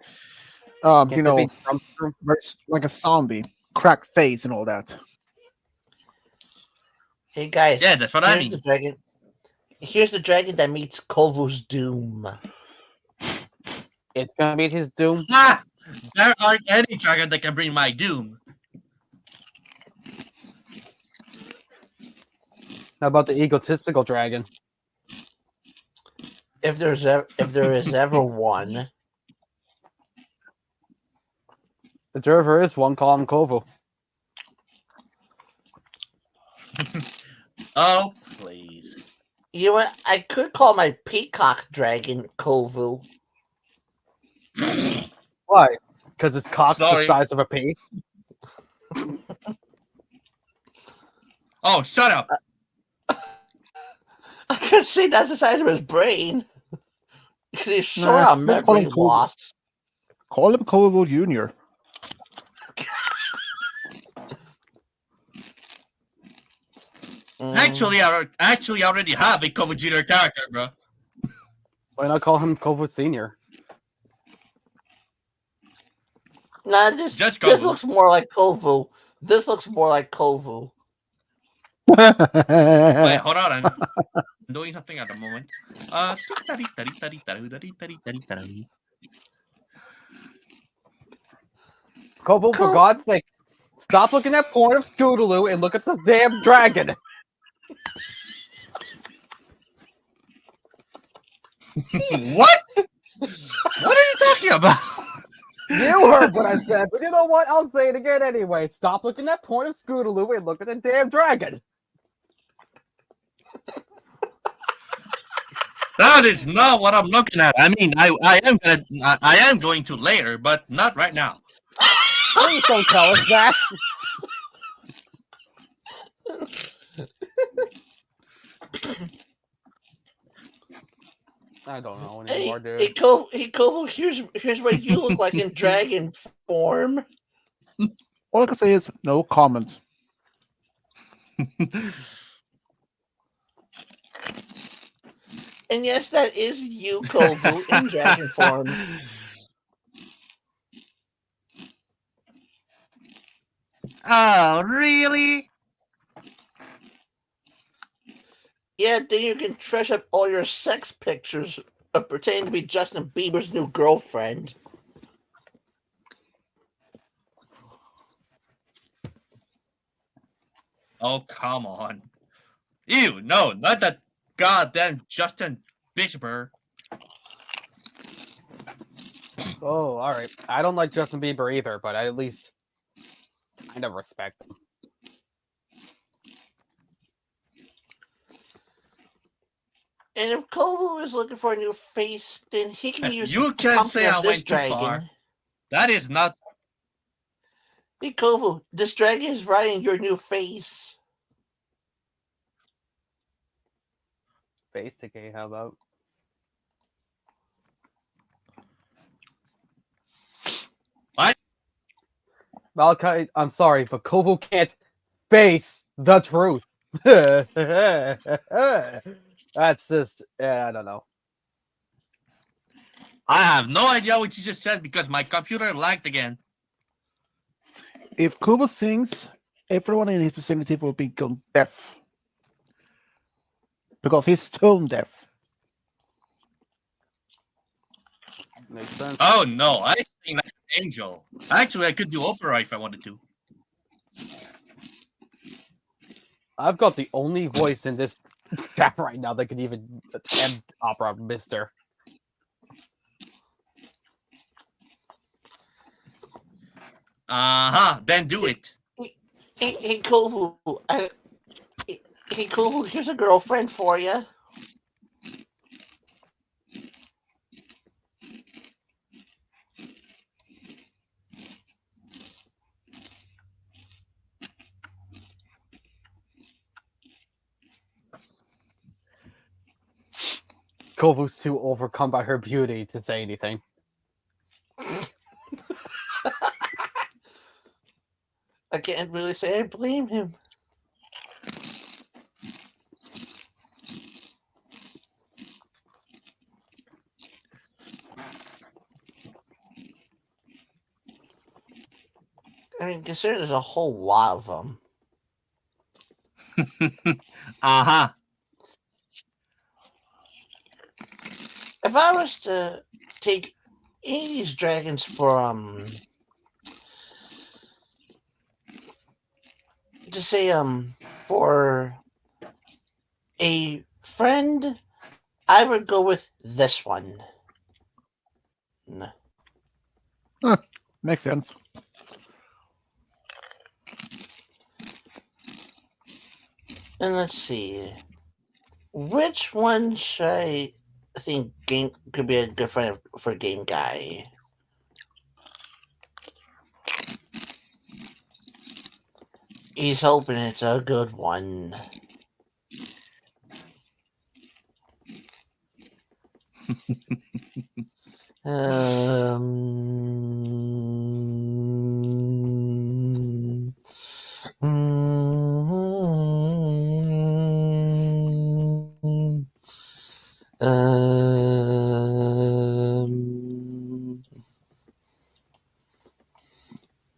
Can't you it know, be Trumpster? very like a zombie, cracked face and all that. Hey guys, Yeah, that's what I here's mean. the dragon. Here's the dragon that meets Kovu's doom. It's gonna be his doom. Ah, there aren't any dragon that can bring my doom. How about the egotistical dragon? If there is ever one, The Derver is one. Call him Kovu. Oh, please. You know what? I could call my peacock dragon Kovu. Why? Because its cock's the Sorry. size of a pea. Oh, shut up. I could see that's the size of his brain. Because he's short Nah, on let's call memory him Kovu. loss. Call him Kovu Jr. Actually, I already have a Kovu Junior character, bro. Why not call him Kovu Senior? Nah, this Just this Kovu. looks more like Kovu. This looks more like Kovu. Wait, hold on. I'm doing something at the moment. Kovu, for Cool. God's sake, stop looking at porn of Scootaloo and look at the damn dragon. What? What are you talking about? You heard what I said, but you know what? I'll say it again anyway. Stop looking at porn of Scootaloo and look at the damn dragon. That is not what I'm looking at. I mean, I am going to later, but not right now. Please don't tell us that. I don't know anymore, dude. Hey, Kovu, here's what you look like in dragon form. All I can say is no comment. And yes, that is you, Kovu, in dragon form. Oh, really? Yeah, then you can trash up all your sex pictures pretending to be Justin Bieber's new girlfriend. Oh, come on. Ew, no, not that goddamn Justin Bieber. Oh, all right. I don't like Justin Bieber either, but I at least kind of respect him. And if Kovu is looking for a new face, then he can use You the can't company say of I this went too dragon. far. That is not. Hey, Kovu, this dragon is riding your new face. Face decay, how about? What? Malachi, I'm sorry, but Kovu can't face the truth. That's just, I don't know. I have no idea what you just said because my computer lagged again. If Kubo sings, everyone in his vicinity will become deaf. Because he's stone deaf. Makes sense. Oh no, I sing like an angel. Actually, I could do opera if I wanted to. I've got the only voice in this chat right now that can even attempt opera, mister. Then do it. Hey, Kovu, hey, Kovu, here's a girlfriend for you. Kovu's too overcome by her beauty to say anything. I can't really say I blame him. I mean, consider there's a whole lot of them. If I was to take any of these dragons for to say for a friend, I would go with this one. No. Makes sense. And let's see. Which one should I think game could be a good friend for Game Guy? He's hoping it's a good one. Um, mm, um,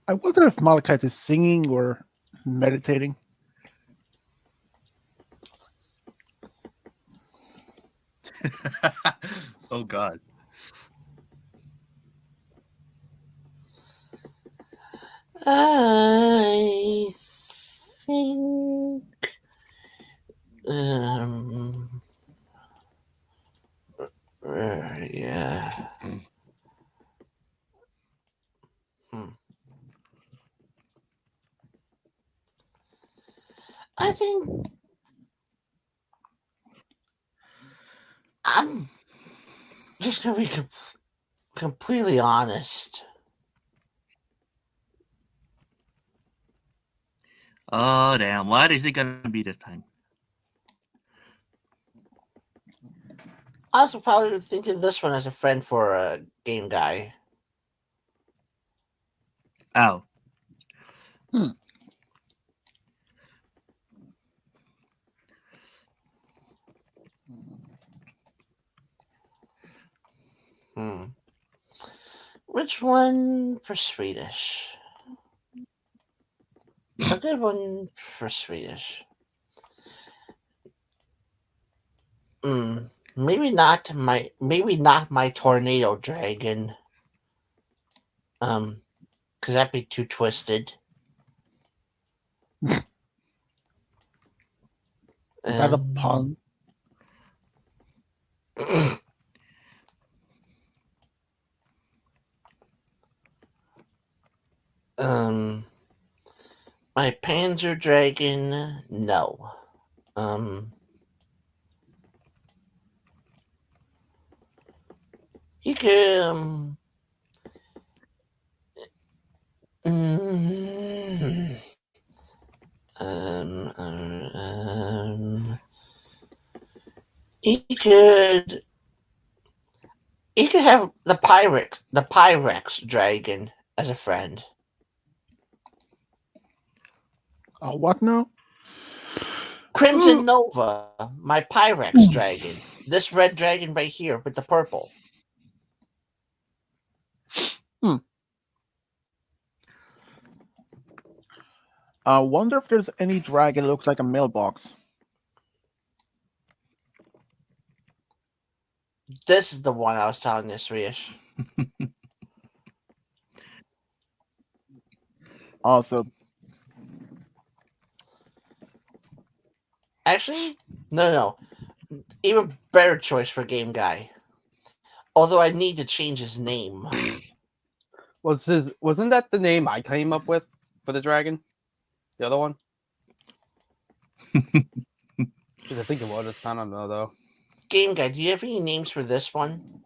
I wonder if Malachite is singing or meditating. Oh God. I think. Yeah. I think I'm just gonna be completely honest. Oh damn! What is it gonna be this time? I was probably thinking this one as a friend for a Game Guy. Ow. Which one for Swedish? A good one for Swedish. Maybe not my tornado dragon. Cause that'd be too twisted. Is that a pun? My Panzer Dragon, no. You can. You could have the Pyrex dragon as a friend. What now? Crimson Nova, my Pyrex dragon. This red dragon right here with the purple. I wonder if there's any dragon that looks like a mailbox. This is the one I was telling you, Srish. Also, Actually, no. Even better choice for Game Guy. Although I need to change his name. Wasn't that the name I came up with for the dragon? The other one? Because I think it was. I don't know though. Game Guy, do you have any names for this one?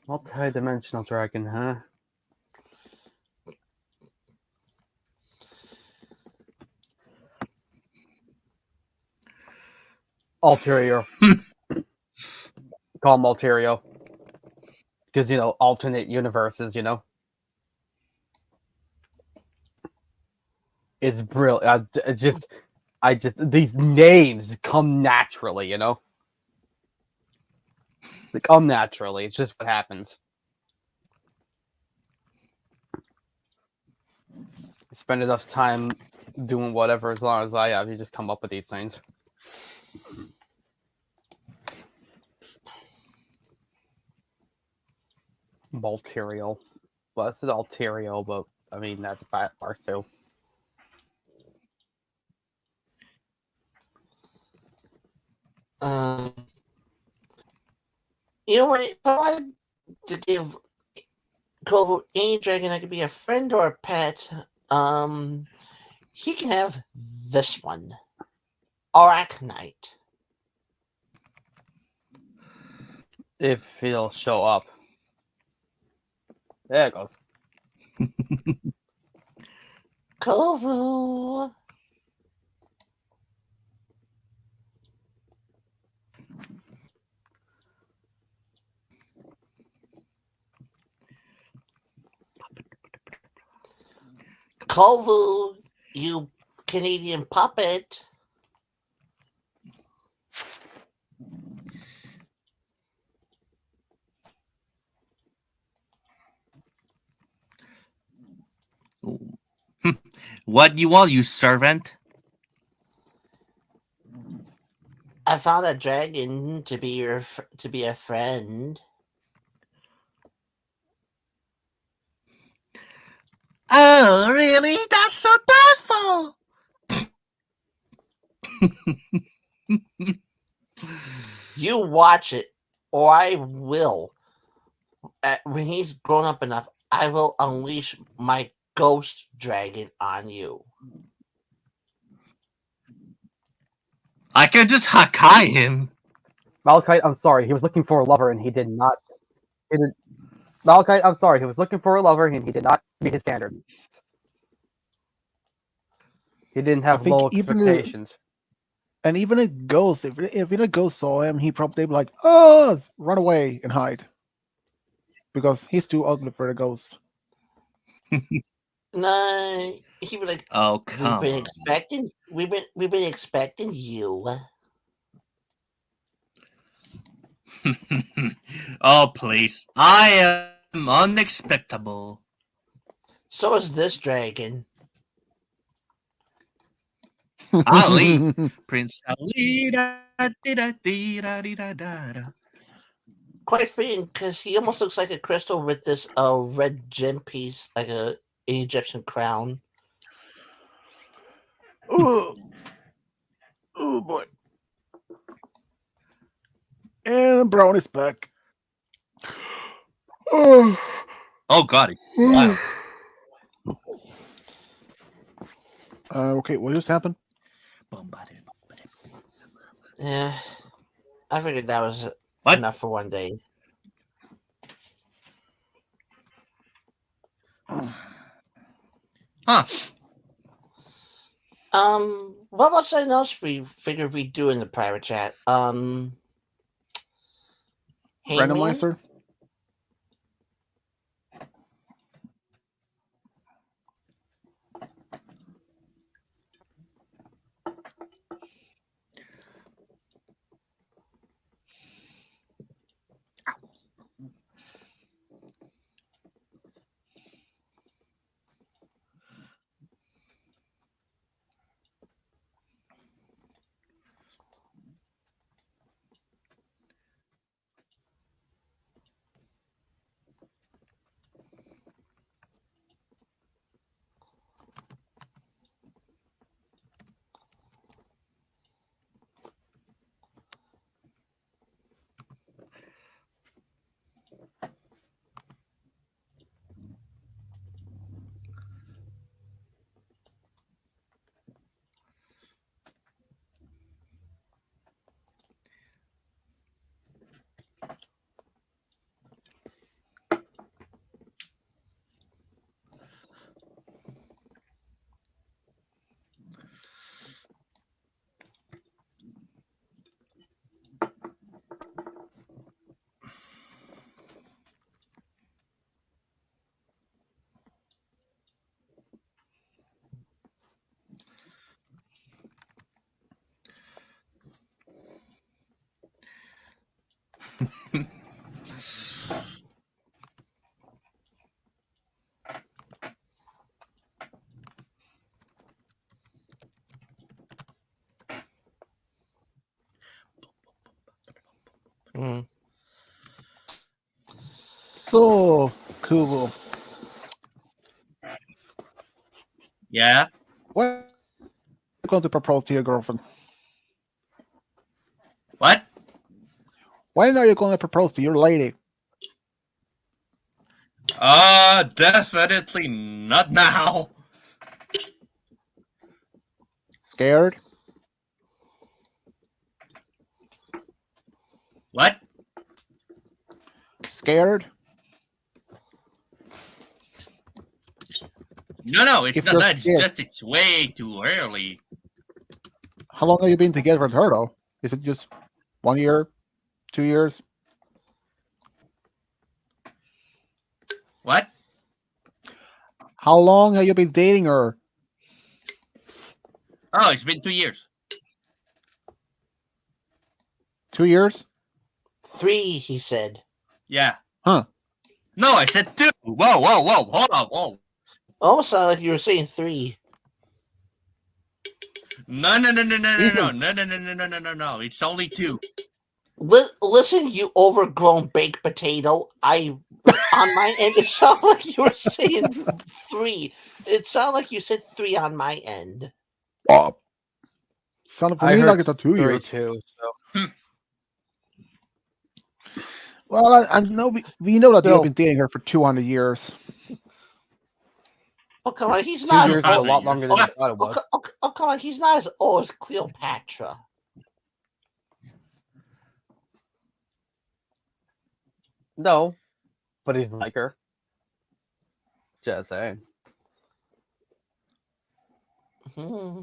Multi-dimensional dragon, huh? Altario. Call him Altario. Because, alternate universes, It's brilliant. I just, these names come naturally, They come naturally. It's just what happens. Spend enough time doing whatever as long as I have. You just come up with these things. Malterial. Well, this is Altario, but I mean that's Barso. You know what? I wanted to give Kovu, any dragon that could be a friend or a pet, he can have this one. Arachnite. If he'll show up. There it goes. Kovu. Kovu, you Canadian puppet. What you want, you servant? I found a dragon to be a friend. Oh, really? That's so thoughtful. You watch it, or I will. When he's grown up enough, I will unleash my ghost dragon on you. I could just Hakai him. Malachite, I'm sorry. He was looking for a lover and he did not. Malachite, I'm sorry. He was looking for a lover and he did not meet his standards. He didn't have think low even expectations. And even a ghost, if a ghost saw him, he probably be like, "Oh, run away and hide," because he's too ugly for a ghost. Nah, he be like, Oh, we've come been on. expecting, we've been expecting you. Oh, please. I am unexpectable. So is this dragon. Ali. Prince Ali. Da, da, da, da, da, da, da. Quite fitting, because he almost looks like a crystal with this red gem piece, like an Egyptian crown. Oh, oh boy! And Brown is back. Oh, Oh, God. Wow. Okay, what just happened? Yeah, I figured that was What? enough for one day. Huh. What about something else we figured we'd do in the private chat? Hangman? Randomizer. Mm. So, Kubo, Yeah. when are you going to propose to your girlfriend? What? When are you going to propose to your lady? Definitely not now. Scared? What? Scared? No, it's If not you're that. It's scared. just it's way too early. How long have you been together with her, though? Is it just 1 year? 2 years? What? How long have you been dating her? Oh, it's been 2 years. 2 years? 3, he said. Yeah. Huh. No, I said 2. Whoa. Hold on. Whoa. Almost sounded like you were saying 3. No. Ethan. No. It's only 2. Listen, you overgrown baked potato. On my end, it sounded like you were saying 3. It sounded like you said 3 on my end. Sounded for I me heard like it's a 2 3 years. too. So Well, I know we know that Still- you've been dating her for 200 years. Oh, come on. He's 2 not years as is a old. lot longer than I thought it Oh, was. come on. He's not as old as Cleopatra. No, but he's like her. Just saying. Hmm.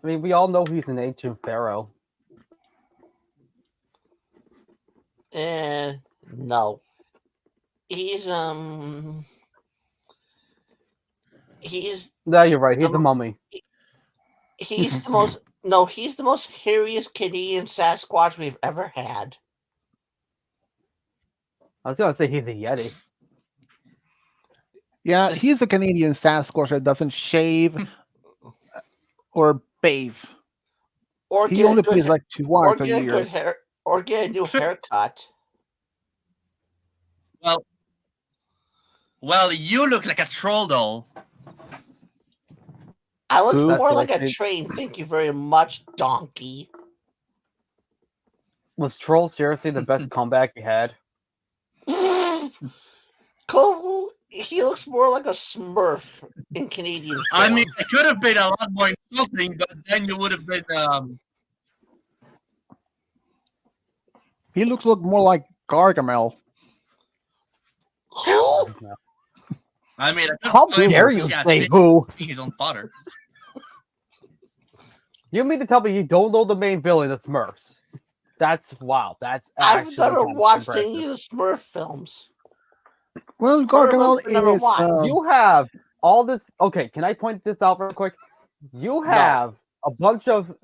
I mean, we all know he's an ancient pharaoh. No. He's No, you're right. He's a mummy. he's the most he's the most hairiest Canadian Sasquatch we've ever had. I was gonna say he's a yeti. Yeah, Just- he's a Canadian Sasquatch that doesn't shave or bathe. Or He get a only good plays ha- like or twice a get a year. good hair or get a new haircut. Well, you look like a troll doll. I look Who? more That's like what a I think. train. Thank you very much, donkey. Was Troll seriously the best comeback you had? Koval, he looks more like a Smurf in Canadian. I mean, form. it could have been a lot more insulting, but then you would have been. He looks more like Gargamel. I mean, at this How time, dare you yeah, say Snake who? eating his own fodder. You mean to tell me you don't know the main villain of Smurfs? That's wow. That's I've actually never kind of watched impressive. any of the Smurf films. Well, Heard of Gargamel him, but never is. watched. You have all this. Okay, can I point this out real quick? You have a bunch of.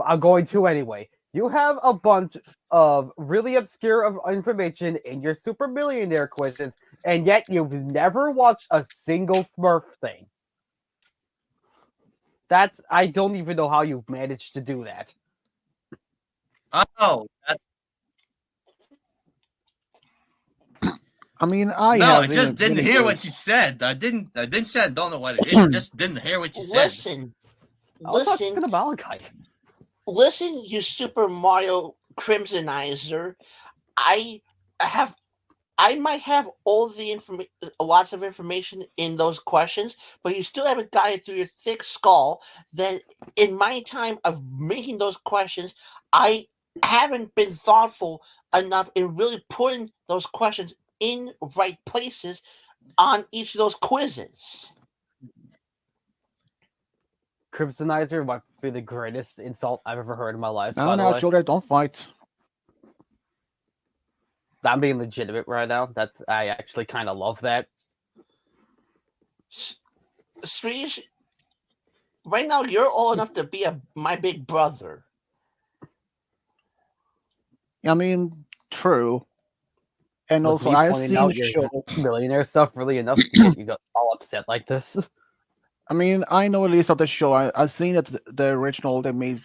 I'm going to anyway. You have a bunch of really obscure information in your Super Millionaire quizzes, and yet you've never watched a single Smurf thing. That's. I don't even know how you've managed to do that. Oh, I mean, I no, have I just been didn't hear what vinegar. you said. I didn't say I don't know what it is. I just didn't hear what you said. I was talking Listen, to Malachite. listen, you Super Mario Crimsonizer. I might have all the information, lots of information in those questions, but you still haven't got it through your thick skull. That in my time of making those questions, I haven't been thoughtful enough in really putting those questions in right places on each of those quizzes. Crimsonizer might be the greatest insult I've ever heard in my life. No, by the no, way. children, don't fight. I'm being legitimate right now. I actually kind of love that. Swedish, right now you're old enough to be my big brother. I mean, true. And Was also, me I've pointing seen out the your show. millionaire stuff really enough to get you got all upset like this? I mean, I know at least of the show. I've seen it, the original they made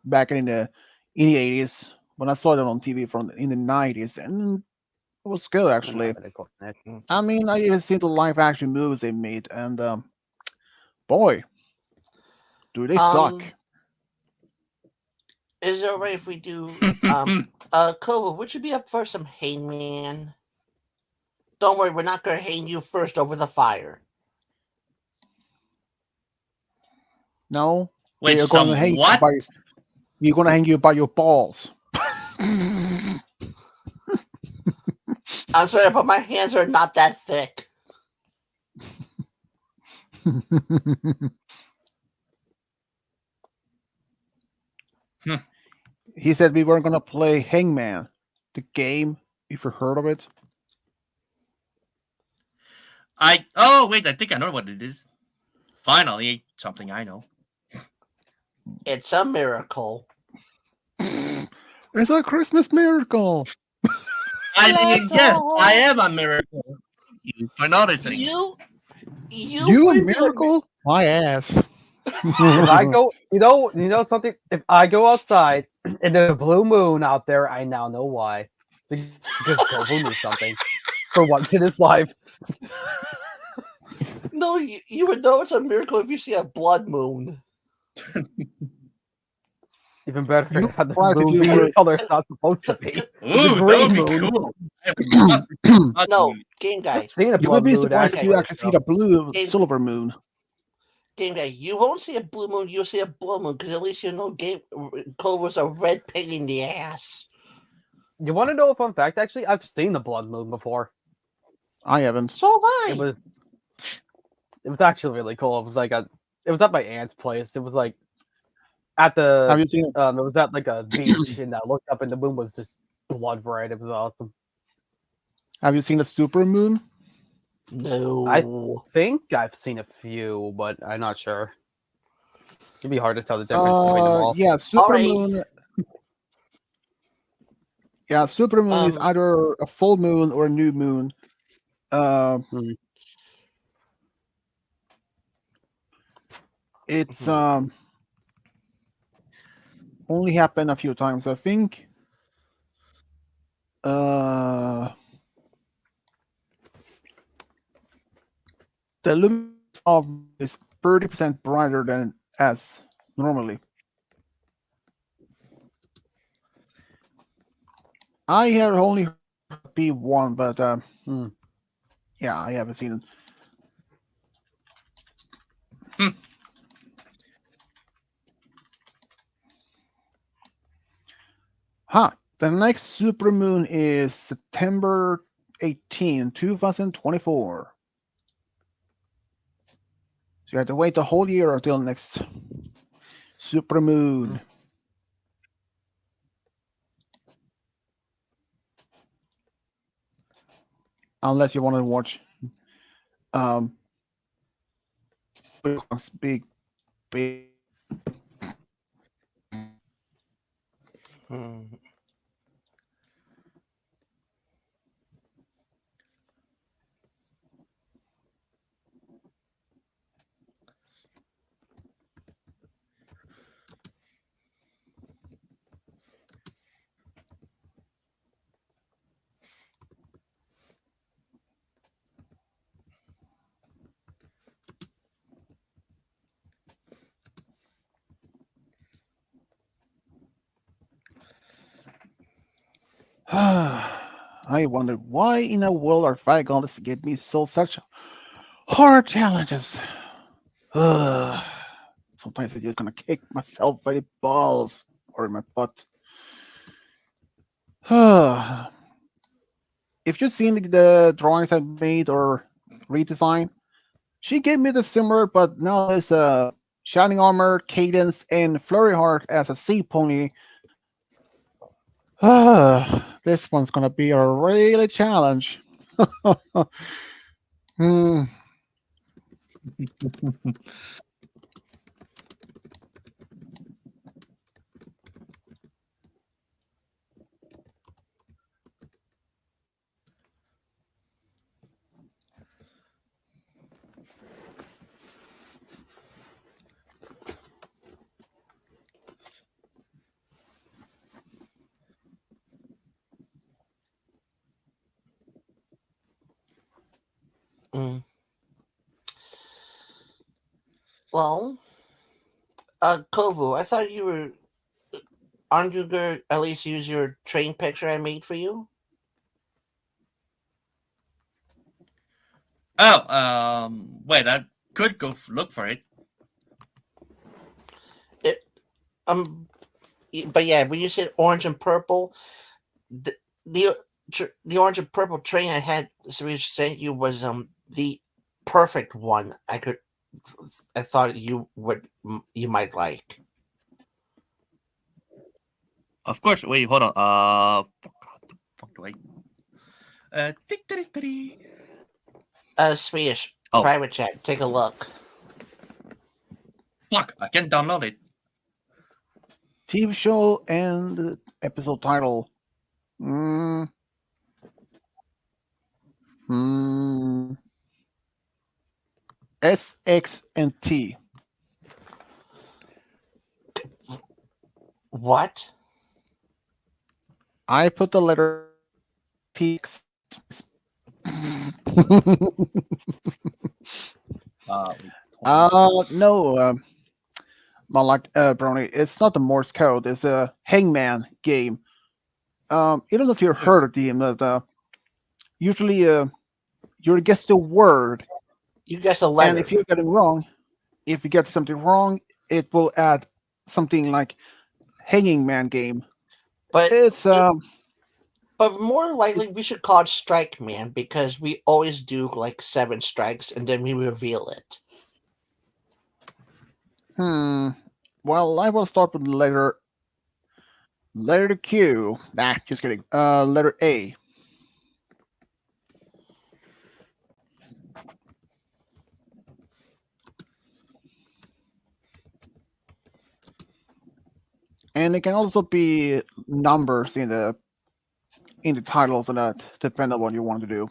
back in the 80s when I saw it on TV in the 90s, and it was good actually. I mean, I even seen the live action movies they made, and boy, do they suck. Is it alright if we do Kova, would you be up for some hangman? Don't worry, we're not gonna hang you first over the fire. No, Wait, you're going to some hang what? you're going to hang you by your balls. I'm sorry, but my hands are not that thick. He said we weren't going to play Hangman, the game. If you heard of it, Oh wait, I think I know what it is. Finally, something I know. It's a miracle. it's a Christmas miracle. I mean, Let's yes, all- I am a miracle. Thank you for noticing. You You a wouldn't be a miracle? My ass. If I go, you know something. If I go outside and there's a blue moon out there, I now know why. Because Goku knew something for once in his life. No, you would know it's a miracle if you see a blood moon. Even better, You if the surprised if moon you being were- the color it's not supposed to be. Ooh, that green would be moon. cool. I would not- No, game guy. I've seen a You blood would be moon. surprised if you actually see the blue Game- silver moon. Game guy, you won't see a blue moon, you'll see a blood moon, because at least you know Clover's a red pig in the ass. You want to know a fun fact? Actually, I've seen the blood moon before. I haven't. So have I. It was actually really cool. It was like it was at my aunt's place. It was like at the Have you seen it? it was at like a beach, and I looked up and the moon was just blood red. It was awesome. Have you seen the super moon? No. I think I've seen a few, but I'm not sure. It'd be hard to tell the difference between them all. Yeah, super Alright. moon. Yeah, super moon is either a full moon or a new moon. It's only happened a few times, I think. The luminance of is 30% brighter than as normally. I have only heard P1, but yeah, I haven't seen it. The next supermoon is September 18, 2024. So you have to wait the whole year until next supermoon. Unless you want to watch big. I wonder why in the world are Firegods to give me such hard challenges. Sometimes I'm just gonna kick myself by the balls or in my butt. If you've seen the drawings I made or redesign, she gave me the similar, but now it's Shining Armor, Cadence, and Flurry Heart as a sea pony. This one's gonna be a really challenge. Well, Kovu, I thought you were aren't you gonna at least use your train picture I made for you? Oh, wait, I could go look for it. It um, but yeah, when you said orange and purple, the the, the orange and purple train I had sent you was the perfect one. I thought you might like. Of course. Wait, hold on. Fuck, the fuck do I? Tick-tick-tick-tick. Swedish Oh. private chat. Take a look. Fuck! I can't download it. TV show and episode title. Mm. Hmm. S, X, and T. What? I put the letter T. No, Malak Brony, it's not the Morse code. It's a Hangman game. I don't know if you heard of them. Usually, you guess the word, You guess a letter. and if you get it wrong, if you get something wrong, it will add something like Hanging Man game. but It's but more likely we should call it Strike Man because we always do like 7 strikes and then we reveal it. Well, I will start with letter Q. Nah, just kidding. Letter A. And it can also be numbers in the titles and that, depending on what you want to do.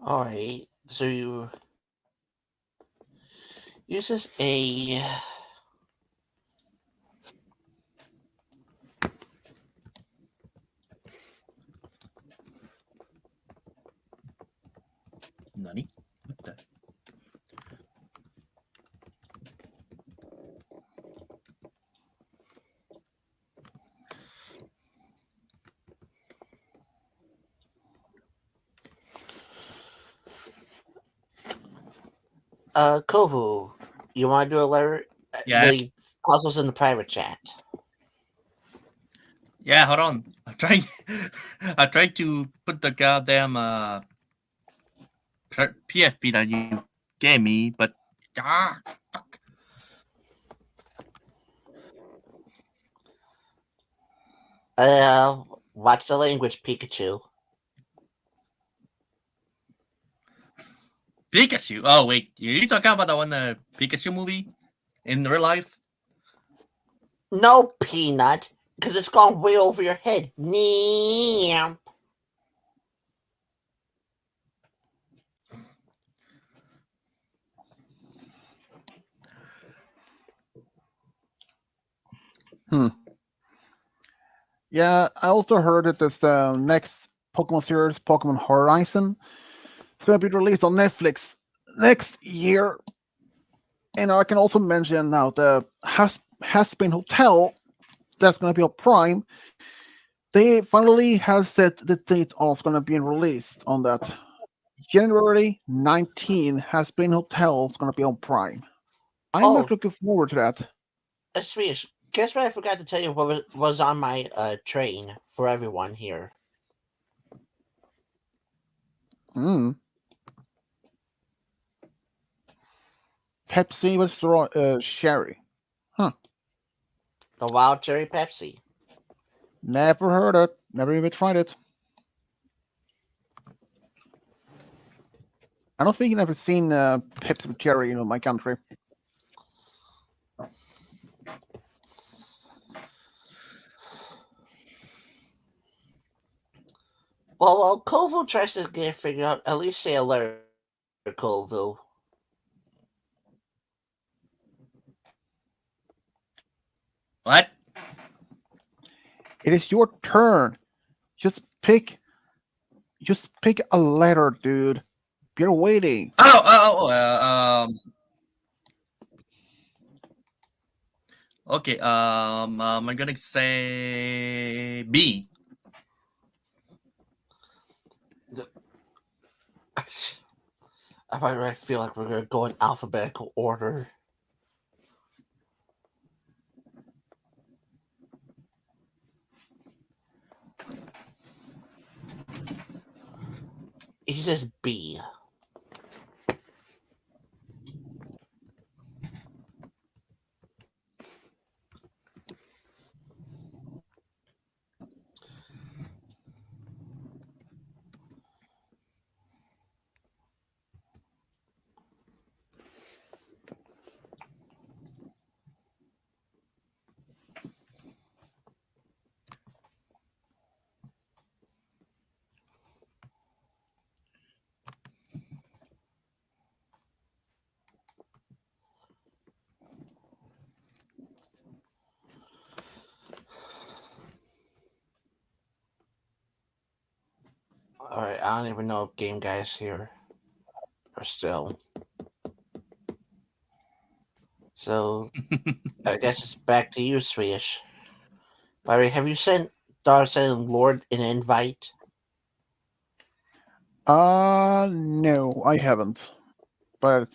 All right. So you uses a Nani? What the? Kovu. You want to do a letter? Yeah. The puzzles in the private chat. Yeah, hold on. I'm trying. I tried to put the goddamn PFP that you gave me, but fuck. Watch the language, Pikachu. Pikachu. Oh wait, you talking about the one Pikachu movie in real life? No, Peanut, because it's gone way over your head. Neam. Yeah, I also heard that this next Pokemon series, Pokemon Horizon, is going to be released on Netflix next year. And I can also mention now the Has-Been Hotel, that's going to be on Prime. They finally have set the date on it's going to be released on that. January 19, Has-Been Hotel is going to be on Prime. I'm Oh. not looking forward to that. Swedish. Guess what? I forgot to tell you what was on my train for everyone here. Pepsi with sherry. The Wild Cherry Pepsi. Never heard it. Never even tried it. I don't think I've ever seen Pepsi with cherry in my country. Well, while Kovu tries to get it figured out, at least say a letter, Kovu. What? It is your turn. Just pick a letter, dude. You're waiting. Okay. I'm gonna say B. I feel like we're gonna go in alphabetical order. He says B. All right, I don't even know if Game Guy's here or still. So I guess it's back to you, Swedish. By the way, have you sent Darcy and Lord an invite? No, I haven't. But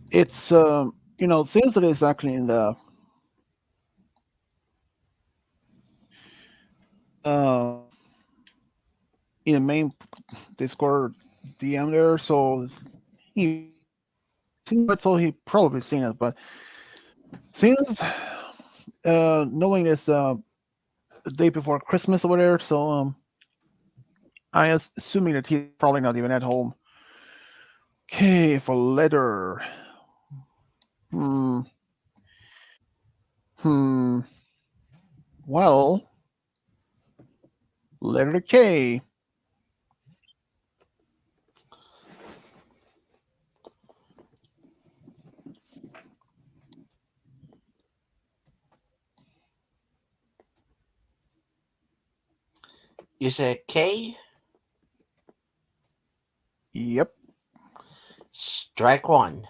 it's since it is actually uh in the main Discord DM there, so he so he probably seen it. But since knowing this the day before Christmas over there, so I was assuming that he's probably not even at home. Okay, for letter. Hmm. Hmm. Well, letter K. You said K? Yep. Strike one.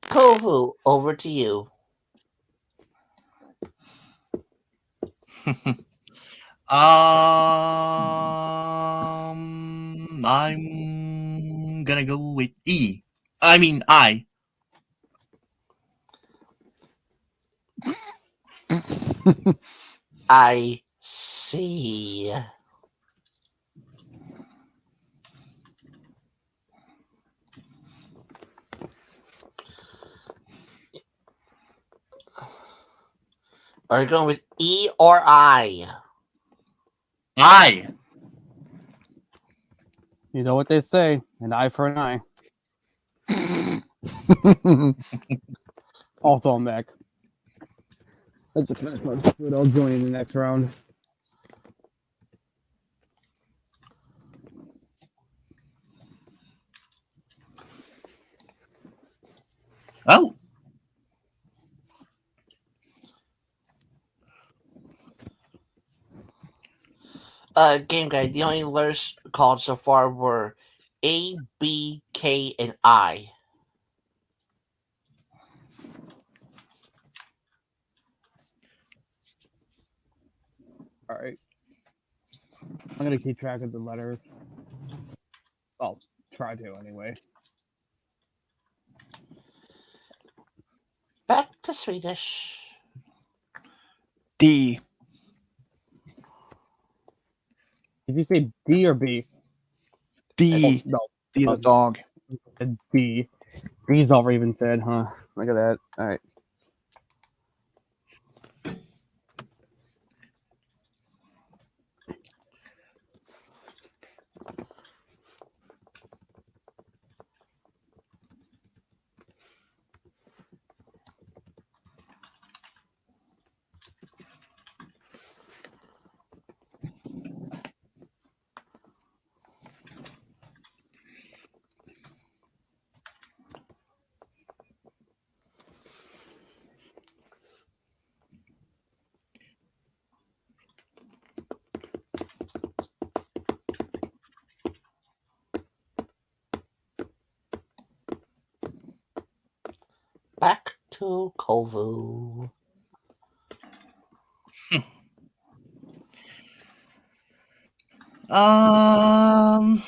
Kovu, over to you. I'm gonna go with E. I mean I. I see. Are you going with E or I? I. You know what they say, an eye for an eye. Also, I'm back. I just finished my food. I'll join in the next round. Oh. Game Guy, the only letters called so far were A, B, K, and I. All right. I'm gonna keep track of the letters. I'll try to anyway. Back to Swedish. D. Did you say D or B? D. Oh, no, D the dog. D. D's all Raven said, huh? Look at that. All right. Back to Kovu. I'm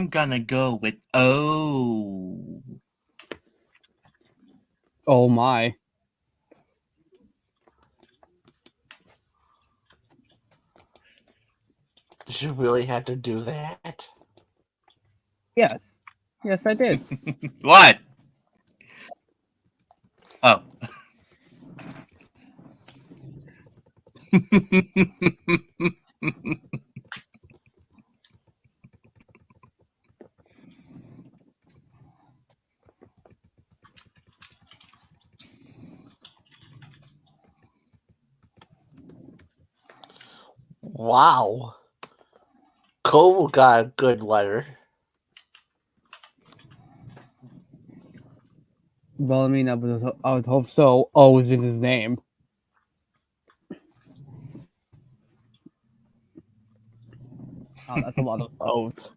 gonna go with O. Oh my. Did you really have to do that? Yes. Yes, I did. What? Oh. Wow. Kovu got a good letter. Well, I mean, I would hope so. O is in his name. Oh, that's a lot of O's.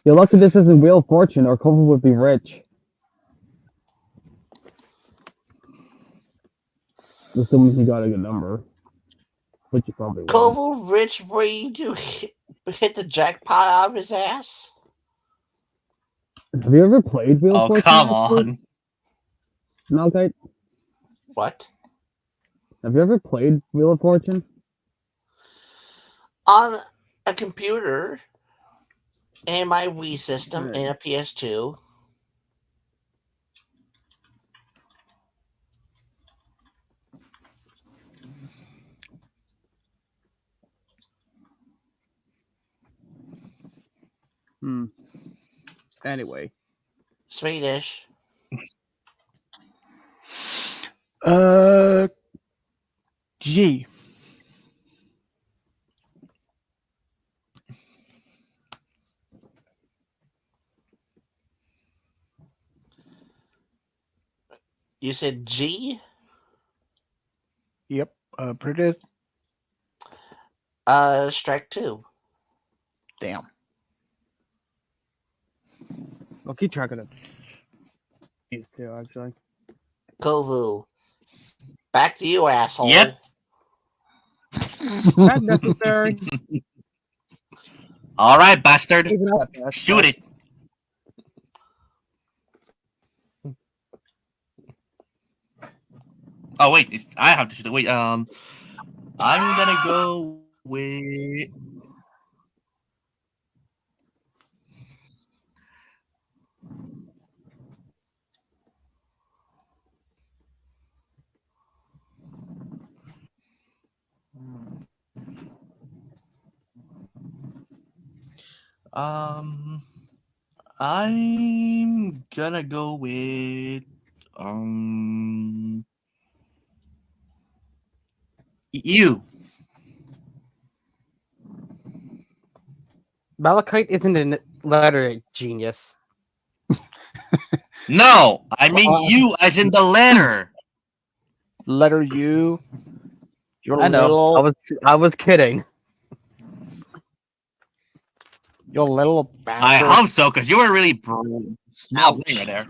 You're lucky this isn't Wheel of Fortune, or Kovu would be rich. Assuming he got a good number. Which you probably will. Kovu rich where you hit the jackpot out of his ass? Have you ever played Wheel of Oh, Fortune? come actually? on. Malkite? What? Have you ever played Wheel of Fortune? On a computer and my Wii system and a PS2. Anyway. Swedish. G. You said G? Yep. Pretty. Strike 2. Damn. I'll keep track of it. These two, actually. Kovu. Back to you, asshole. Yep. Not necessary. All right, bastard. Even though that's Shoot it. Oh wait, I have to shoot it. Wait, I'm gonna go with. I'm gonna go with you. Malachite isn't a letter genius. No, I mean you as in the letter. Letter U. You're I know. little. I was kidding. You're little I bastard. hope so, because you were really small Ouch. right there.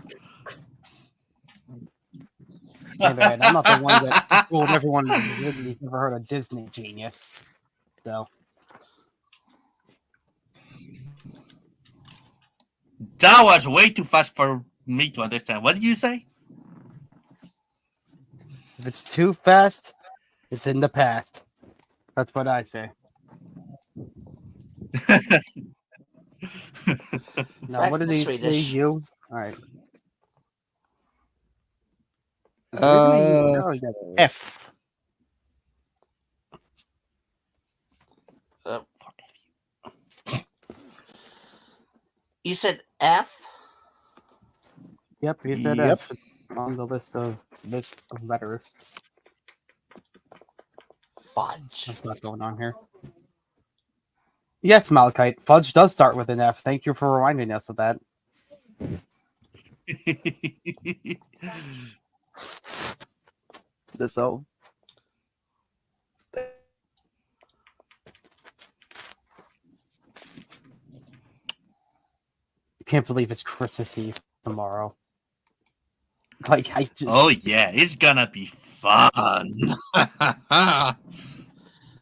Hey, man, I'm not the one that told everyone he's never heard of Disney genius. So That was way too fast for me to understand. What did you say? if it's too fast, it's in the past. That's what I say. Now, Back what to did he say? Swedish. You? All right. F. You said F? Yep, he said Yep. F on the list of letters. Fudge. What's not going on here? Yes, Malachite. Fudge does start with an F. Thank you for reminding us of that. So, can't believe it's Christmas Eve tomorrow. Like, I just... Oh yeah, it's gonna be fun.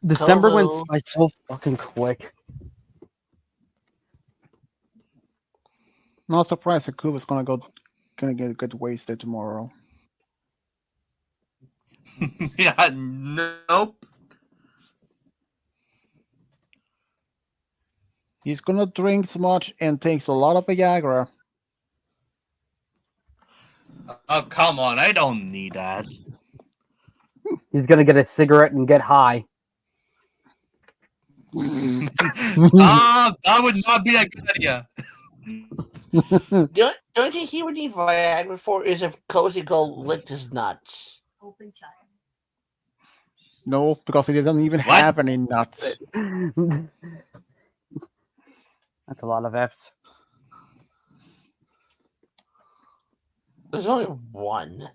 December went Covo. by so fucking quick. Not surprised that Kuba's gonna get wasted tomorrow. Yeah, nope. He's gonna drink so much and takes a lot of Viagra. Oh, come on, I don't need that. He's gonna get a cigarette and get high. That would not be a good idea. The only thing he would need Viagra for is if Cozy Gold licked his nuts. Open child. No, because he doesn't even What? have any nuts. That's a lot of F's. There's only one.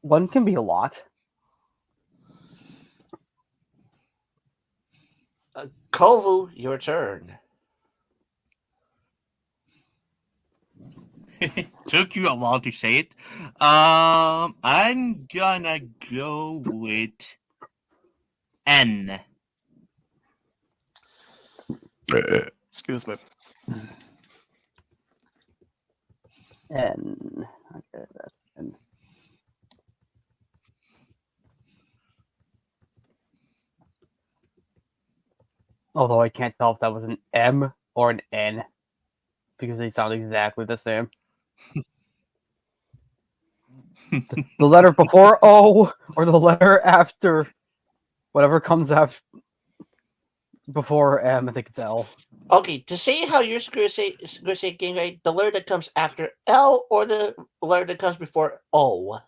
One can be a lot. Kovu, your turn. Took you a while to say it. I'm gonna go with N. Excuse me. N. Okay, that's N. Although I can't tell if that was an M or an N because they sound exactly the same. The letter before O or the letter after whatever comes after before M, I think it's L. Okay, to say how you're going to say game right, the letter that comes after L or the letter that comes before O.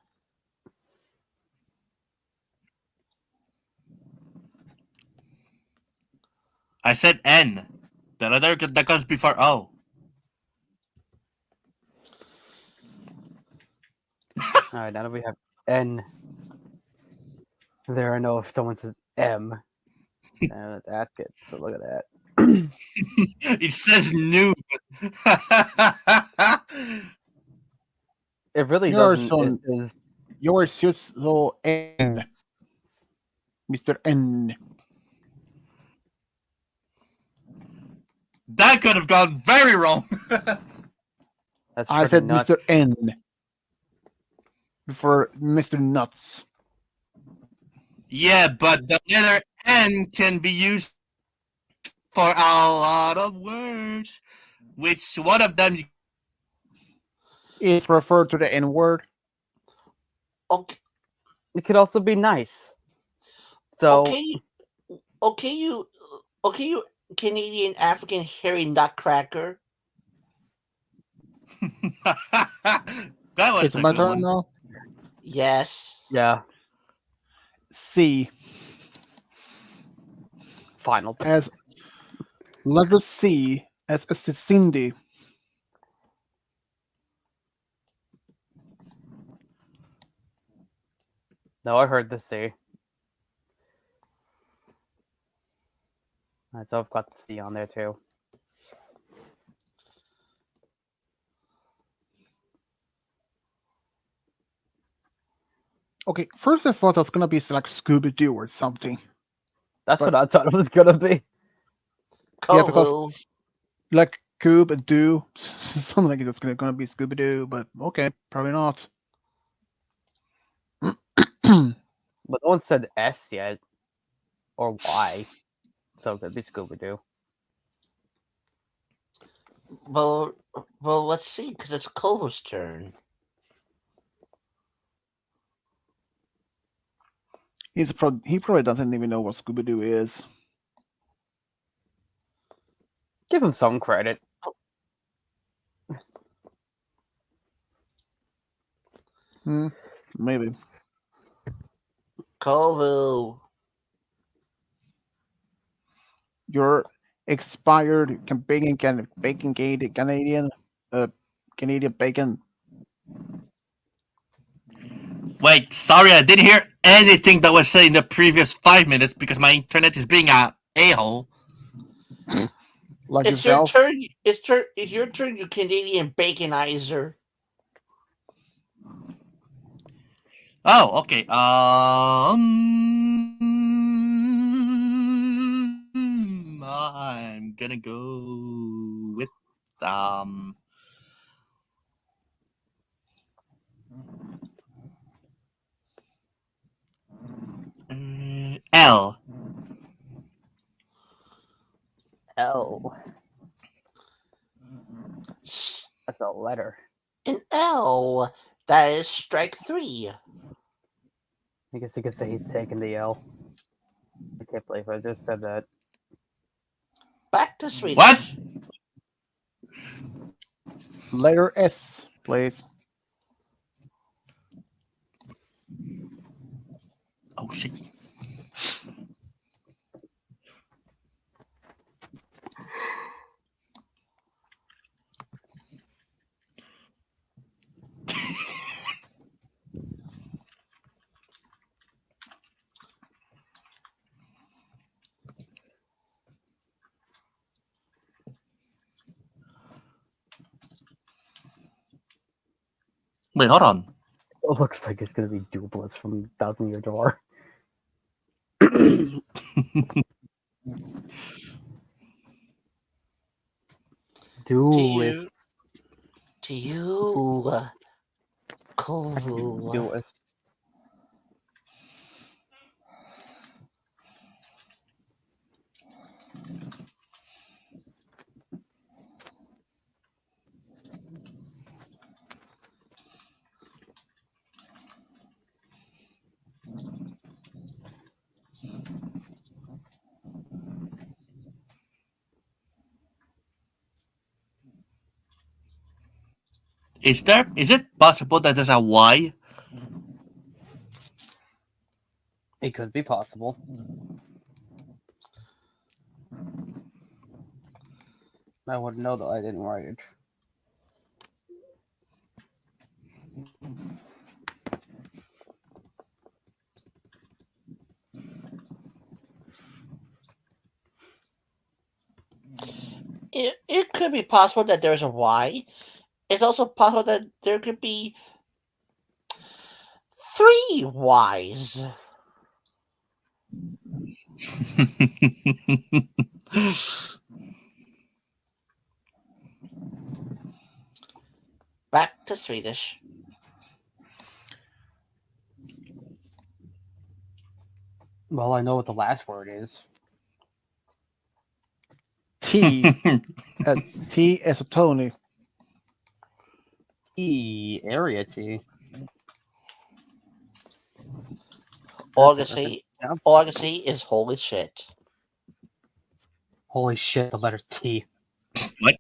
I said N. The letter that comes before O. Alright, now that we have N, there I know if someone says M. And that's good. So look at that. It says noob. It really You're doesn't. so- It is Yours just so N. Mr. N. That could have gone very wrong. that's I pretty said nuts. Mr. N. Before Mr. Nuts. Yeah, but the letter N can be used for a lot of words. Which one of them? It's referred to the N word. Okay, It could also be nice. So you Canadian African hairy nutcracker. That was It's a my good turn one. now. Yes. yeah, C. final. As letter C as a Cindy. No, I heard the C. Alright, so I've got the C on there too. Okay, first I thought it was gonna be like Scooby Doo or something. That's But- what I thought it was gonna be. Yeah, because- Kovu. Like Coob and Doo. Something like it's gonna be Scooby Doo, but okay, probably not. But no one said S yet. Or Y. So it could be Scooby Doo. Well, let's see, because it's Kovu's turn. He probably doesn't even know what Scooby Doo is. Give him some credit. Maybe. Kovu. Your expired Canadian Canadian bacon. Wait, sorry, I didn't hear anything that was said in the previous 5 minutes because my internet is being a hole. Like It's your yourself. turn. It's your turn, you Canadian baconizer. Oh, okay. I'm gonna go with L. L. S- That's a letter. An L. That is strike 3. I guess you could say he's taking the L. I can't believe I just said that. Back to Swedish. What? Letter S, please. Oh shit. Wait, hold on. It looks like it's gonna be Dupless from Thousand Year Door. Duelist. To you, Kovu. Duelist. Is it possible that there's a Y? It could be possible. I wouldn't know though. I didn't write it. It could be possible that there's a Y. It's also possible that there could be 3 Ys. Back to Swedish. Well, I know what the last word is. T. T as a Tony. Area T. All I That's can a say, yeah. all I can say is holy shit. Holy shit, the letter T. What?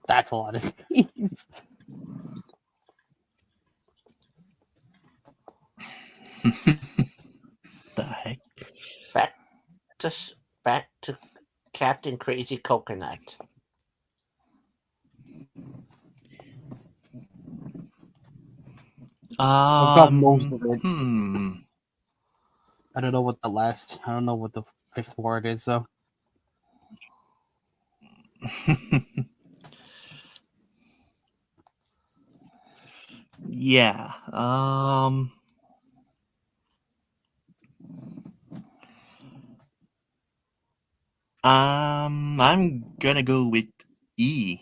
That's a lot of T's. The heck? Back to Captain Crazy Coconut. I've got most of it. I don't know what the fifth word is though. Yeah. I'm gonna go with E.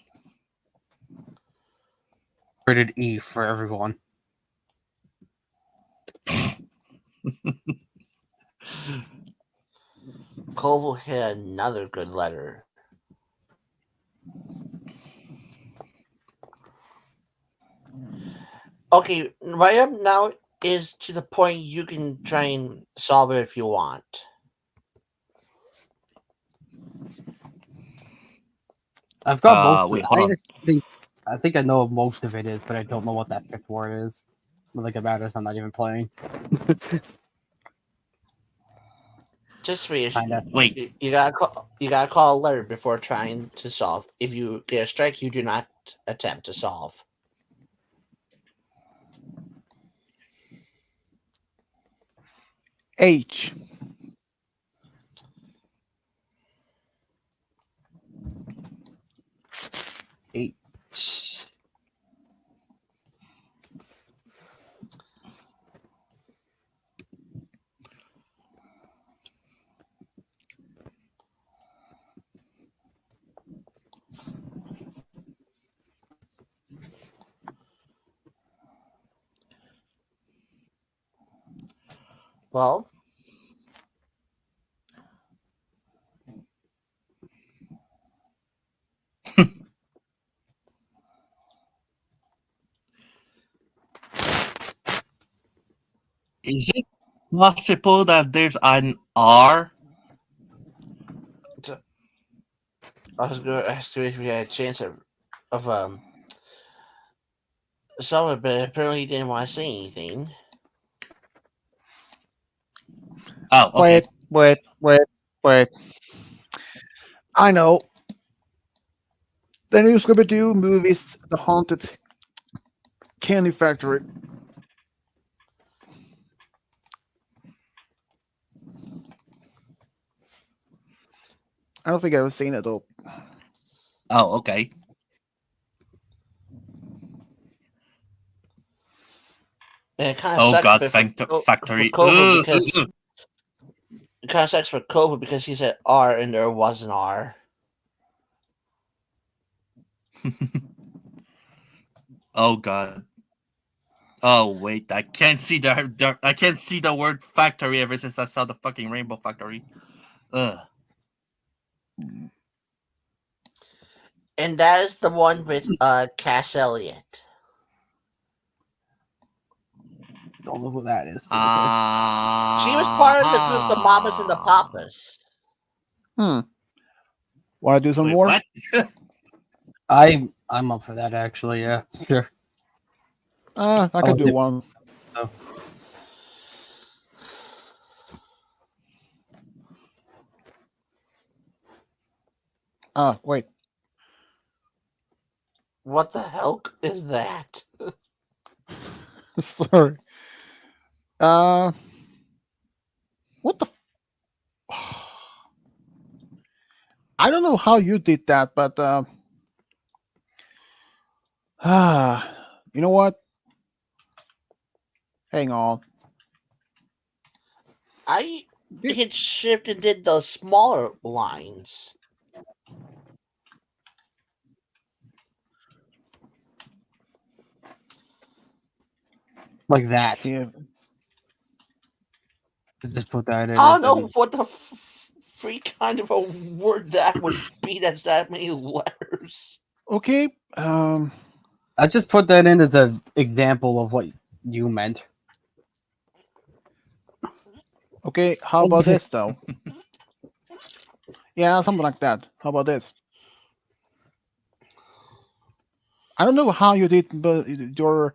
Rated E for everyone. Kovu hit another good letter. Okay, right up now is to the point you can try and solve it if you want. I've got most wait, of hold on. it. I think I know what most of it is, but I don't know what that fifth word is. Not like it matters, I'm not even playing. Just reassure. Kinda. Wait, You gotta call alert before trying to solve. If you get a strike, you do not attempt to solve. H. H. Well, is it possible that there's an R? I was going to ask you if you had a chance of solving, but apparently you didn't want to say anything. Oh, okay. Wait. I know. The new Scooby-Doo movies, The Haunted Candy Factory. I don't think I've seen it though. Oh, okay. And it kind of Oh sucks God, a bit for factory. Cobra Ugh, because ugh, it kind of sucks for Cobra because he said R and there was an R. ugh. Oh God. Oh wait, I can't see I can't see the word factory ever since I saw the fucking Rainbow Factory. Ugh. And that is the one with Cass Elliot. Don't know who that is. She was part of the group, the Mamas and the Papas. Want to do some Wait, more? what? I'm up for that actually. Yeah, sure. I Oh, could do yeah. one. Oh. Wait. What the hell is that? Sorry. What the? I don't know how you did that, but you know what? Hang on. I hit shift and did the smaller lines. Like that. Yeah. Just put that in. I as don't know in- what the freak kind of a word that would be. That's that many letters. Okay. I just put that in as an example of what you meant. Okay. How about this though? Yeah, something like that. How about this? I don't know how you did, but your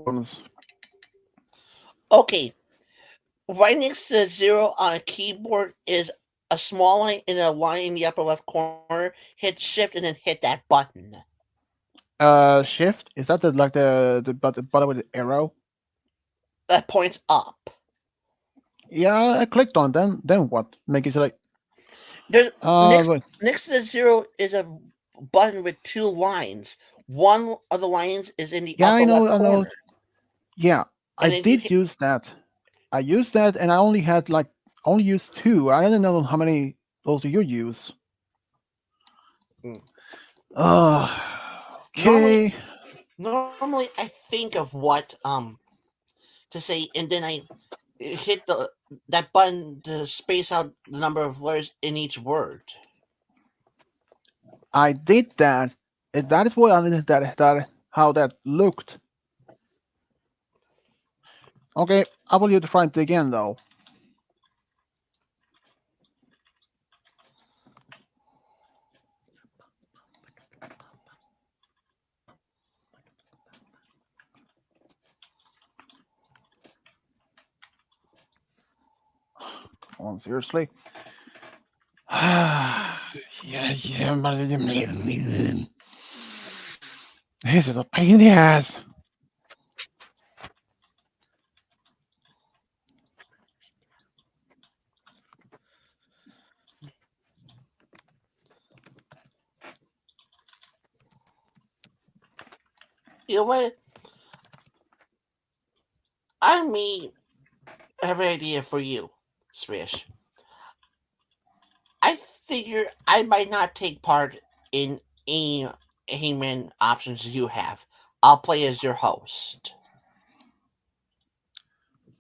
ones. Okay, right next to the zero on a keyboard is a small line and a line in the upper left corner. Hit shift and then hit that button. Shift. Is that the button with the arrow? That points up. Yeah, I clicked on. Then what? Make it like. There's Wait. next to the zero is a button with two lines. One of the lines is in the Yeah, upper I know. left I know. corner. Yeah, I And then you did hit- use that. I used that, and I only had only used two. I don't know how many those do you use. Mm. Okay. Normally I think of what to say, and then I hit that button to space out the number of letters in each word. I did that. And that is what I did. That how that looked. Okay, I will use to find it again though. on, seriously. Yeah. This is a pain in the ass. You know what? I may have an idea for you, Swish. I figure I might not take part in any Hangman options you have. I'll play as your host.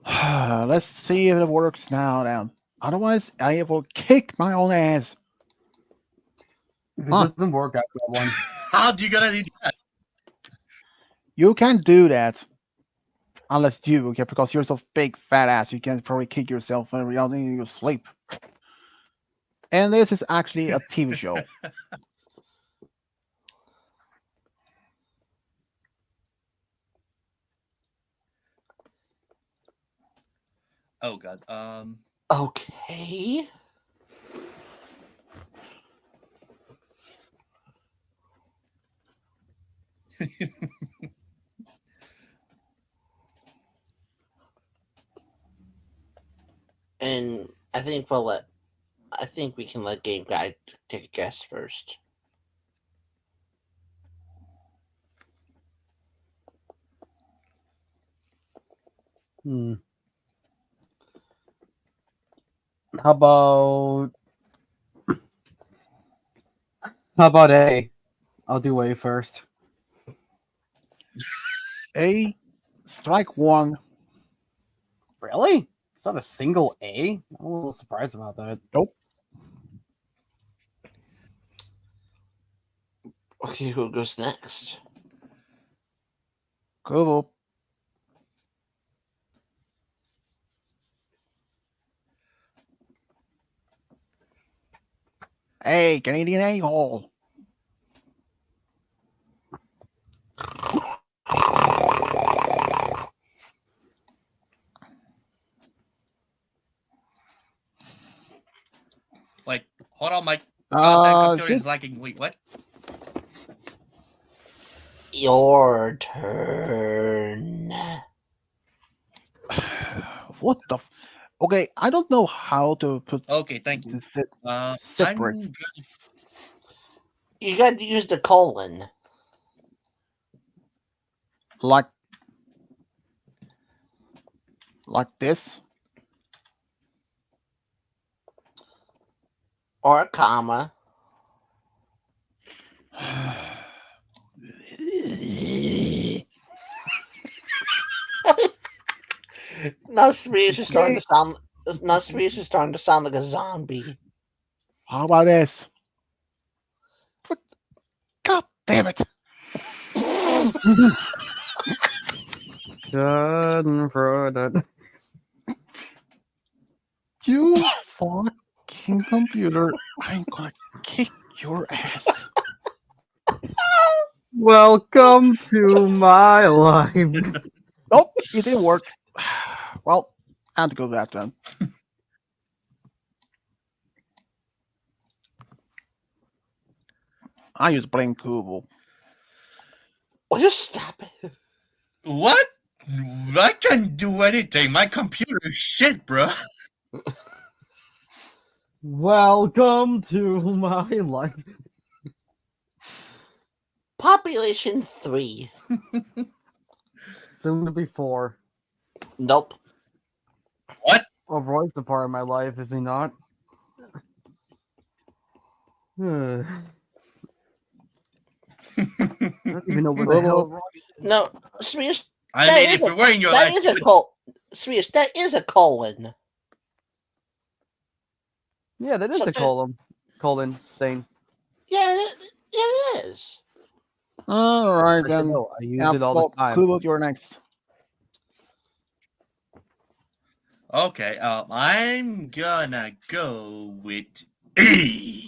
Let's see if it works now. Otherwise, I will kick my own ass. If it Huh. doesn't work, I got one. How do you gonna do that? You can't do that. Unless you, okay, because you're so big fat ass, you can probably kick yourself every other in your sleep. And this is actually a TV show. Oh god. Okay. And I think we can let Game Guy take a guess first. Hmm. How about A? I'll do A first. A, strike one. Really? It's not a single A? I'm a little surprised about that. Nope. Okay, who goes next? Cool. Hey, Canadian a-hole. Wait, hold on, my goddamn computer Just is lagging. Wait, what? Your turn. what the? Okay, I don't know how to put Okay, thank you. this I'm separate. gonna... You got to use the colon. Like this. Or a comma. Now Spears is starting to sound. Now Spears is starting to sound like a zombie. How about this? God damn it! You fucking computer! I'm gonna kick your ass. Welcome to my life. Nope, it didn't work. Well, I had to go back then. I use blame Kubo. Well, just stop it. What? I can't do anything. My computer is shit, bro. Welcome to my life. Population 3. Soon to be 4. Nope. What? Well, Roy's a part of my life, is he not? I don't even know where the hell Roy is. No, Spears. I That mean, is if a- you were in your That life, is a Spears. That is a colon. Yeah, that is So a to- colon thing. Yeah, it is. All right I should then. know. I use it all the time. Kubo, you're next. okay, I'm gonna go with E.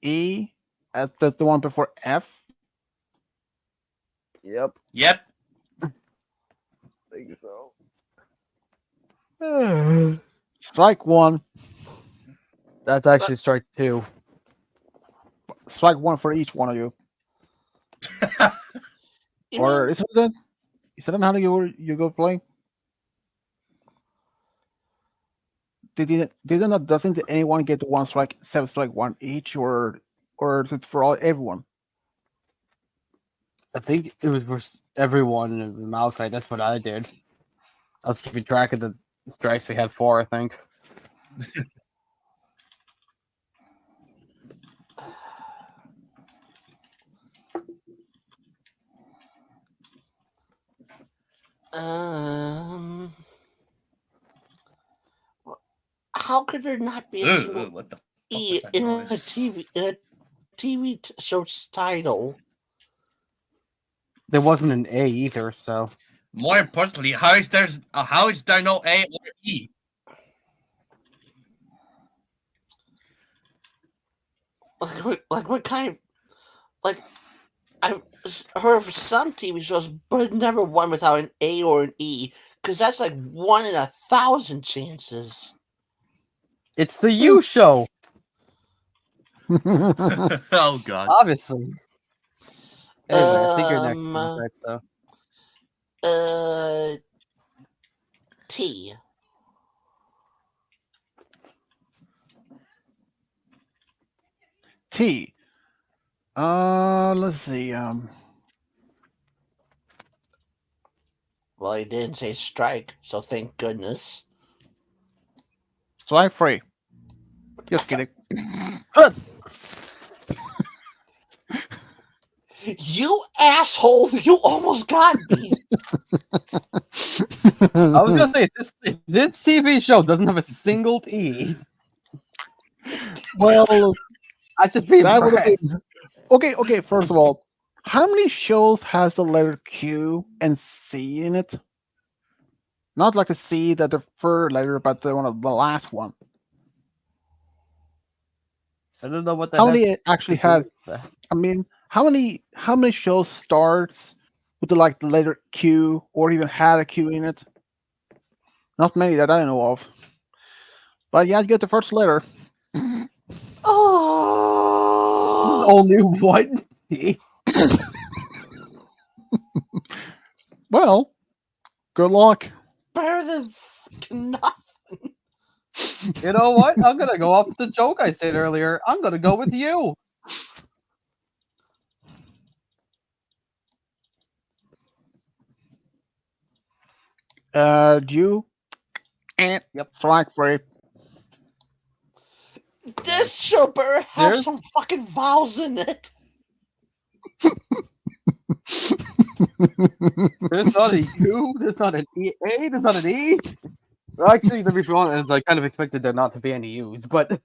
E, that's the one before F. Yep, Yep. I think so. Strike one. That's actually strike 2. Strike one for each one of you. You Or mean, is that how you go play? Doesn't anyone get one strike, 7 strike one each, or is it for everyone? I think it was for everyone in the Malachi. That's what I did. I was keeping track of the strikes we had 4, I think. how could there not be a Ugh, single what the fuck E was that in a noise? TV show's title? There wasn't an A either, so More importantly, how is there no A or E? Like what kind of like I've heard of some TV shows, but never one without an A or an E, because that's like 1 in 1,000 chances. it's the U show, Oh god. obviously. Anyway, I think you're next. Right, so. T. T. Let's see. Well, he didn't say strike, so thank goodness. Strike free. Just kidding. You asshole! You almost got me. I was gonna say this TV show doesn't have a single T. Well, I just be that would have impressed. been okay. First of all, how many shows has the letter Q and C in it? Not like a C, that the third letter, but the last one. I don't know what that. How has many actually to do had? with that. I mean, how many shows starts with the letter Q or even had a Q in it? Not many that I know of. But you have to get the first letter. Oh, Only one T. Well, good luck. better than nothing. You know what? I'm gonna go off the joke I said earlier. I'm gonna go with you. You and Yep. strike free. This show better have There's- some fucking vowels in it. There's not a U. There's not an E. A. There's not an E. Well, actually, to be honest, I kind of expected there not to be any U's, but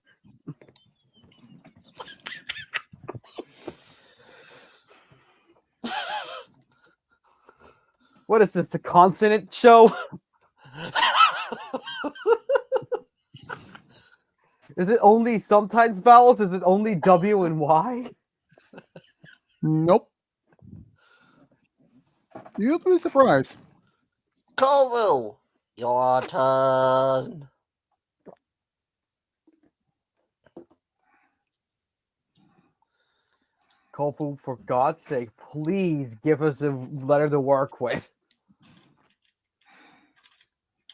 what is this? A consonant show? Is it only sometimes vowels? Is it only W and Y? Nope. You'll be surprised. Kovu, your turn. Kofu, for God's sake, please give us a letter to work with.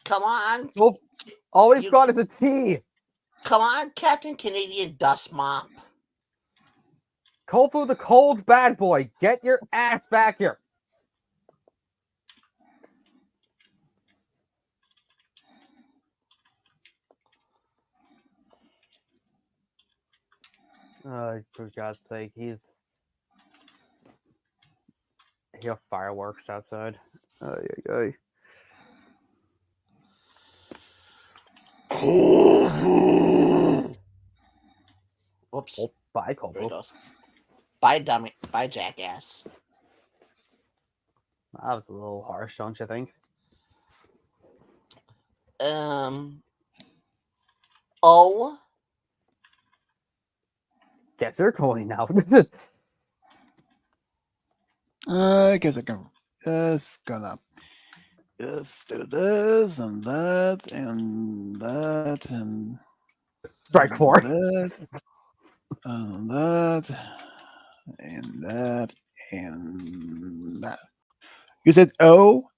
Come on, So, all we've You- got is a T. come on, Captain Canadian Dust Mop. Kofu, the cold bad boy, get your ass back here. For God's sake, he have fireworks outside. Ay. Whoops. Oh, bye, There it Kofu. goes. Bye, dummy. Bye, jackass. That was a little harsh, don't you think? O. Guess they're going now. I guess I can. It's gonna. Let's do this and that and that and Strike 4. that and that and that and that. You said O?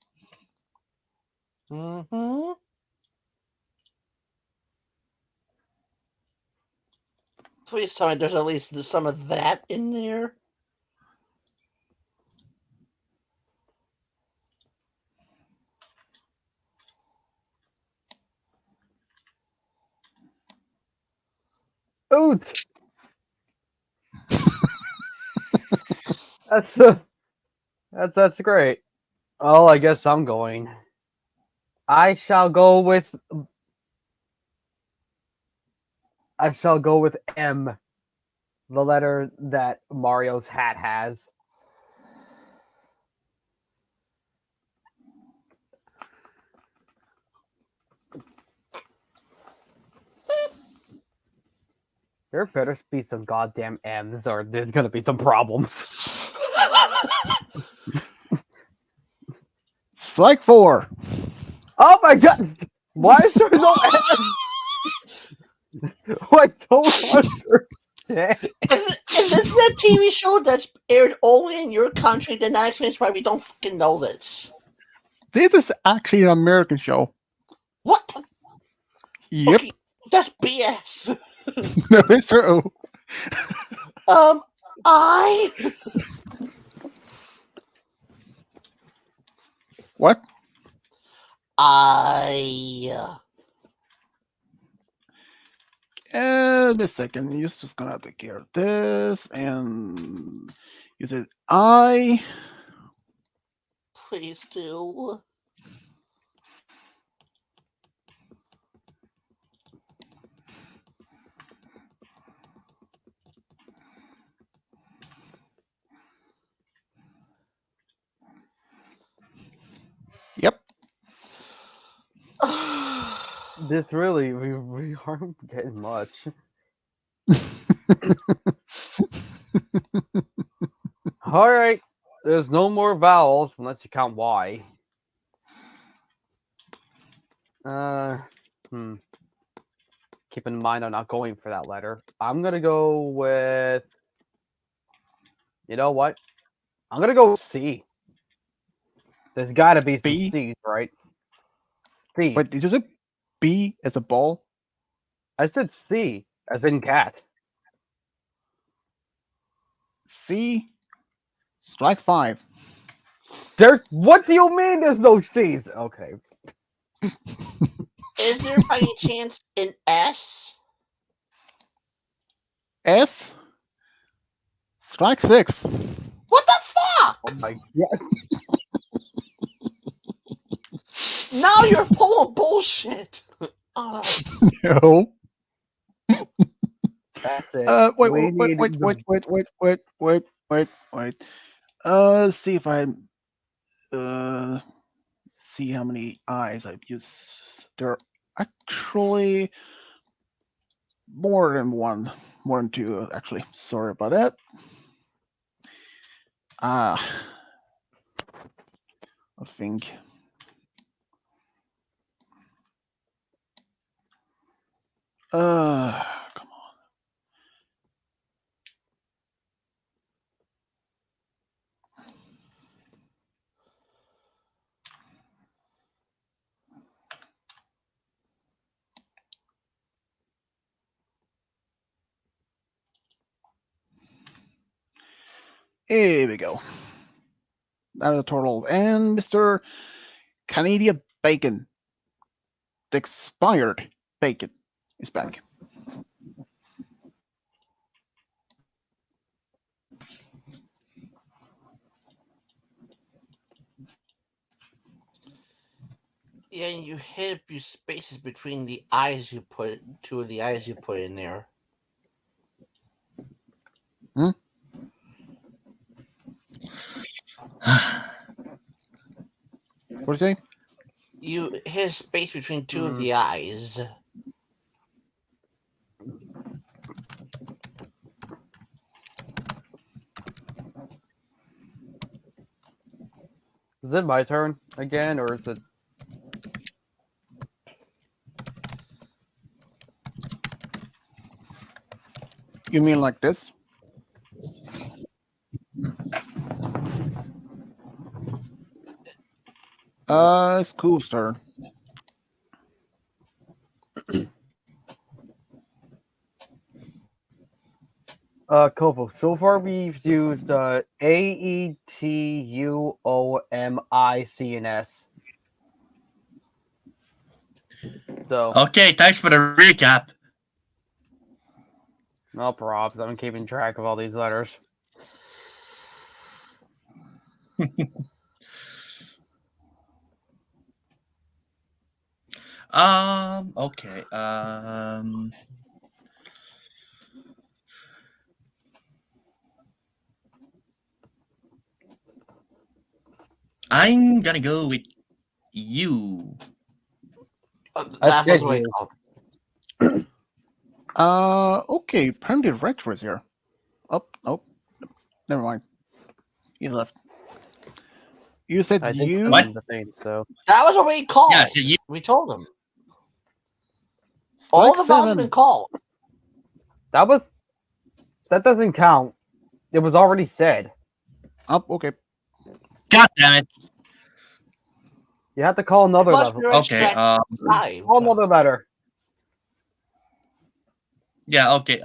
Mm-hmm. Please tell me there's at least some of that in there. Oot! That's great. Oh, I guess I'm going. I shall go with M, the letter that Mario's hat has. There better be some goddamn M's, or there's gonna be some problems. Strike 4. Oh my god! Why is there no M? I don't understand. If this is a TV show that's aired only in your country, then that explains why we don't fucking know this. This is actually an American show. What? Yep. Okay, that's BS. No, it's true. I. What? Give me a second. You're just gonna take care of this, and you said I. Please do. Yep. This really, we aren't getting much. All right, there's no more vowels unless you count Y. Keep in mind, I'm not going for that letter. I'm gonna go with. You know what? I'm gonna go with C. There's got to be some B? C's, right? C. Wait, did you say B as a ball? I said C, as in cat. C. Strike 5. There. What do you mean? There's no C's? Okay. Is there by any chance an S? S. Strike 6. What the fuck? Oh my god. Now you're pulling bullshit. Oh, No. That's it. Wait, We wait, need wait, the- wait, wait, wait, wait, wait, wait, wait. Let's see if I see how many eyes I've used. There are actually more than one, more than two, actually. Sorry about that. I think. Come on. Here we go. Now the total. And Mr. Canadian Bacon. The expired bacon is back. yeah, and you hit a few spaces between the eyes you put, two of the eyes you put in there. Hmm? What do you say? You hit a space between two of the eyes. Is it my turn again, or is it You mean like this? It's Cool's turn. Kovo. So far, we've used AETUOMICNS. So, Okay, thanks for the recap. no props. I'm keeping track of all these letters. Okay. I'm gonna go with you. That was good what it news. called. Okay. Apparently Rector is here. Oh, never mind. He left. You said I did you. send him the thing, so That was what we called. Yeah, so you. We told him. All the vowels have been called. that doesn't count. It was already said. Oh, okay. God damn it. You have to call another Plus, level. we were at Okay. strike 5. Call another letter. Yeah. Okay.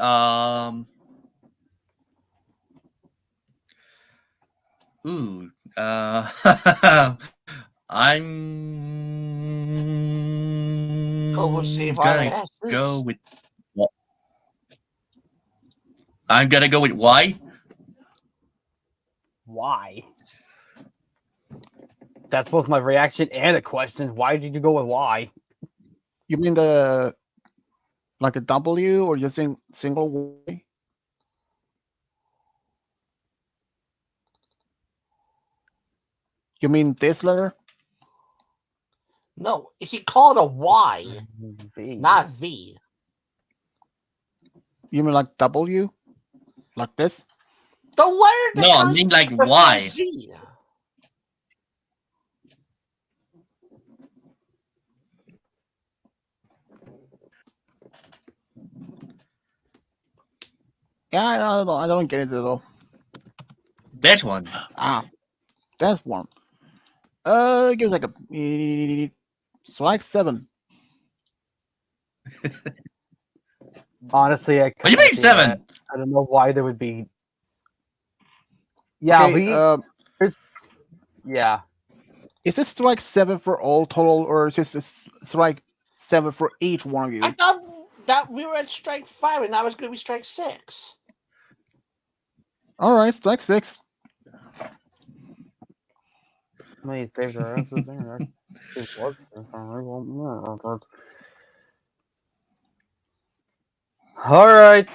Ooh. We'll see I'm if our gonna asses. go with. I'm gonna go with Y. Why? That's both my reaction and a question. Why did you go with why? You mean the like a W or just in single Y? You mean this letter? No, he called a Y, V. not V. You mean like W? Like this? The letter that No, I comes mean like before Y. Z. Yeah, I don't get it at all. That one. Ah, that's one. Give us like a strike 7. Honestly, I What do you couldn't mean see 7? that. I don't know why there would be. Yeah, Okay, yeah. is this strike 7 for all total, or is this strike 7 for each one of you? I thought that we were at strike 5 and that was going to be strike 6. All right, strike 6. My favorite answer there. All right.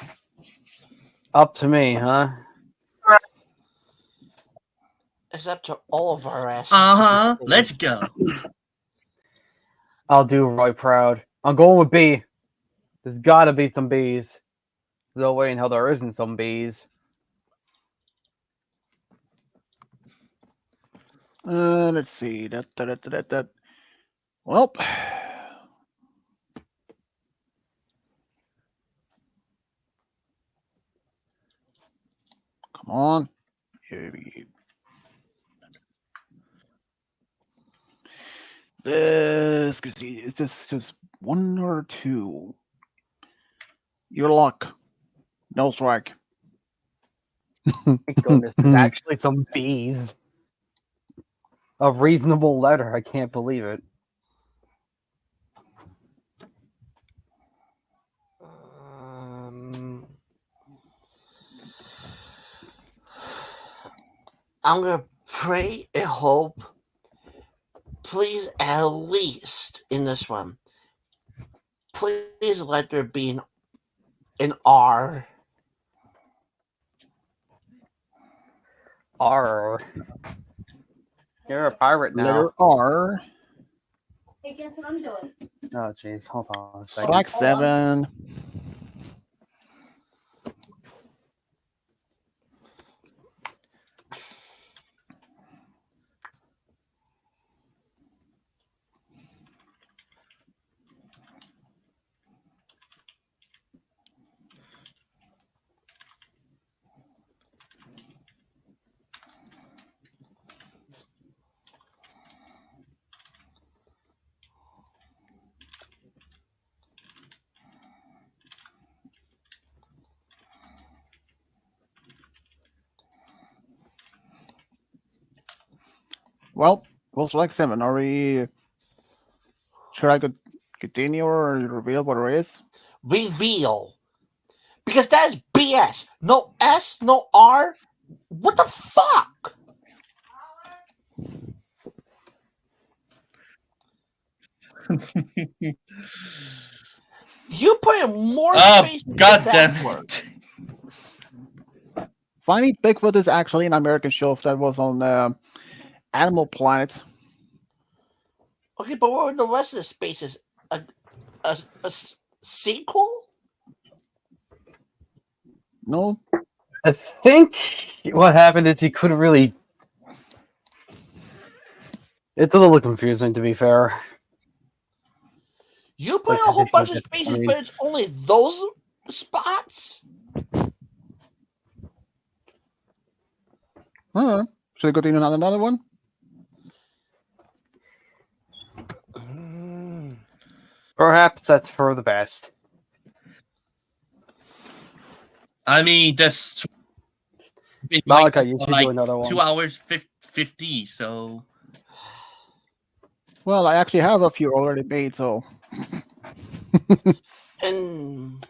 Up to me, huh? It's up to all of our asses. Let's go. I'll do Roy proud. I'm going with B. There's gotta be some B's. No way in hell there isn't some B's. Let's see. Well, come on. This, is this just 1 or 2? Your luck. No strike. Thank goodness. There's actually some B's. A reasonable letter. I can't believe it. I'm going to pray and hope. Please, at least in this one, please let there be an R. R. You're a pirate now. Letter R. Hey, guess what I'm doing? Oh, jeez. Hold on a second. Strike 7. Well, we'll select 7. Are we? Should I continue or reveal what it is? Reveal. Because that is BS. No S, no R. What the fuck? You put in more Oh, space to god get that damn word. it. Finding Bigfoot is actually an American show that was on Animal Planet. Okay, but what were the rest of the spaces? A sequel? No, I think what happened is he couldn't really. It's a little confusing, to be fair. You put Like, in a whole bunch of I spaces, mean- but it's only those spots? should we continue on another one? Perhaps that's for the best. I mean, that's Malachi, you should like do another one. 2 hours 50. So Well, I actually have a few already made, so And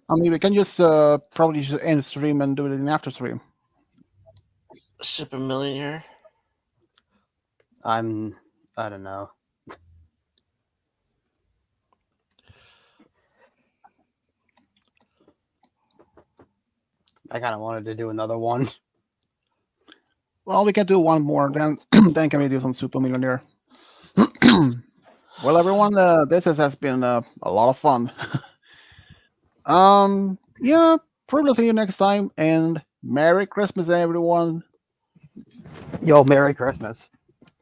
I mean we can just probably just end stream and do it in after stream. Super Millionaire. I don't know. I kind of wanted to do another one. Well, we can do one more, then then can we do some Super Millionaire? Well, everyone, this has been a lot of fun. Yeah, probably see you next time, and Merry Christmas, everyone. Yo, Merry Christmas.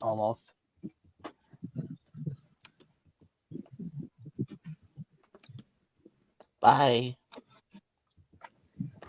Almost. Bye.